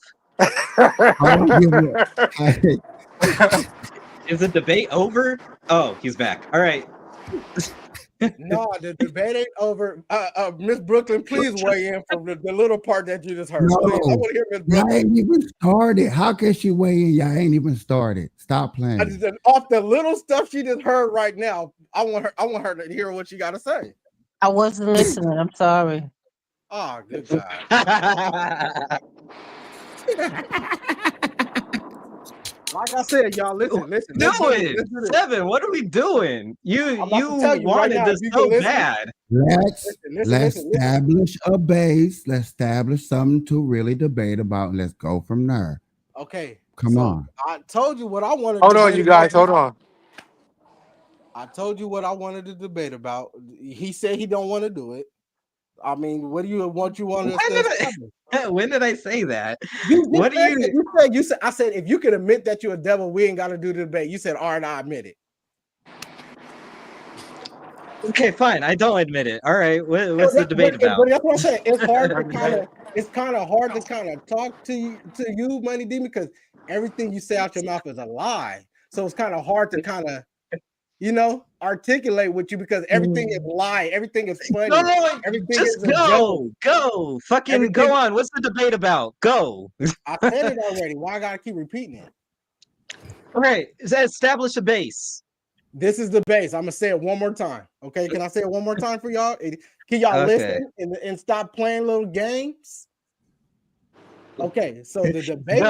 Is the debate over? Oh, he's back. All right. No, the debate ain't over. Miss Brooklyn, please weigh in for the little part that you just heard. No, Please, I want to hear Miss y'all Brooklyn. ain't even started. How can she weigh in? Y'all ain't even started. Stop playing. Off the little stuff she just heard right now, I want her to hear what she got to say. I wasn't listening. I'm sorry. Oh, good God. Like I said, y'all, listen. Let's do this. 7, what are we doing? You tell you right wanted now, this if you so can listen. bad. Let's establish a base. Let's establish something to really debate about. And let's go from there. Okay. Come on. I told you what I wanted Hold to on, debate you guys. about. Hold on. I told you what I wanted to debate about. He said he don't want to do it. I mean, what do you want us to establish? When did I say that? What do you said? I said if you can admit that you're a devil, we ain't got to do the debate. You said, all right, I admit it. Okay, fine. I don't admit it. All right. What's the debate about? But that's what I'm saying. It's hard to kind of hard to talk to you, Money Demon, because everything you say out your mouth is a lie. So it's kind of hard to kind of, articulate with you because everything is lie. Everything is funny. Everything Just is a joke. go. Fucking go on. What's the debate about? Go. I said it already. Why I gotta keep repeating it? All right. Establish a base. This is the base. I'm gonna say it one more time. Okay, can I say it one more time for y'all? Can y'all listen and stop playing little games? Okay, so the debate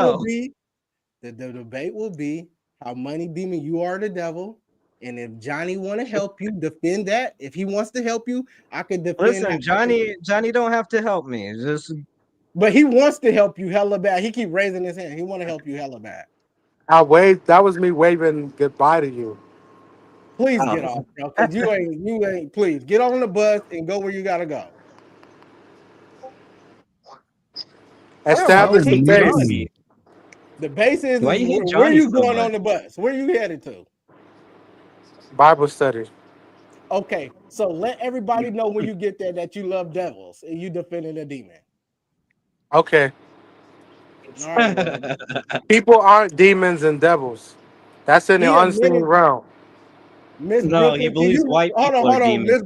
will be how Money Demon you are the devil, and if Johnny want to help you defend that, if he wants to help you, I can defend. Listen, Johnny don't have to help me. But he wants to help you hella bad. He keep raising his hand. He want to help you hella bad. That was me waving goodbye to you. Please get off, bro. Because you ain't. Please get on the bus and go where you gotta go. Establish the base. The base is where are you going on the bus? Where are you headed to? Bible study. Okay, so let everybody know when you get there that you love devils and you defending a demon. Okay. All right, people aren't demons and devils. That's in the unseen realm. Miss No, Brooklyn, he believes white people hold are on, demons.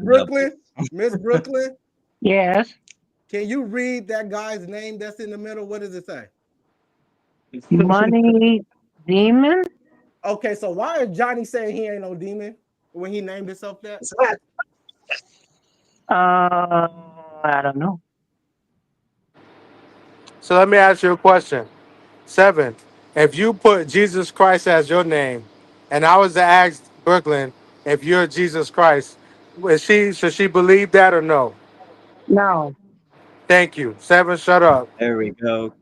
Miss Brooklyn. Yes. Can you read that guy's name that's in the middle? What does it say? Money demon? Okay, so why is Johnny saying he ain't no demon when he named himself that? I don't know. So let me ask you a question. 7. If you put Jesus Christ as your name, and I was to ask Brooklyn if you're Jesus Christ, should she believe that or no? No. Thank you. 7, shut up. There we go.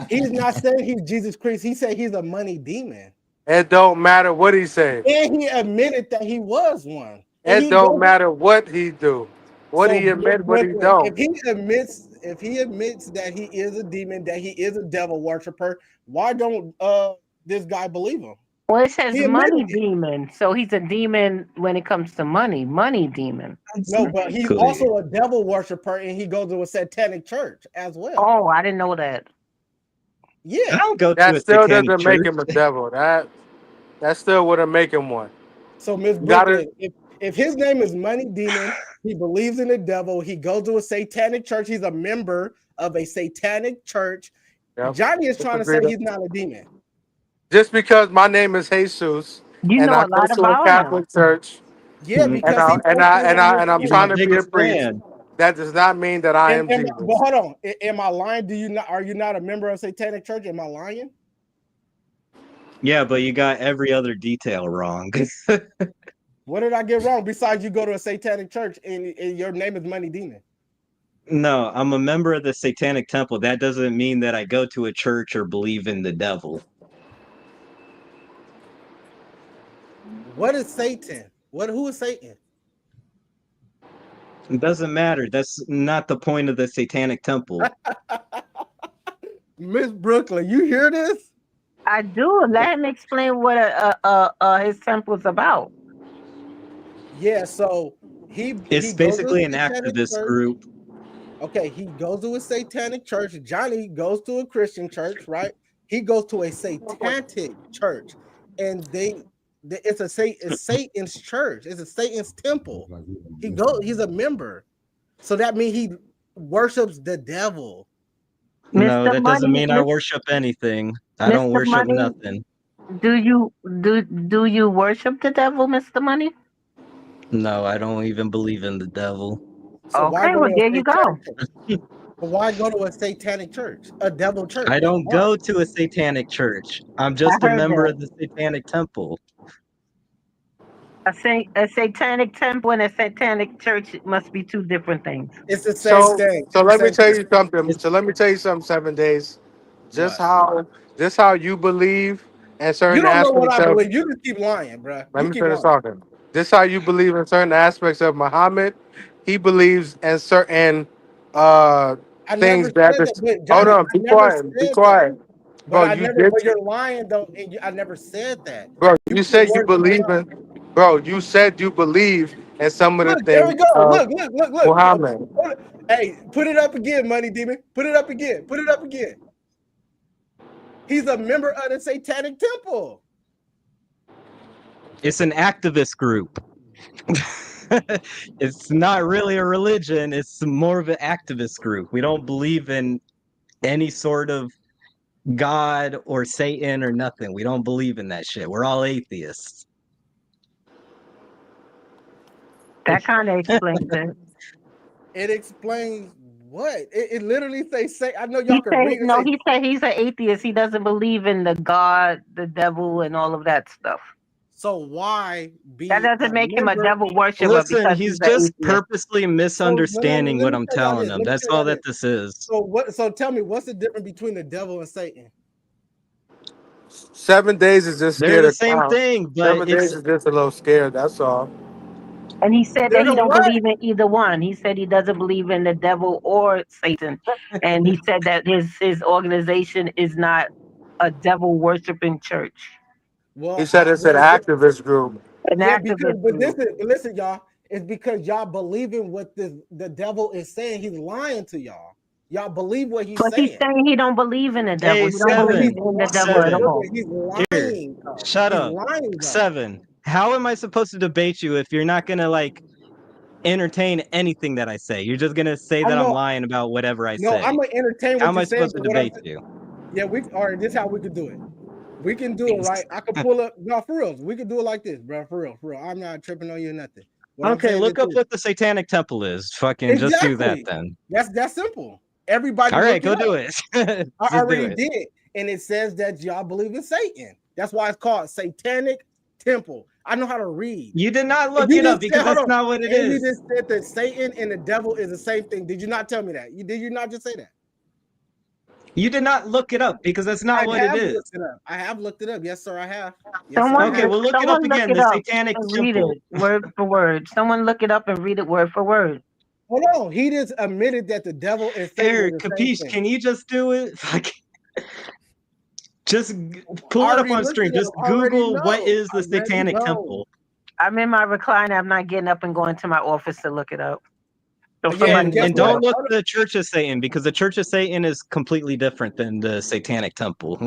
He's not saying he's Jesus Christ. He said he's a money demon. It don't matter what he said. And he admitted that he was one. And It don't matter what he do. What so he admit, what he Brooklyn, don't. if he admits that he is a demon, that he is a devil worshiper, why don't this guy believe him? Well, it says He money admitted it. demon. So he's a demon when it comes to money. Money demon. No, but he's also a devil worshiper, and he goes to a satanic church as well. Oh, I didn't know that. Yeah. I don't go to That a still satanic doesn't church. make him a devil. That still wouldn't make him one. So Miss Brooklyn, if his name is Money Demon, he believes in the devil, he goes to a satanic church, he's a member of a satanic church. Yep. Johnny is trying to say he's not a demon. Just because my name is Jesus You and know I a go lot to a about Catholic church, Yeah, because and I'm trying to be a priest, that does not mean that I am Jesus. But hold on, am I lying? Are you not a member of a satanic church? Am I lying? Yeah, but you got every other detail wrong. What did I get wrong besides you go to a satanic church and your name is Money Demon? No, I'm a member of the Satanic Temple. That doesn't mean that I go to a church or believe in the devil. What is Satan? Who is Satan? It doesn't matter. That's not the point of the Satanic Temple. Miss Brooklyn, you hear this? I do. Let him explain what his temple's about. Yeah, so It's basically an activist group. Okay, he goes to a satanic church. Johnny goes to a Christian church, right? He goes to a satanic church, and it's Satan's church. It's a Satan's temple. He's a member, so that means he worships the devil. No, that doesn't mean I worship anything. I don't worship nothing. Do you worship the devil, Mr. Money? No, I don't even believe in the devil. So okay, well there you go. Why go to a satanic church, a devil church? I don't go to a satanic church. I'm just a member of the Satanic Temple. A satanic temple and a satanic church must be two different things. It's the same thing. So let me tell you something. So let me tell you something. 7 days. Just how you believe in certain You don't know what aspects I of. believe. You just keep lying, bro. Let me finish talking. Just how you believe in certain aspects of Muhammad, he believes in certain things that. Hold on, be quiet. But you're lying though, and I never said that. Bro, you said you believe in. Bro, you said you believe in some of the things. There we go. Look. Muhammad. Hey, put it up again, Money Demon. Put it up again. He's a member of the Satanic Temple. It's an activist group. It's not really a religion. It's more of an activist group. We don't believe in any sort of God or Satan or nothing. We don't believe in that shit. We're all atheists. That kind of explains it. It explains what? It literally say. I know y'all can read it. No, he said he's an atheist. He doesn't believe in the God, the devil, and all of that stuff. So why be? That doesn't make him a devil worshiper. Listen, he's just purposely misunderstanding what I'm telling him. That's all that this is. So what? So tell me, what's the difference between the devil and Satan? 7 days is just scared. They're the same thing, but 7 days is just a little scared. That's all. And he said that he don't believe in either one. He said he doesn't believe in the devil or Satan. And he said that his organization is not a devil worshiping church. Well, he said it's an activist group. Listen, y'all. It's because y'all believe in what the devil is saying. He's lying to y'all. Y'all believe what he's saying. He's saying he don't believe in the devil. Hey, he don't believe in the devil at all. He's lying. Shut up. 7. How am I supposed to debate you if you're not gonna entertain anything that I say. You're just gonna say I that I'm know. lying about whatever I No, say. I'm gonna entertain How what am you're I saying, supposed to but what I'm debate you? yeah, all right, this is how we could do it. We can do it right. I could pull up for real. We could do it like this, bro. For real. I'm not tripping on you or nothing. What I'm Okay, saying look is up this. what the Satanic Temple is. Fucking just do that Exactly. then. That's simple. Everybody All right, look go it do up. it. I Just do already it. did, and it says that y'all believe in Satan. That's why it's called Satanic Temple. I know how to read. You did not And look you it up just because said, hold that's on, not what it and you is. just said that Satan and the devil is the same thing. Did you not tell me that? Did you not just say that? You did not look it up because that's not what it is. Looked it up. I have looked it up. Yes, sir, I have. Yes, sir, I Someone Okay, have. well look it up someone look again. it The up Satanic and read Temple. it word for word. Someone look it up and read it word for word. Hold on. He just admitted that the devil and Satan Here, are the same Capiche, thing. can you just do it? Just pull I it up already on looked stream. it up. Just I already Google what know. is I the already Satanic know. Temple. I'm in my recliner. I'm not getting up and going to my office to look it up. So Yeah, somebody guess And look it what? don't up. look the Church of Satan because the Church of Satan is completely different than the Satanic Temple.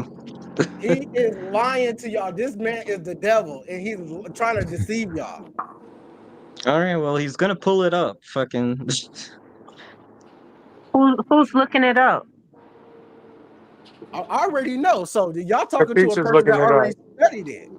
He is lying to y'all. This man is the devil, and he's trying to deceive y'all. All right, well he's gonna pull it up. Fucking. Who's looking it up? I already know. So y'all talking to a Capiche is person looking that it already up. studied it.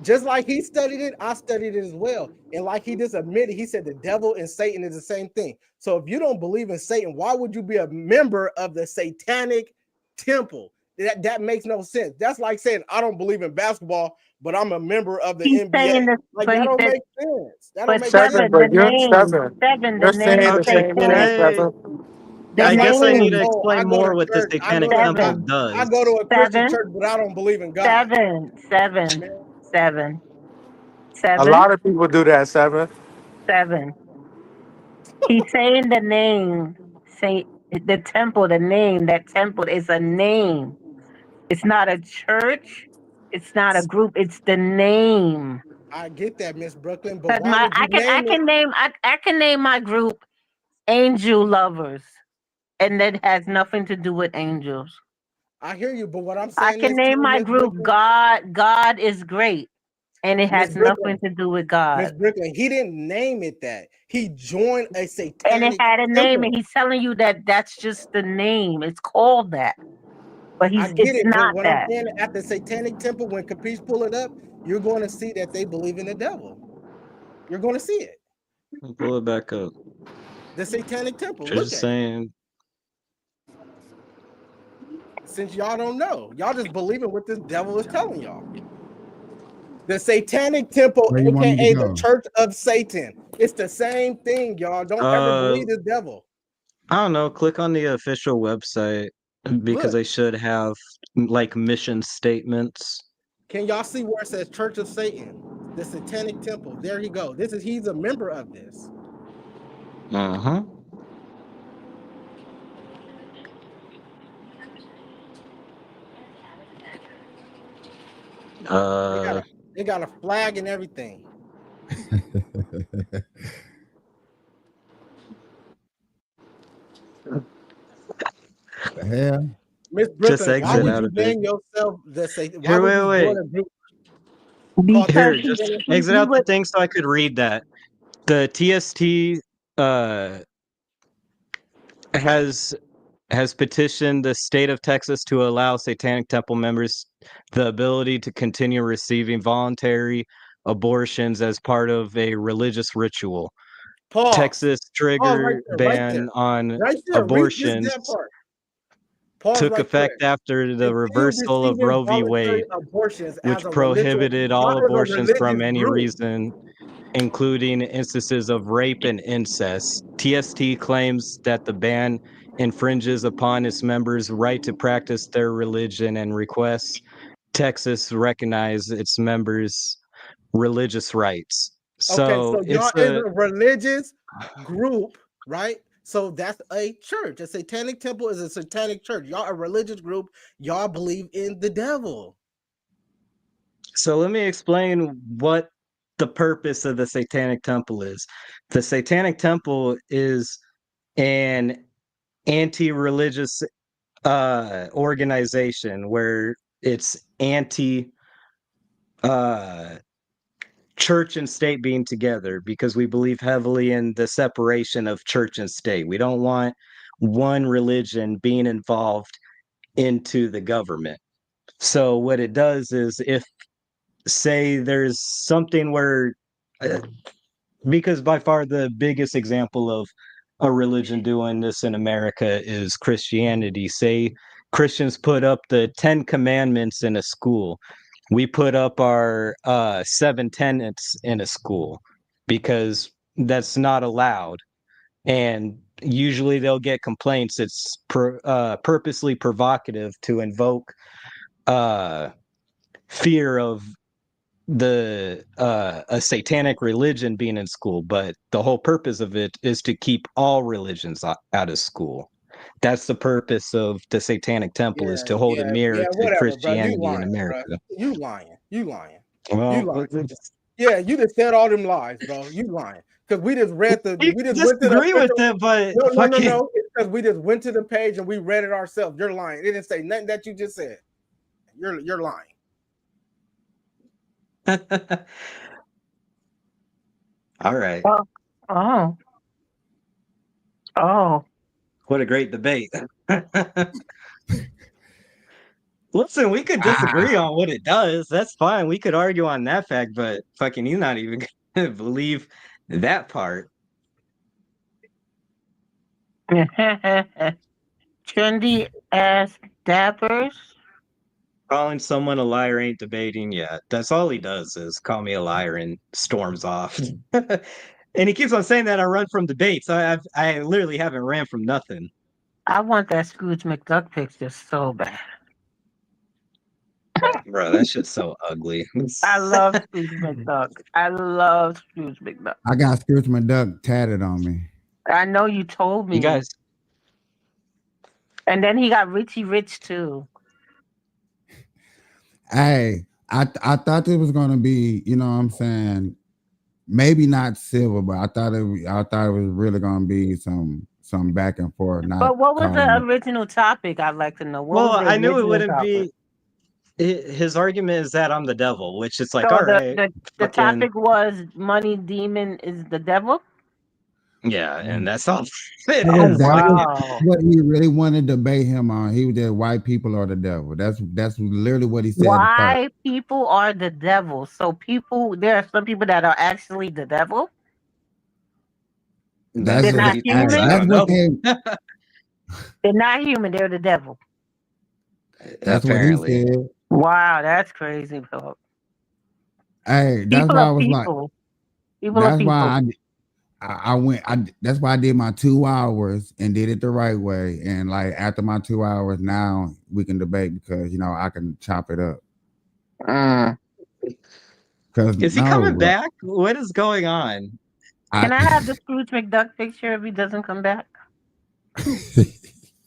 Just like he studied it, I studied it as well. And like he just admitted, he said the devil and Satan is the same thing. So if you don't believe in Satan, why would you be a member of the Satanic Temple? That makes no sense. That's like saying I don't believe in basketball, but I'm a member of the He's NBA. saying this, Like but that he don't said, make sense. That don't but make Seven, sense. seven, but you're seven. the You're saying name the Okay, same can satanic, thing, I? seven. the I That's like guess I need saying, to name oh, I explain go more to what the church. Satanic Temple I does. go to a Christian seven, church, but I don't believe in God. seven, seven, Man, seven, A seven, lot of people do that, seven. seven. He's saying the name, say the temple, the name, that temple is a name. It's not a church. It's not a group. It's the name. I get that, Miss Brooklyn, but Cause why would you I name it? can name I can name my group Angel Lovers, and that has nothing to do with angels. I hear you, but what I'm I saying can is to name you, my Miss group Brooklyn, God is great, and it Miss has nothing Brooklyn, to do with Miss God. Brooklyn, he didn't name it that. He joined a And it satanic had a name, and temple. he's telling you that that's just the name. It's called that, but I get it's it, but not what I'm that. saying at the satanic temple, when Capiche pull it up, you're going to see that they believe in the devil. You're going to see it. Pull it back up. The satanic temple. Look Just at it. saying. Since y'all don't know, y'all just believe in what this devil is telling y'all. The Satanic Temple, Where you want me aka to the go? Church of Satan. It's the same thing, y'all. Don't ever believe the devil. I don't know. Click on the official website because Look, they should have like mission statements. can y'all see where it says Church of Satan? The Satanic Temple. There you go. He's a member of this. Uh-huh. They got a flag and everything. The hell? Miss Just Brooklyn, why exit would out you of it. name yourself the Satan? Why Here, would you wait. join a group called the Because Here, just Satanic? exit he out the would. thing so I could read that. The TST has petitioned the state of Texas to allow Satanic Temple members the ability to continue receiving voluntary abortions as part of a religious ritual. Pause. Texas Pause trigger right there. ban on Right there. Read this abortions that part. Pause took right quick. effect after the Continue reversal of receiving Roe v. voluntary Wade, abortions as which a religious, prohibited not all as a abortions from religious any group. reason, including instances of rape and incest. TST claims that the ban infringes upon its members' right to practice their religion and requests Texas recognize its members' religious rights. Okay, So so y'all it's is a a religious group, right? So that's a church. A satanic temple is a satanic church. Y'all a religious group. Y'all believe in the devil. So let me explain what the purpose of the Satanic Temple is. The Satanic Temple is an anti-religious organization where it's anti church and state being together because we believe heavily in the separation of church and state. We don't want one religion being involved into the government. So what it does is if, say, there's something where, because by far the biggest example of a religion doing this in America is Christianity. Say Christians put up the 10 Commandments in a school. We put up our 7 tenets in a school because that's not allowed. And usually they'll get complaints. It's purposely provocative to invoke fear of a satanic religion being in school, but the whole purpose of it is to keep all religions out of school. That's the purpose of the Satanic Temple, is to hold a mirror to whatever, Christianity bro. You in lying, America. bro. You lying. You lying. Well, you lying. Yeah, you just said all them lies, bro. You lying. Because we just read you we just went to disagree the with it, but no. It's because we just went to the page and we read it ourselves. You're lying. It didn't say nothing that you just said. You're lying. All right. Oh. What a great debate. Listen, we could disagree on what it does. That's fine. We could argue on that fact, but fucking you're not even gonna believe that part. Trendy ass dappers. Calling someone a liar ain't debating yet. That's all he does is call me a liar and storms off. And he keeps on saying that I run from debates. I literally haven't ran from nothing. I want that Scrooge McDuck picture so bad. Bro, that shit's so ugly. I love Scrooge McDuck. I love Scrooge McDuck. I got Scrooge McDuck tatted on me. I know you told me. You guys. And then he got Richie Rich too. Hey, I thought it was gonna be, you know what I'm saying, maybe not civil, but I thought it was really gonna be some back and forth. But what was the original topic? I'd like to know. Well, I knew it wouldn't be. His argument is that I'm the devil, which is like, so all right. The topic was money demon is the devil. Yeah, and that's all. That's what he really wanted to debate him on. He was that white people are the devil. That's literally what he said. Why people are the devil? So there are some people that are actually the devil. They're not human. They're not human. They're the devil. That's apparently what he said. Wow, that's crazy, Philip. Hey, that's why I was like, that's why I went. That's why I did my 2 hours and did it the right way. And like after my 2 hours, now we can debate because I can chop it up. Is he coming back? What is going on? Can I have the Scrooge McDuck picture if he doesn't come back?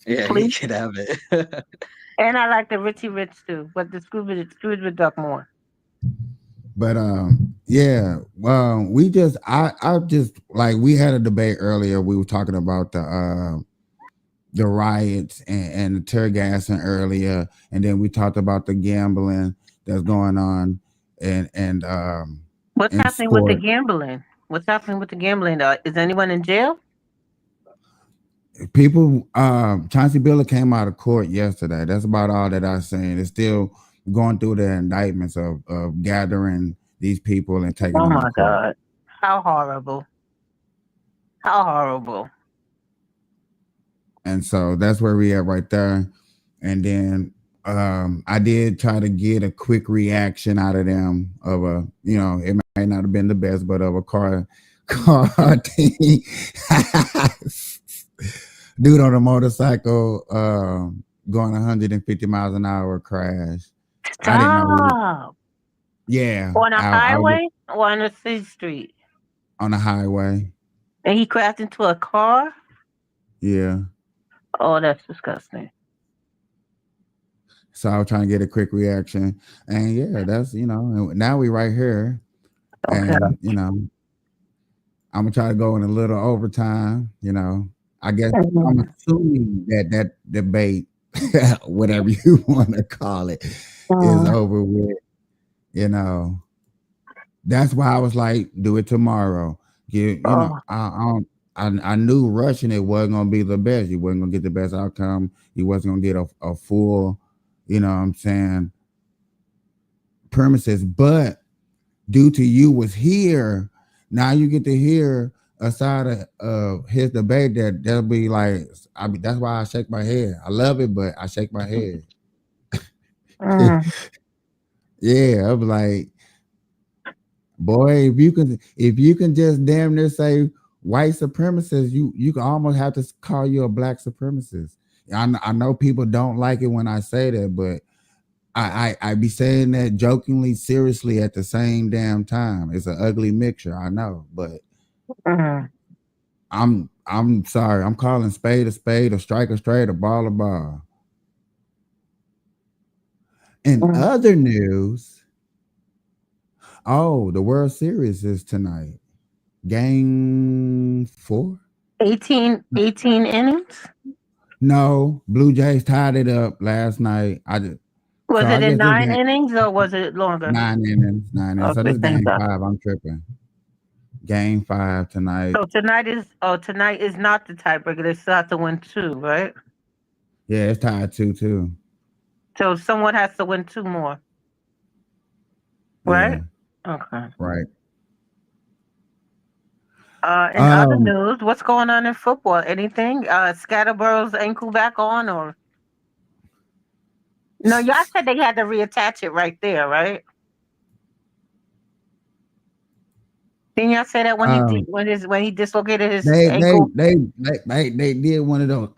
Yeah, please? You could have it. And I like the Richie Rich too, but the Scrooge McDuck more. But yeah, well, I just like we had a debate earlier. We were talking about the riots and the tear gassing earlier, and then we talked about the gambling that's going on and what's happening with the gambling? What's happening with the gambling? Is anyone in jail? People, Chauncey Billups came out of court yesterday. That's about all that I've seen. It's still going through the indictments of gathering these people and taking them to court. Oh my God. How horrible. How horrible. And so that's where we at right there. And then I did try to get a quick reaction out of them of it might not have been the best, but of a car thing. Dude on a motorcycle going 150 miles an hour crash. Stop. I didn't know. Yeah. On a highway or on a city street? On a highway. And he crashed into a car? Yeah. Oh, that's disgusting. So I was trying to get a quick reaction. And yeah, that's, now we right here. Okay. And, I'm going to try to go in a little overtime, I guess I'm assuming that debate, whatever you want to call it, is over with, That's why I was like, do it tomorrow. I knew rushing it wasn't gonna be the best. You wasn't gonna get the best outcome. You wasn't gonna get a full, what I'm saying, premises. But due to you was here, now you get to hear a side of his debate that'll be like, that's why I shake my head. I love it, but I shake my head. Yeah, I'm like, boy, if you can just damn near say white supremacist, you can almost have to call you a black supremacist. I know people don't like it when I say that, but I be saying that jokingly, seriously at the same damn time. It's an ugly mixture, I know, but I'm sorry. I'm calling spade, a strike, a straight, a ball, a ball. In other news, the World Series is tonight. Game 4? 18 innings? No, Blue Jays tied it up last night. Was it in 9 innings or was it longer? 9 innings. Okay, So this game thank 5. I'm tripping. Game 5 tonight. So tonight is not the tiebreaker. They still have to win 2, right? Yeah, it's tied 2-2. So someone has to win 2 more. Right? Yeah. Okay. Right. In other news, what's going on in football? Anything? Scatterborough's ankle back on, or no? Y'all said they had to reattach it right there, right? Didn't y'all say that when he dislocated his ankle? They did one of those.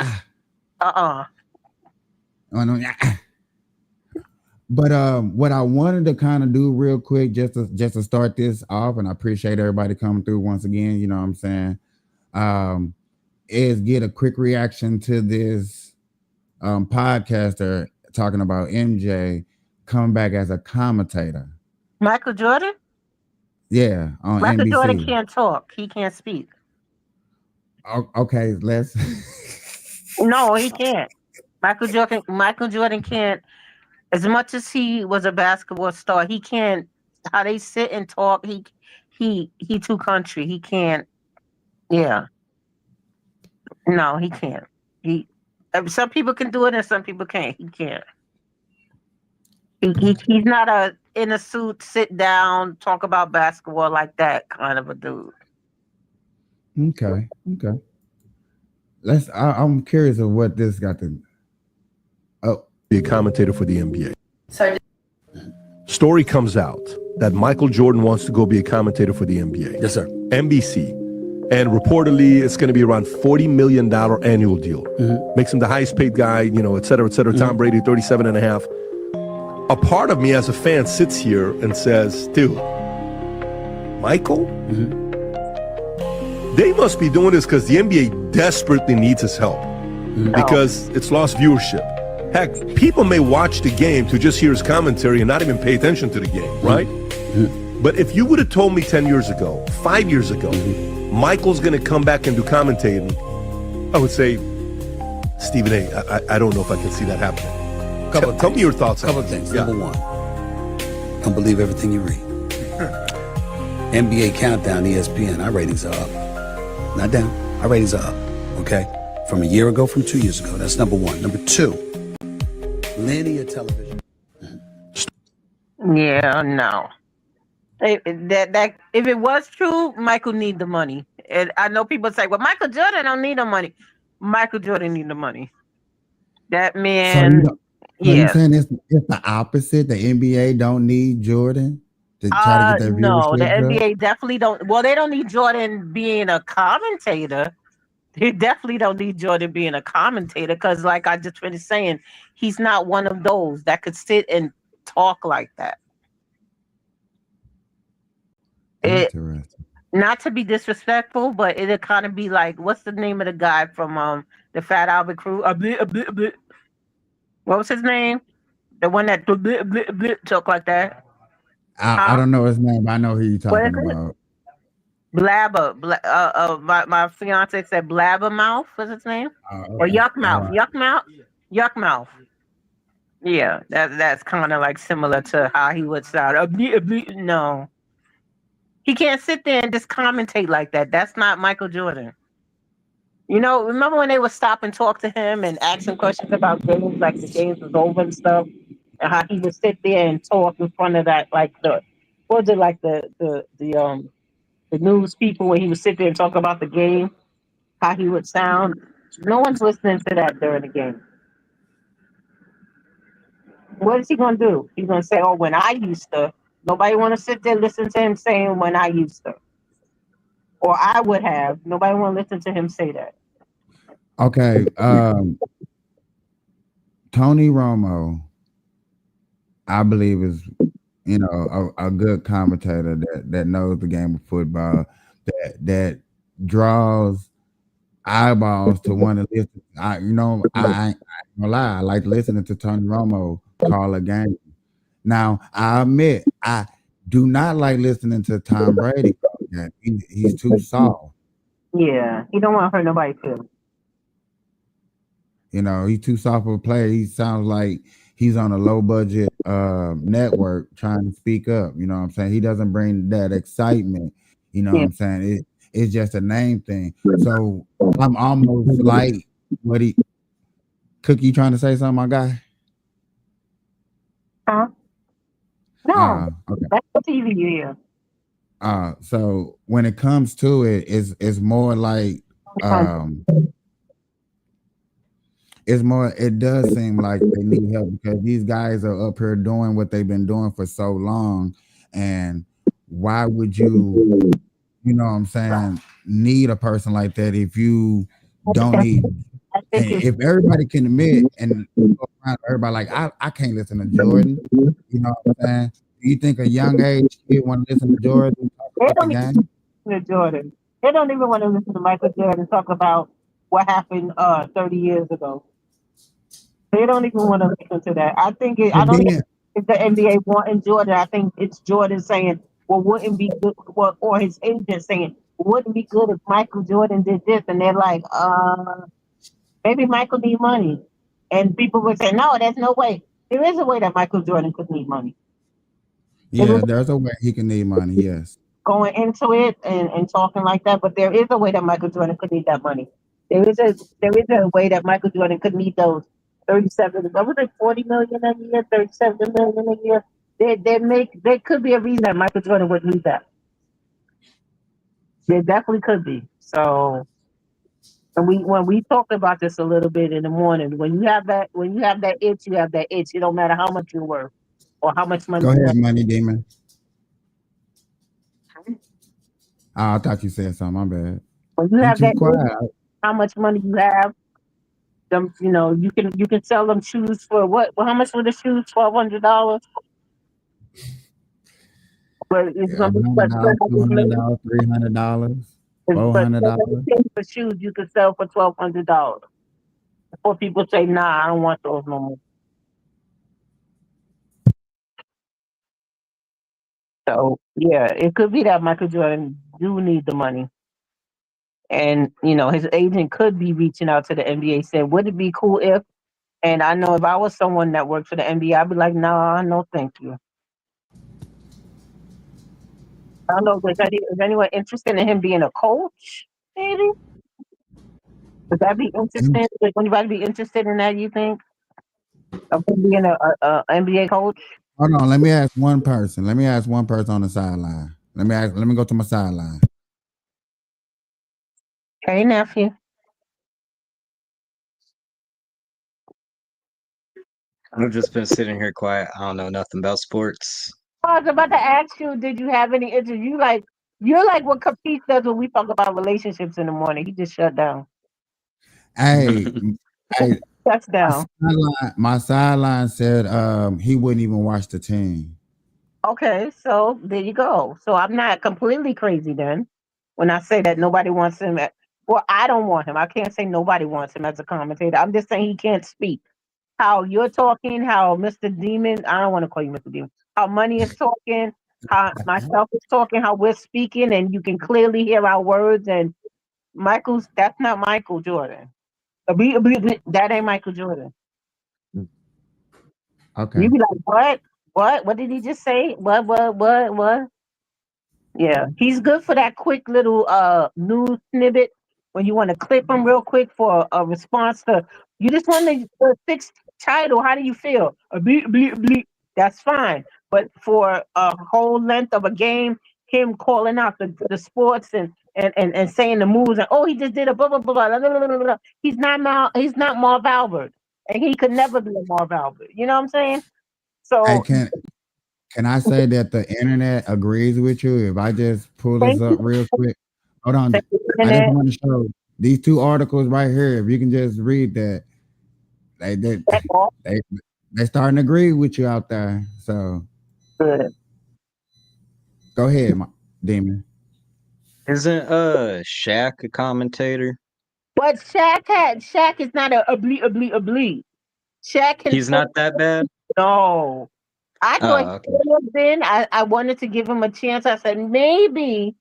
But what I wanted to kind of do real quick, just to start this off, and I appreciate everybody coming through once again. You know what I'm saying? Is get a quick reaction to this podcaster talking about MJ coming back as a commentator. Michael Jordan? Yeah, on Michael NBC. Jordan can't talk. He can't speak. Okay, let's. No, he can't. Michael Jordan can't. As much as he was a basketball star, he can't. How they sit and talk, he too country. He can't. Yeah. No, he can't. Some people can do it and some people can't. He can't. He's not in a suit, sit down, talk about basketball like that kind of a dude. Okay. I'm curious of what this got to. Be a commentator for the NBA. Sorry. Story comes out that Michael Jordan wants to go be a commentator for the NBA. Yes, sir. NBC. And reportedly, it's going to be around $40 million annual deal. Makes him the highest paid guy, et cetera, et cetera. Tom Brady, 37 and a half. A part of me as a fan sits here and says, dude, Michael? They must be doing this because the NBA desperately needs his help. Because it's lost viewership. Heck, people may watch the game to just hear his commentary and not even pay attention to the game, right? But if you would have told me 10 years ago, 5 years ago, Michael's going to come back and do commentating, I would say, Stephen A., I don't know if I can see that happening. Tell me your thoughts on it. Couple of things. Number one, don't believe everything you read. NBA Countdown, ESPN, our ratings are up. Not down. Our ratings are up, okay? From a year ago, from 2 years ago. That's number one. Number two, linear television. Yeah, no. If it was true, Michael need the money. And I know people say, well, Michael Jordan don't need the money. Michael Jordan need the money. That man, you're saying it's the opposite? The NBA don't need Jordan to try to get that no, the viewership? NBA definitely don't. Well, they don't need Jordan being a commentator. They definitely don't need Jordan being a commentator because, like I just finished saying, he's not one of those that could sit and talk like that. Not to be disrespectful, but it'll kind of be like, what's the name of the guy from the Fat Albert Crew? What was his name? The one that talk like that. I don't know his name. I know who you're talking about. Blabber. My fiance said Blabbermouth was his name, or Yuckmouth. Yuckmouth. Yeah, that's kind of like similar to how he would sound. No. He can't sit there and just commentate like that. That's not Michael Jordan. You know, remember when they would stop and talk to him and ask him questions about games, like the games was over and stuff, and how he would sit there and talk in front of that, like the, what was it, like the news people, when he would sit there and talk about the game, how he would sound. No one's listening to that during the game. What is he gonna do? He's gonna say, "Oh, when I used to." Nobody want to sit there and listen to him saying "when I used to," or "I would have." Nobody want to listen to him say that. Okay. Tony Romo, I believe, is a good commentator that knows the game of football, that draws eyeballs to want to listen. I ain't gonna lie, I like listening to Tony Romo call a game. Now, I admit I do not like listening to Tom Brady call a game. He's too soft. Yeah, he don't want to hurt nobody's feelings. He's too soft of a player. He sounds like he's on a low budget network trying to speak up. You know what I'm saying? He doesn't bring that excitement. You know what I'm saying? It's just a name thing. So I'm almost like what he Cookie, you trying to say something, my guy? Huh? No, Okay. that's the TV you hear. So when it comes to it, it's more like it does seem like they need help because these guys are up here doing what they've been doing for so long. And why would you know what I'm saying, need a person like that if you don't need? And if everybody can admit and go around everybody like I can't listen to Jordan, you know what I'm saying? Do you think a young age kid want to listen to Jordan talk about the game? Jordan. They don't even want to listen to Michael Jordan talk about what happened 30 years ago. They don't even want to listen to that. I think I don't think it's the NBA wanting Jordan. I think it's Jordan saying, "Well, wouldn't be good," or his agent saying, "Wouldn't be good if Michael Jordan did this," and they're like, maybe Michael need money," and people would say, "No, there's no way." There is a way that Michael Jordan could need money. Yeah, there's a way he can need money. Yes. Going into it and talking like that, but there is a way that Michael Jordan could need that money. There is a way that Michael Jordan could need those 37. What was it, 40 million a year, 37 million a year? There could be a reason that Michael Jordan would need that. There definitely could be. So, and when we talked about this a little bit in the morning, when you have that itch, you have that itch. It don't matter how much you're worth or how much money. Go you ahead, have. Money Demon. I thought you said something. My bad. When you have that quiet. How much money you have, them, you can sell them shoes for what? Well, how much were the shoes? $1,200. But it's gonna be $100, $200, $300, $400. For shoes you could sell for $1,200. Before people say, "Nah, I don't want those no more." So yeah, it could be that Michael Jordan do need the money. And his agent could be reaching out to the NBA saying, "Would it be cool if?" And I know if I was someone that worked for the NBA, I'd be like, "Nah, no, thank you." I don't know. Is anyone interested in him being a coach? Maybe. Would that be interesting? Would anybody be interested in that? You think of him being a NBA coach? Hold on. Let me ask one person. Let me ask one person on the sideline. Let me go to my sideline. Hey, nephew. I've just been sitting here quiet. I don't know nothing about sports. I was about to ask you, did you have any interest? You're like what Caprice does when we talk about relationships in the morning. He just shut down. Hey, Shuts down. My sideline said he wouldn't even watch the team. Okay, so there you go. So I'm not completely crazy then when I say that nobody wants him. Well, I don't want him. I can't say nobody wants him as a commentator. I'm just saying he can't speak. How you're talking, how Mr. Demon, I don't want to call you Mr. Demon, how Money is talking, how myself is talking, how we're speaking, and you can clearly hear our words. And that's not Michael Jordan. That ain't Michael Jordan. Okay. You be like, what? What did he just say? What? Yeah, he's good for that quick little news snippet when you want to clip him real quick for a response to. You just want the fixed title. How do you feel? A bleep bleep bleep. That's fine. But for a whole length of a game, him calling out the sports and saying the moves and oh he just did a blah blah blah blah blah blah blah. Blah. He's not Marv Albert, and he could never be a Marv Albert. You know what I'm saying? Hey, So can I say that the internet agrees with you? If I just pull this thank up you. real quick, hold on. Thank you, I just internet. want to show these two articles right here. If you can just read that, they they they, they starting to agree with you out there. So Good. go ahead, Demon. Isn't Shaq a commentator? But Shaq is not a a bleed. Shaq can He's not that bad. no. I thought he Oh, okay. could have been. I wanted to give him a chance. I said maybe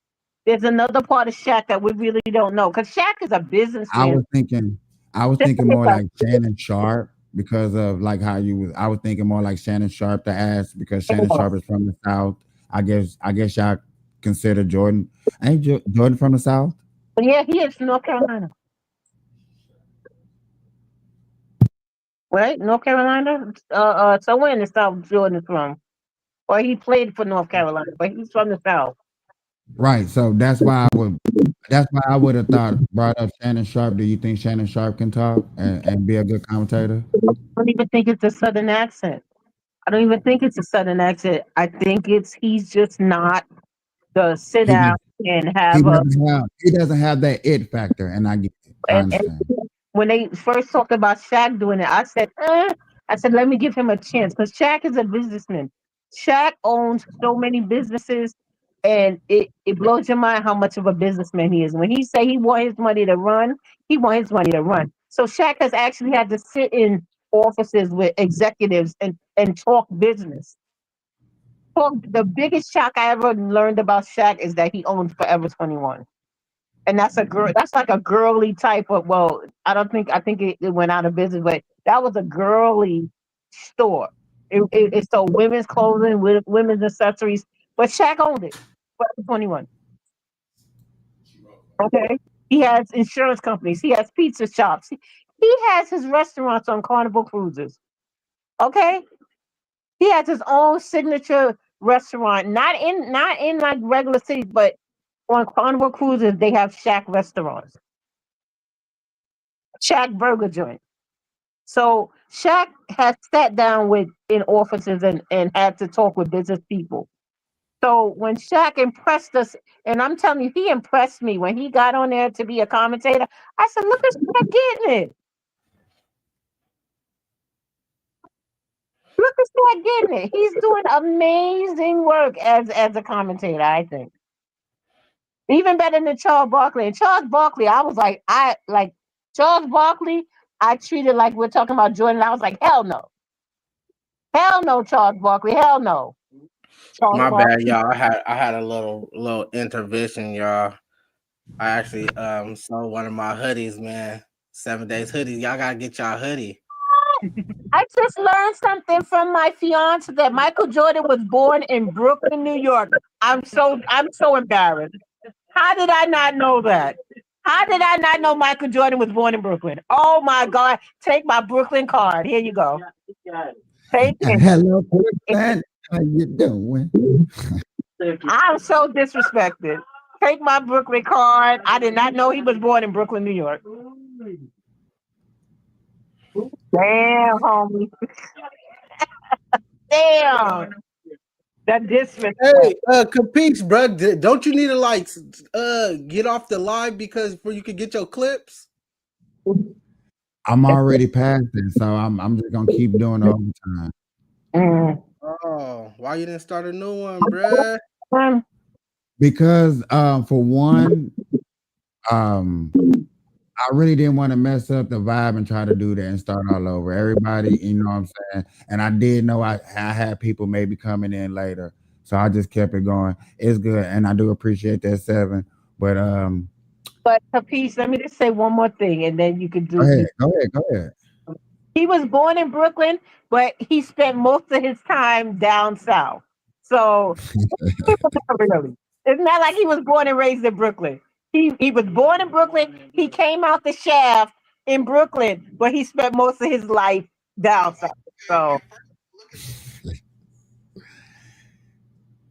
there's another part of Shaq that we really don't know. Because Shaq is a I businessman. was thinking, I was thinking more like Shannon Sharp because of like how you was. I was thinking more like Shannon Sharp to ask because Shannon Sharp is from the South. I guess y'all consider Jordan. Ain't Jordan from the South? But yeah, he is from North Carolina. Right? North Carolina? Somewhere in the South Jordan is from. Or he played for North Carolina, but he's from the South. Right. So that's why I would have brought up Shannon Sharp. Do you think Shannon Sharp can talk and be a good commentator? I don't even think it's a Southern accent. I don't even think it's a Southern accent. I think he's just not the sit He down just and have a he doesn't have that it factor, and I get it. I and understand. when they first talked about Shaq doing it, I said, let me give him a chance because Shaq is a businessman. Shaq owns so many businesses, and it blows your mind how much of a businessman he is. When he say he want his money to run, he want his money to run. So Shaq has actually had to sit in offices with executives and talk business. The biggest shock I ever learned about Shaq is that he owns Forever 21. And that's a girl. That's like a girly type of. Well, I think it went out of business, but that was a girly store. It sold women's clothing, women's accessories, but Shaq owned it. Forever 21. Okay, he has insurance companies. He has pizza shops. He has his restaurants on Carnival Cruises. Okay, he has his own signature restaurant, not in like regular cities, but on Carnival Cruises they have Shack restaurants, Shack burger joint. So Shaq has sat down with in offices and had to talk with business people. So when Shaq impressed us, and I'm telling you, he impressed me when he got on there to be a commentator. I said, look at Shaq getting it. Look at Shaq getting it. He's doing amazing work as a commentator, I think. Even better than Charles Barkley. And Charles Barkley, I was like, Charles Barkley, I treated like we're talking about Jordan. I was like, hell no. Hell no, Charles Barkley. Hell no. Charles My bad, Barkley. y'all. I had a little intervention, y'all. I actually sold one of my hoodies, man. 7 days hoodies. Y'all gotta get y'all hoodie. I just learned something from my fiance that Michael Jordan was born in Brooklyn, New York. I'm so embarrassed. How did I not know that? How did I not know Michael Jordan was born in Brooklyn? Oh my God. Take my Brooklyn card. Here you go. Take it. Hello, Brooklyn. How you doing? I'm so disrespected. Take my Brooklyn card. I did not know he was born in Brooklyn, New York. Damn, homie. Damn. That disrespect. Hey, Capiche, bro. Don't you need to like get off the live because before you could get your clips? I'm already past it, so I'm just gonna keep doing overtime. Oh, why you didn't start a new one, bruh? Because for one, I really didn't want to mess up the vibe and try to do that and start all over. Everybody, you know what I'm saying? And I did know I had people maybe coming in later. So I just kept it going. It's good. And I do appreciate that 7. But Capiche, let me just say one more thing and then you can do go ahead. He was born in Brooklyn, but he spent most of his time down south. So really. It's not like he was born and raised in Brooklyn. He was born in Brooklyn. He came out the shaft in Brooklyn, but he spent most of his life down south. So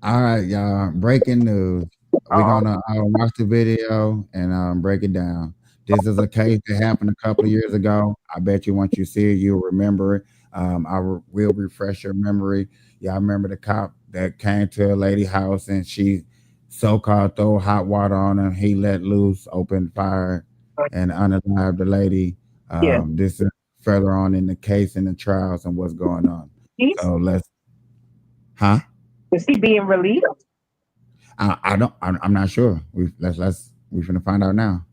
All right, y'all. Breaking news. We're gonna watch the video and break it down. This is a case that happened a couple of years ago. I bet you once you see it, you'll remember it. Will refresh your memory. Y'all remember the cop that came to a lady house and she so-called throw hot water on him. He let loose, opened fire, and unalived the lady. Yeah. This is further on in the case and the trials and what's going on. So huh? Is he being released? I'm not sure. We finna find out now.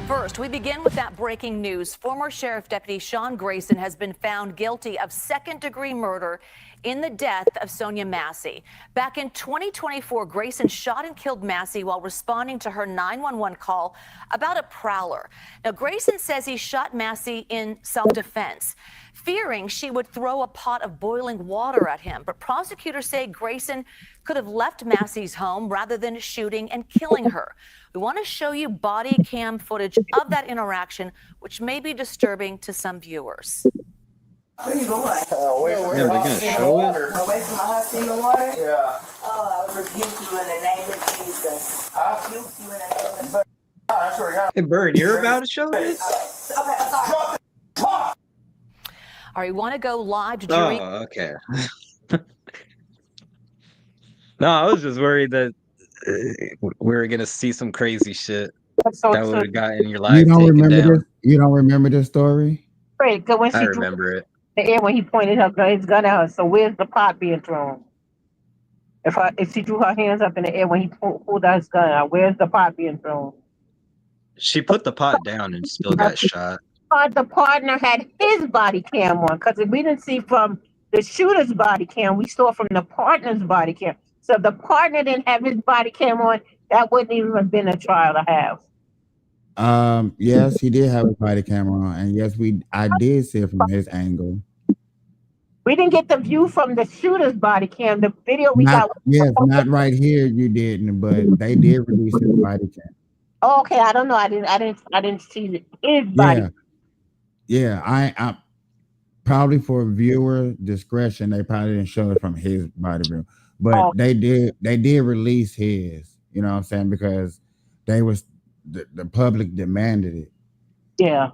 First, we begin with that breaking news. Former Sheriff Deputy Sean Grayson has been found guilty of second-degree murder in the death of Sonia Massey. Back in 2024, Grayson shot and killed Massey while responding to her 911 call about a prowler. Now, Grayson says he shot Massey in self-defense, fearing she would throw a pot of boiling water at him. But prosecutors say Grayson could have left Massey's home rather than shooting and killing her. We want to show you body cam footage of that interaction, which may be disturbing to some viewers. Where you going? Away from your hot steaming water. Away from my hot steaming water? Yeah. Oh, I rebuke you in the name of Jesus. I rebuke you in the name of Jesus. Hey, Bird, you're about to show this? Okay, I'm sorry. All right, we want to go live to jury. Oh, okay. No, I was just worried that we were gonna see some crazy shit that would have gotten your life You don't taken remember down. this? You don't remember this story? Right, because when I she remember it. the air when he pointed his gun at her. So where's the pot being thrown? If she threw her hands up in the air when he pulled out his gun out, where's the pot being thrown? She put the pot down and still got shot. The partner had his body cam on, because if we didn't see from the shooter's body cam, we saw from the partner's body cam. So if the partner didn't have his body cam on, that wouldn't even have been a trial to have. Yes, he did have a body camera on, and yes, I did see it from his angle. We didn't get the view from the shooter's body cam. The video we got. Yes, not right here. You didn't, but they did release his body cam. Oh, okay, I don't know. I didn't see his body. Yeah. I probably for viewer discretion, they probably didn't show it from his body view, but they did release his. You know what I'm saying? Because the public demanded it. Yeah.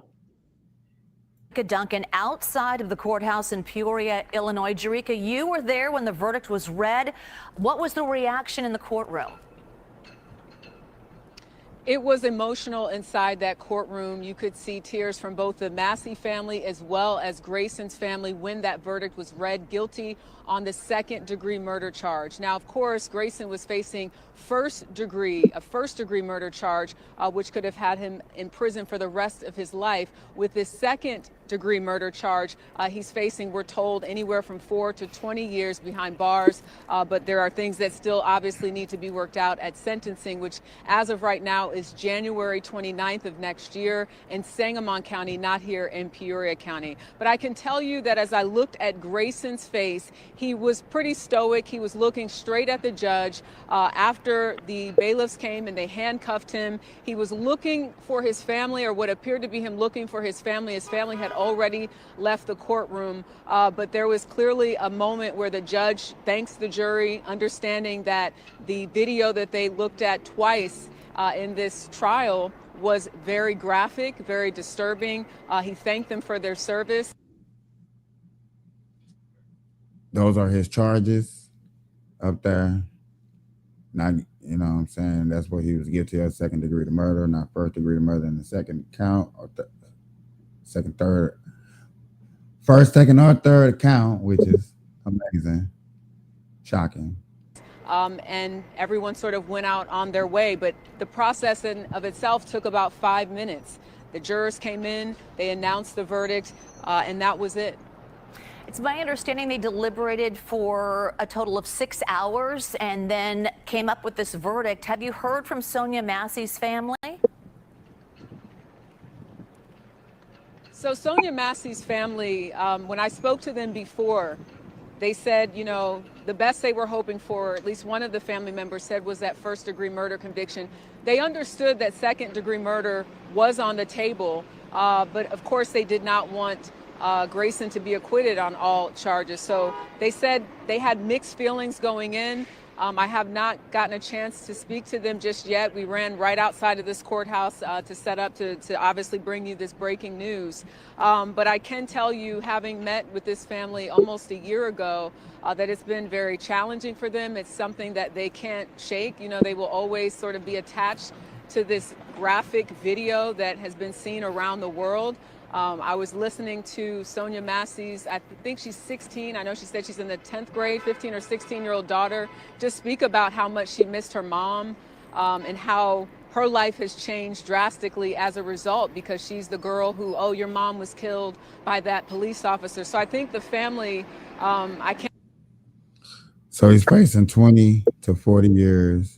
Duncan outside of the courthouse in Peoria, Illinois. Jerika, you were there when the verdict was read. What was the reaction in the courtroom? It was emotional inside that courtroom. You could see tears from both the Massey family as well as Grayson's family when that verdict was read guilty on the second-degree murder charge. Now, of course, Grayson was facing a first-degree murder charge, which could have had him in prison for the rest of his life. With this second-degree murder charge, he's facing, we're told, anywhere from 4 to 20 years behind bars. But there are things that still obviously need to be worked out at sentencing, which as of right now is January 29th of next year in Sangamon County, not here in Peoria County. But I can tell you that as I looked at Grayson's face, he was pretty stoic. He was looking straight at the judge. After the bailiffs came and they handcuffed him, he was looking for his family, or what appeared to be him looking for his family. His family had already left the courtroom, but there was clearly a moment where the judge thanks the jury, understanding that the video that they looked at twice in this trial was very graphic, very disturbing. He thanked them for their service. Those are his charges up there. Not, you know what I'm saying? That's what he was guilty of, second degree to murder, not first degree to murder in the second count, or first, second, or third count, which is amazing. Shocking. And everyone sort of went out on their way. But the process in of itself took about 5 minutes. The jurors came in, they announced the verdict, and that was it. It's my understanding they deliberated for a total of 6 hours and then came up with this verdict. Have you heard from Sonia Massey's family? So Sonia Massey's family, when I spoke to them before they said, you know, the best they were hoping for, at least one of the family members said, was that first-degree murder conviction. They understood that second-degree murder was on the table, but of course they did not want Grayson to be acquitted on all charges. So they said they had mixed feelings going in. I have not gotten a chance to speak to them just yet. We ran right outside of this courthouse to set up to obviously bring you this breaking news. But I can tell you, having met with this family almost a year ago, that it's been very challenging for them. It's something that they can't shake. You know, they will always sort of be attached to this graphic video that has been seen around the world. I was listening to Sonia Massey's, I think she's 16. I know she said she's in the 10th grade, 15 or 16-year-old daughter, just speak about how much she missed her mom and how her life has changed drastically as a result because she's the girl who, oh, your mom was killed by that police officer. So I think the family, I can't. So he's facing 20 to 40 years.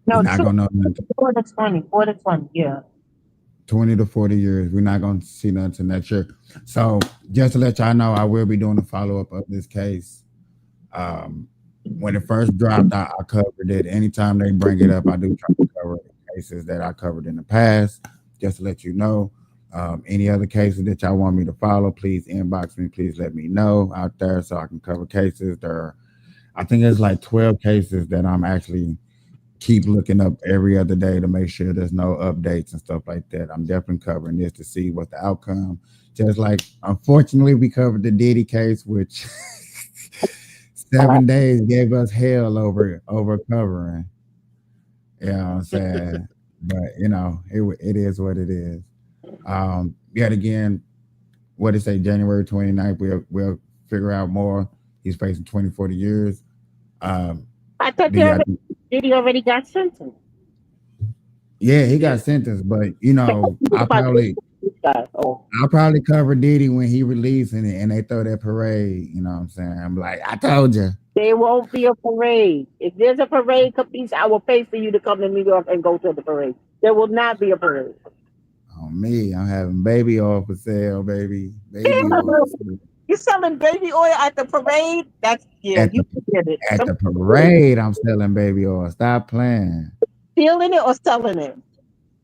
No, He's not going to know 4 to 20, 4 to 20, yeah. 20 to 40 years. We're not going to see nothing until next year. So just to let y'all know, I will be doing a follow-up of this case. When it first dropped, I covered it. Anytime they bring it up, I do try to cover cases that I covered in the past, just to let you know. Any other cases that y'all want me to follow, please inbox me. Please let me know out there so I can cover cases. I think it's like 12 cases that I'm actually keep looking up every other day to make sure there's no updates and stuff like that. I'm definitely covering this to see what the outcome. Just like, unfortunately, we covered the Diddy case, which 7 days gave us hell over covering. You know what I'm saying? But, you know, it is what it is. Yet again, what it say, January 29th, we'll figure out more. He's facing 20, 40 years. I thought Diddy already got sentenced. Yeah, he got sentenced, but you know, I'll probably cover Diddy when he releasing it and they throw that parade. You know what I'm saying? I'm like, I told you. There won't be a parade. If there's a parade, Capiche, I will pay for you to come to New York and go to the parade. There will not be a parade. On me, I'm having baby oil for sale, baby. Baby oil for sale. You selling baby oil at the parade? That's you forget it. At the parade, I'm selling baby oil. Stop playing. Stealing it or selling it?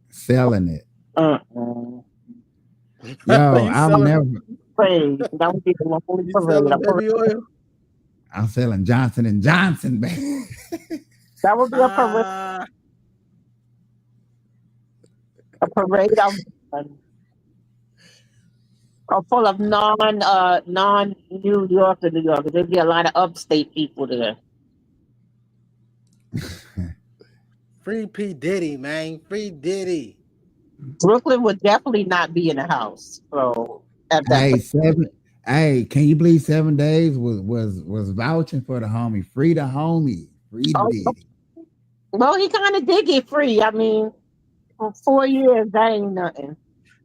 Selling it. You I'll never. Parade. That would be the lonely parade. Baby oil? I'm selling Johnson & Johnson, baby. That would be a parade. A parade full of non-New Yorkers. There'd be a lot of upstate people there. Free P. Diddy, man. Free Diddy. Brooklyn would definitely not be in the house. So Hey, can you believe 7 days was vouching for the homie? Free the homie. Free Diddy. Well, he kind of did get free. I mean, for 4 years, that ain't nothing.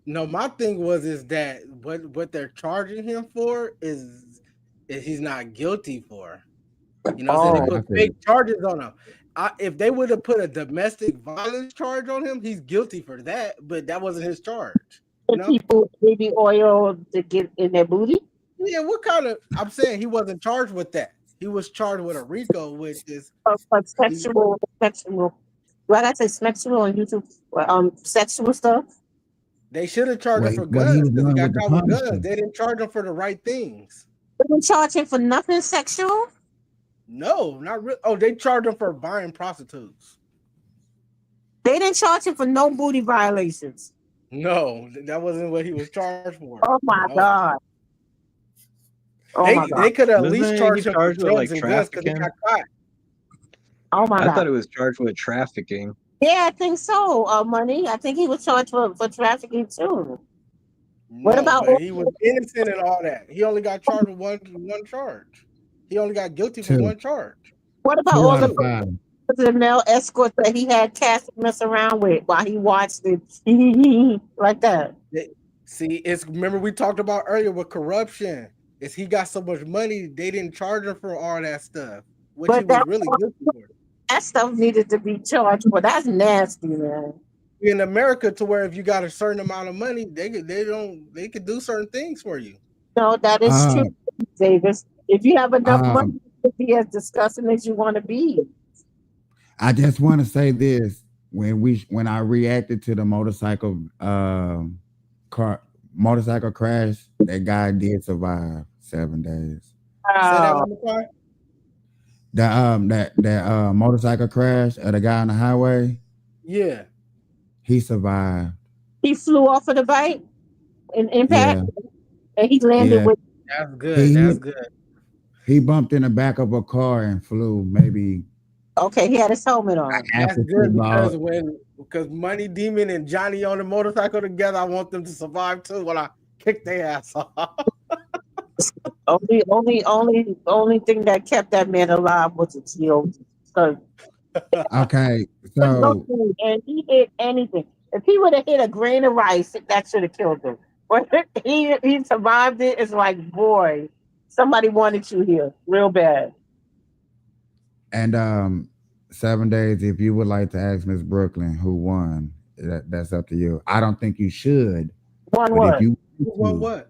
No, my thing is that what they're charging him for is he's not guilty for. You know, so they put fake charges on him. If they would have put a domestic violence charge on him, he's guilty for that, but that wasn't his charge. You know? People baby oil to get in their booty? Yeah, what kind of? I'm saying he wasn't charged with that. He was charged with a RICO, which is sexual. Like I say, sexual on YouTube, sexual stuff. They should have charged him for guns because he got caught with guns. They didn't charge him for the right things. They didn't charge him for nothing sexual? No, not really. Oh, they charged him for buying prostitutes. They didn't charge him for no booty violations. No, that wasn't what he was charged for. Oh my God. They could have at least charged him for drugs and guns because he got caught. Oh my God. I thought he was charged with trafficking. Yeah, I think so. Money. I think he was charged for trafficking too. What about? He was innocent and all that. He only got charged with one charge. He only got guilty for one charge. What about all the male escorts that he had Cassie mess around with while he watched it like that? See, remember we talked about earlier with corruption. Is he got so much money they didn't charge him for all that stuff, which he was really guilty for. That stuff needed to be charged for. That's nasty, man. In America, to where if you got a certain amount of money, they could do certain things for you. No, that is true, Davis. If you have enough money, Um, you can be as disgusting as you want to be. I just want to say this: when I reacted to the motorcycle crash, that guy did survive 7 days. Say that Wow. one more time. That motorcycle crash of the guy on the highway, Yeah. he survived. He flew off of the bike in impact, Yeah, and he landed yeah. with. That's good. He That's good. he bumped in the back of a car and flew maybe Okay, he had his helmet on. That's after good about. because Money Demon and Johnny on the motorcycle together, I want them to survive too when I kick their ass off. Only thing that kept that man alive was his heels. So Okay, no so food, and he hit anything. If he would have hit a grain of rice, that should have killed him. But he survived it. It's like, boy, somebody wanted you here real bad. and 7 days. If you would like to ask Miss Brooklyn who won, that's up to you. I don't think you should, One but if what? you Who won want to, what?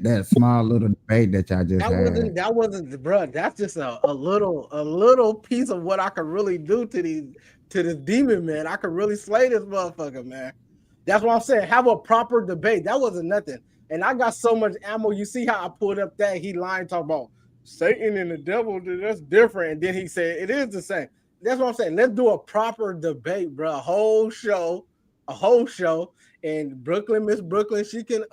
that small little debate that y'all just had. That wasn't bro. That's just a little piece of what I could really do to this demon, man. I could really slay this motherfucker, man. That's what I'm saying. Have a proper debate. That wasn't nothing. And I got so much ammo. You see how I pulled up that he lying talking about Satan and the devil. That's different. And then he said it is the same. That's what I'm saying. Let's do a proper debate, bro. A whole show. And Miss Brooklyn, she can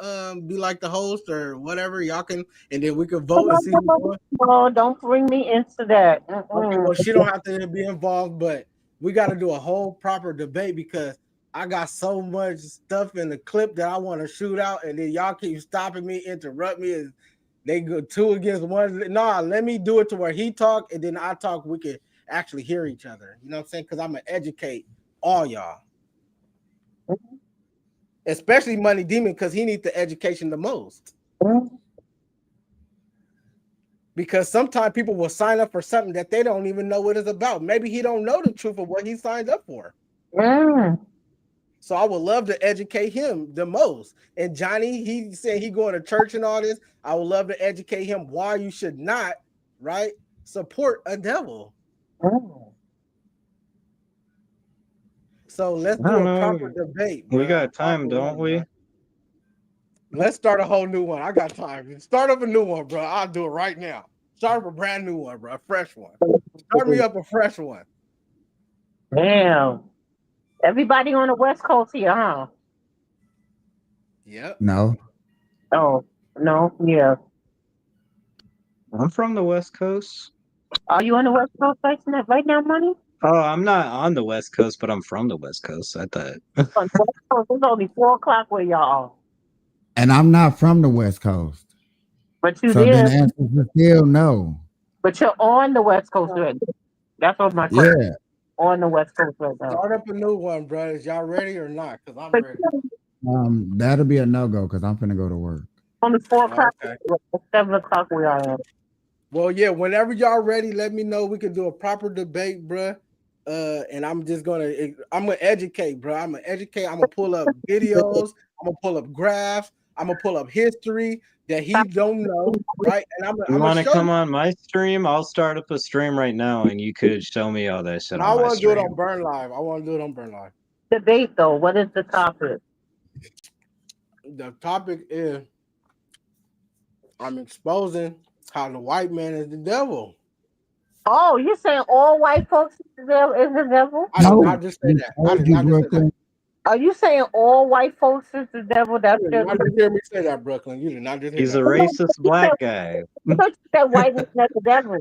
be like the host or whatever. Y'all can, and then we can vote and see who won. No, don't bring me into that. Okay, well, she don't have to be involved, but we got to do a whole proper debate because I got so much stuff in the clip that I want to shoot out, and then y'all keep stopping me, interrupt me, and they go 2 against 1. Nah, let me do it to where he talk and then I talk. We can actually hear each other. You know what I'm saying? Because I'm gonna educate all y'all. Especially Money Demon, because he needs the education the most. Because sometimes people will sign up for something that they don't even know what it's about. Maybe he don't know the truth of what he signed up for. So I would love to educate him the most. And Johnny, he said he going to church and all this. I would love to educate him why you should not, right, support a devil. So let's do a proper debate. We bro. got time, don't we? Let's start a whole new one. I got time. Start up a new one, bro. I'll do it right now. Start up a brand new one, bro. A fresh one. Start me up a fresh one. Damn. Everybody on the West Coast here, huh? Yep. No. Oh, no, yeah. I'm from the West Coast. Are you on the West Coast right now, Money? Oh, I'm not on the West Coast, but I'm from the West Coast. I thought. On the West Coast, it's only 4 o'clock where y'all are. And I'm not from the West Coast. But you So there. then answer is still no. But you're on the West Coast right now. That's what my question is. On the West Coast right now. Start up a new one, bro. Is y'all ready or not? Because I'm ready. That'll be a no-go because I'm finna go to work. Only 4 o'clock. Okay. 7 o'clock where I am. Well, yeah, whenever y'all ready, let me know. We can do a proper debate, bro. And I'm gonna educate, bro. I'm gonna pull up videos, I'm gonna pull up graphs, I'm gonna pull up history that he don't know, right? And You want to come on my stream? I'll start up a stream right now, and you could show me all that shit. I on my want to do it stream. on Burn Live. I want to do it on Burn Live. Debate though. What is the topic? The topic is I'm exposing how the white man is the devil. Oh, you're saying all white folks is the devil? I did not just say that. I did not just say that. Are you saying all white folks is the devil? That's You did not just hear me say that, Brooklyn. You did not just hear He's that. a racist black guy. I thought you said white man is the devil.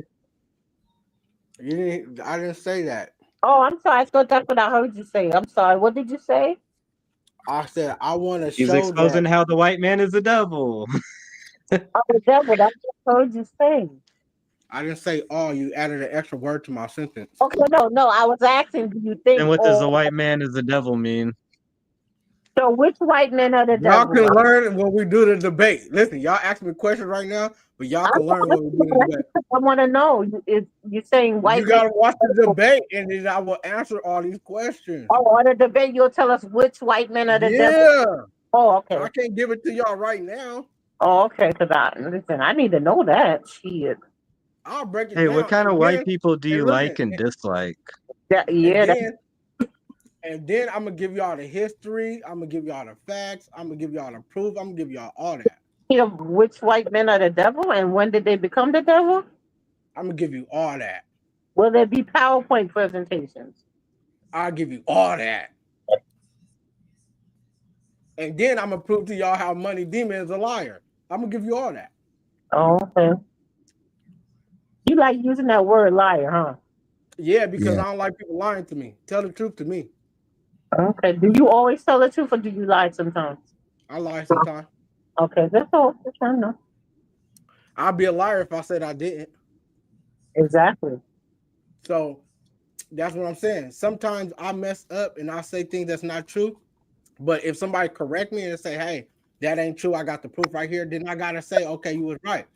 I didn't say that. Oh, I'm sorry. I thought that's what I heard you say. I'm sorry. What did you say? I said I want to He's show exposing that. how the white man is the devil. Oh, the devil. That's what I heard you say. I didn't say all. You added an extra word to my sentence. Okay, no. I was asking, do you think? And what does the white man is the devil mean? So which white men are the Y'all devil? can learn when we do the debate. Listen, y'all ask me questions right now, but y'all can learn when we do the debate. I want to know. You're saying white You gotta men. watch the debate, and then I will answer all these questions. Oh, on the debate, you'll tell us which white men are the devil. Yeah. Oh, okay. I can't give it to y'all right now. Oh, okay. Because I need to know that. Shit. I'll break it Hey, down. what kind of And white then, people do you and like listen, and dislike? Yeah. And then I'm gonna give y'all the history. I'm gonna give y'all the facts. I'm gonna give y'all the proof. I'm gonna give y'all all that. Which white men are the devil and when did they become the devil? I'm gonna give you all that. Will there be PowerPoint presentations? I'll give you all that. And then I'm gonna prove to y'all how Money Demon is a liar. I'm gonna give you all that. Oh, okay. You like using that word liar, huh? Yeah, because Yeah. I don't like people lying to me. Tell the truth to me. Okay. Do you always tell the truth or do you lie sometimes? I lie sometimes. Okay, that's all. That's fine, no. I'd be a liar if I said I didn't. Exactly. So that's what I'm saying. Sometimes I mess up and I say things that's not true. But if somebody correct me and say, hey, that ain't true, I got the proof right here, then I gotta say, okay, you was right.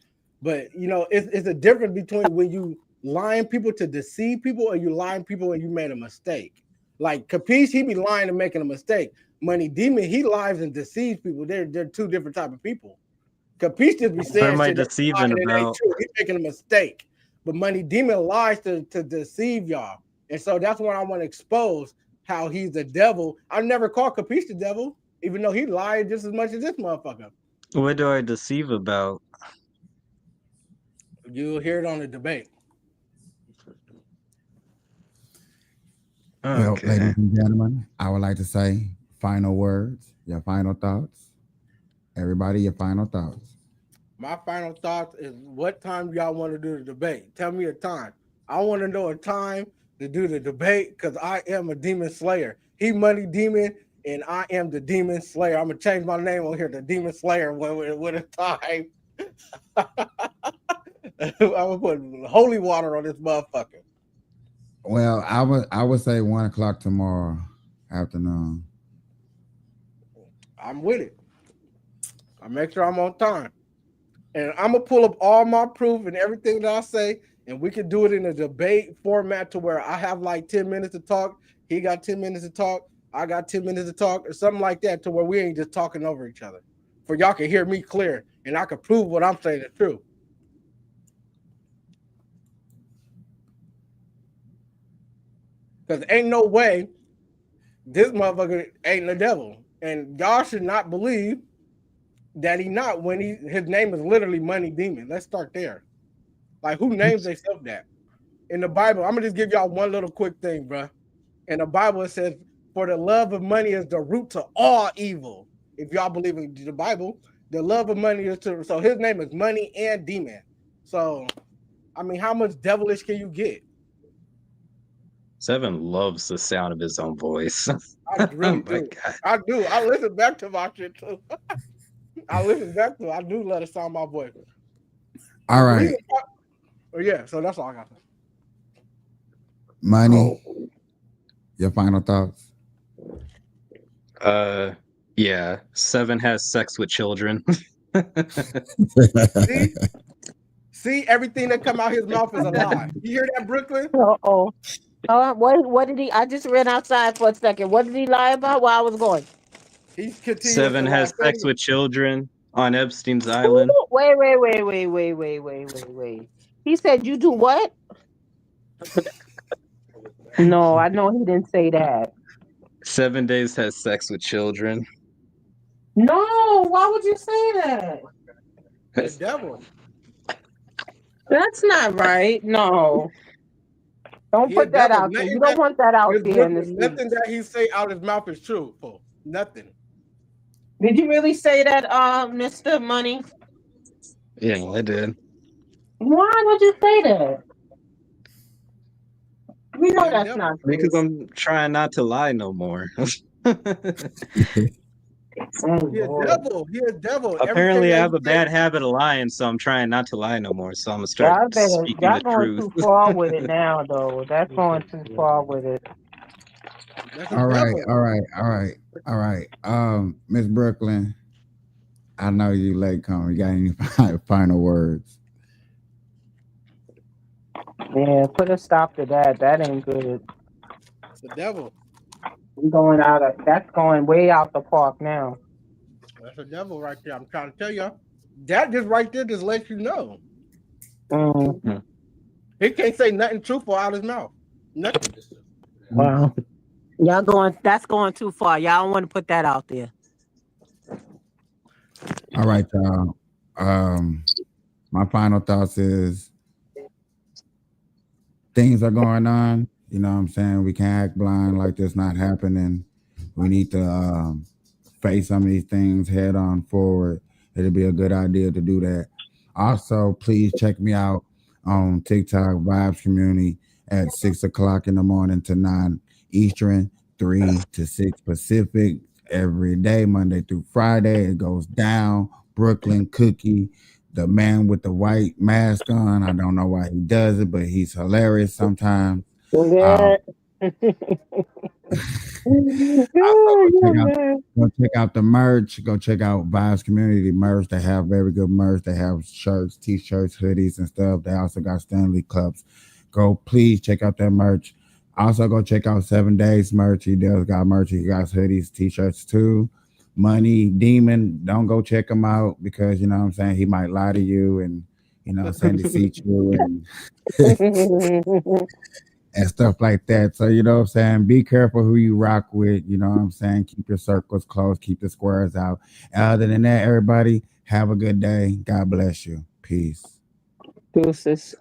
But you know, it's a difference between when you lying people to deceive people or you lying people and you made a mistake. Like Capiche, he be lying and making a mistake. Money Demon, he lies and deceives people. They're two different type of people. Capiche just be What saying am I shit that's deceiving lying and it ain't about? true. He's making a mistake. But Money Demon lies to deceive y'all. And so that's what I want to expose, how he's the devil. I never called Capiche the devil, even though he lied just as much as this motherfucker. What do I deceive about? You'll hear it on the debate. Well, Okay. ladies and gentlemen, I would like to say final words, your final thoughts. Everybody, your final thoughts. My final thoughts is what time y'all want to do the debate? Tell me a time. I want to know a time to do the debate because I am a demon slayer. He Money Demon and I am the demon slayer. I'm going to change my name on here, the demon slayer with a time. I'm going to put holy water on this motherfucker. Well, I would say 1:00 tomorrow afternoon. I'm with it. I make sure I'm on time. And I'm going to pull up all my proof and everything that I say, and we can do it in a debate format to where I have like 10 minutes to talk. He got 10 minutes to talk. I got 10 minutes to talk or something like that to where we ain't just talking over each other. For y'all can hear me clear and I can prove what I'm saying is true. Because ain't no way this motherfucker ain't the devil. And y'all should not believe that he not when his name is literally Money Demon. Let's start there. Like who names themselves that? In the Bible, I'm gonna just give y'all one little quick thing, bro. In the Bible, it says, "For the love of money is the root to all evil." If y'all believe in the Bible, the love of money is to. So his name is Money and Demon. So, I mean, how much devilish can you get? Seven loves the sound of his own voice. I really Oh my do. God. I do. I listen back to my shit too. I listen back to it. I do let it sound my voice. All right. Oh yeah. So that's all I got. Money. Your final thoughts. Yeah. Seven has sex with children. See, everything that come out his mouth is a lie. You hear that, Brooklyn? Uh-oh. What did he? I just ran outside for a second. What did he lie about while I was going? He's continuing Seven to lie. has sex with children on Epstein's island. Wait. He said you do what? No, I know he didn't say that. 7 days has sex with children. No, why would you say that? The devil. That's not right. No. Don't put that out there. You don't want that out there in the Nothing streets. that he say out his mouth is true. Nothing. Did you really say that, Mr. Money? Yeah, I did. Why would you say that? We know that's not true. Because I'm trying not to lie no more. He a devil. He a devil. Apparently, I have a bad habit of lying, so I'm trying not to lie no more. So I'm gonna start speaking Y'all the going truth. too far with it now, though. That's going too far with it. All right. Miss Brooklyn, I know you late coming. You got any final words? Yeah, put a stop to that. That ain't good. It's the devil. That's going way out the park now. That's the devil right there. I'm trying to tell you. That just right there just lets you know. Mm. He can't say nothing truthful out of his mouth. Nothing. Wow. That's going too far. Y'all don't want to put that out there. All right, y'all. My final thoughts is things are going on. You know what I'm saying? We can't act blind like this not happening. We need to face some of these things head on forward. It'll be a good idea to do that. Also, please check me out on TikTok, Vibes Community, at 6 o'clock in the morning to 9 Eastern, 3 to 6 Pacific, every day, Monday through Friday. It goes down. Brooklyn Cookie, the man with the white mask on. I don't know why he does it, but he's hilarious sometimes. Yeah. Go check out the merch. Go check out Vibes Community merch. They have very good merch. They have shirts, t-shirts, hoodies, and stuff. They also got Stanley cups. Go please check out their merch. Also go check out 7 Days merch. He does got merch. He got hoodies, t-shirts too. Money Demon, don't go check him out because you know what I'm saying, he might lie to you and you know what I'm saying, deceive you and stuff like that. So you know what I'm saying, be careful who you rock with, you know what I'm saying, keep your circles close, keep the squares out. Other than that, everybody have a good day. God bless you. Peace. Deuces.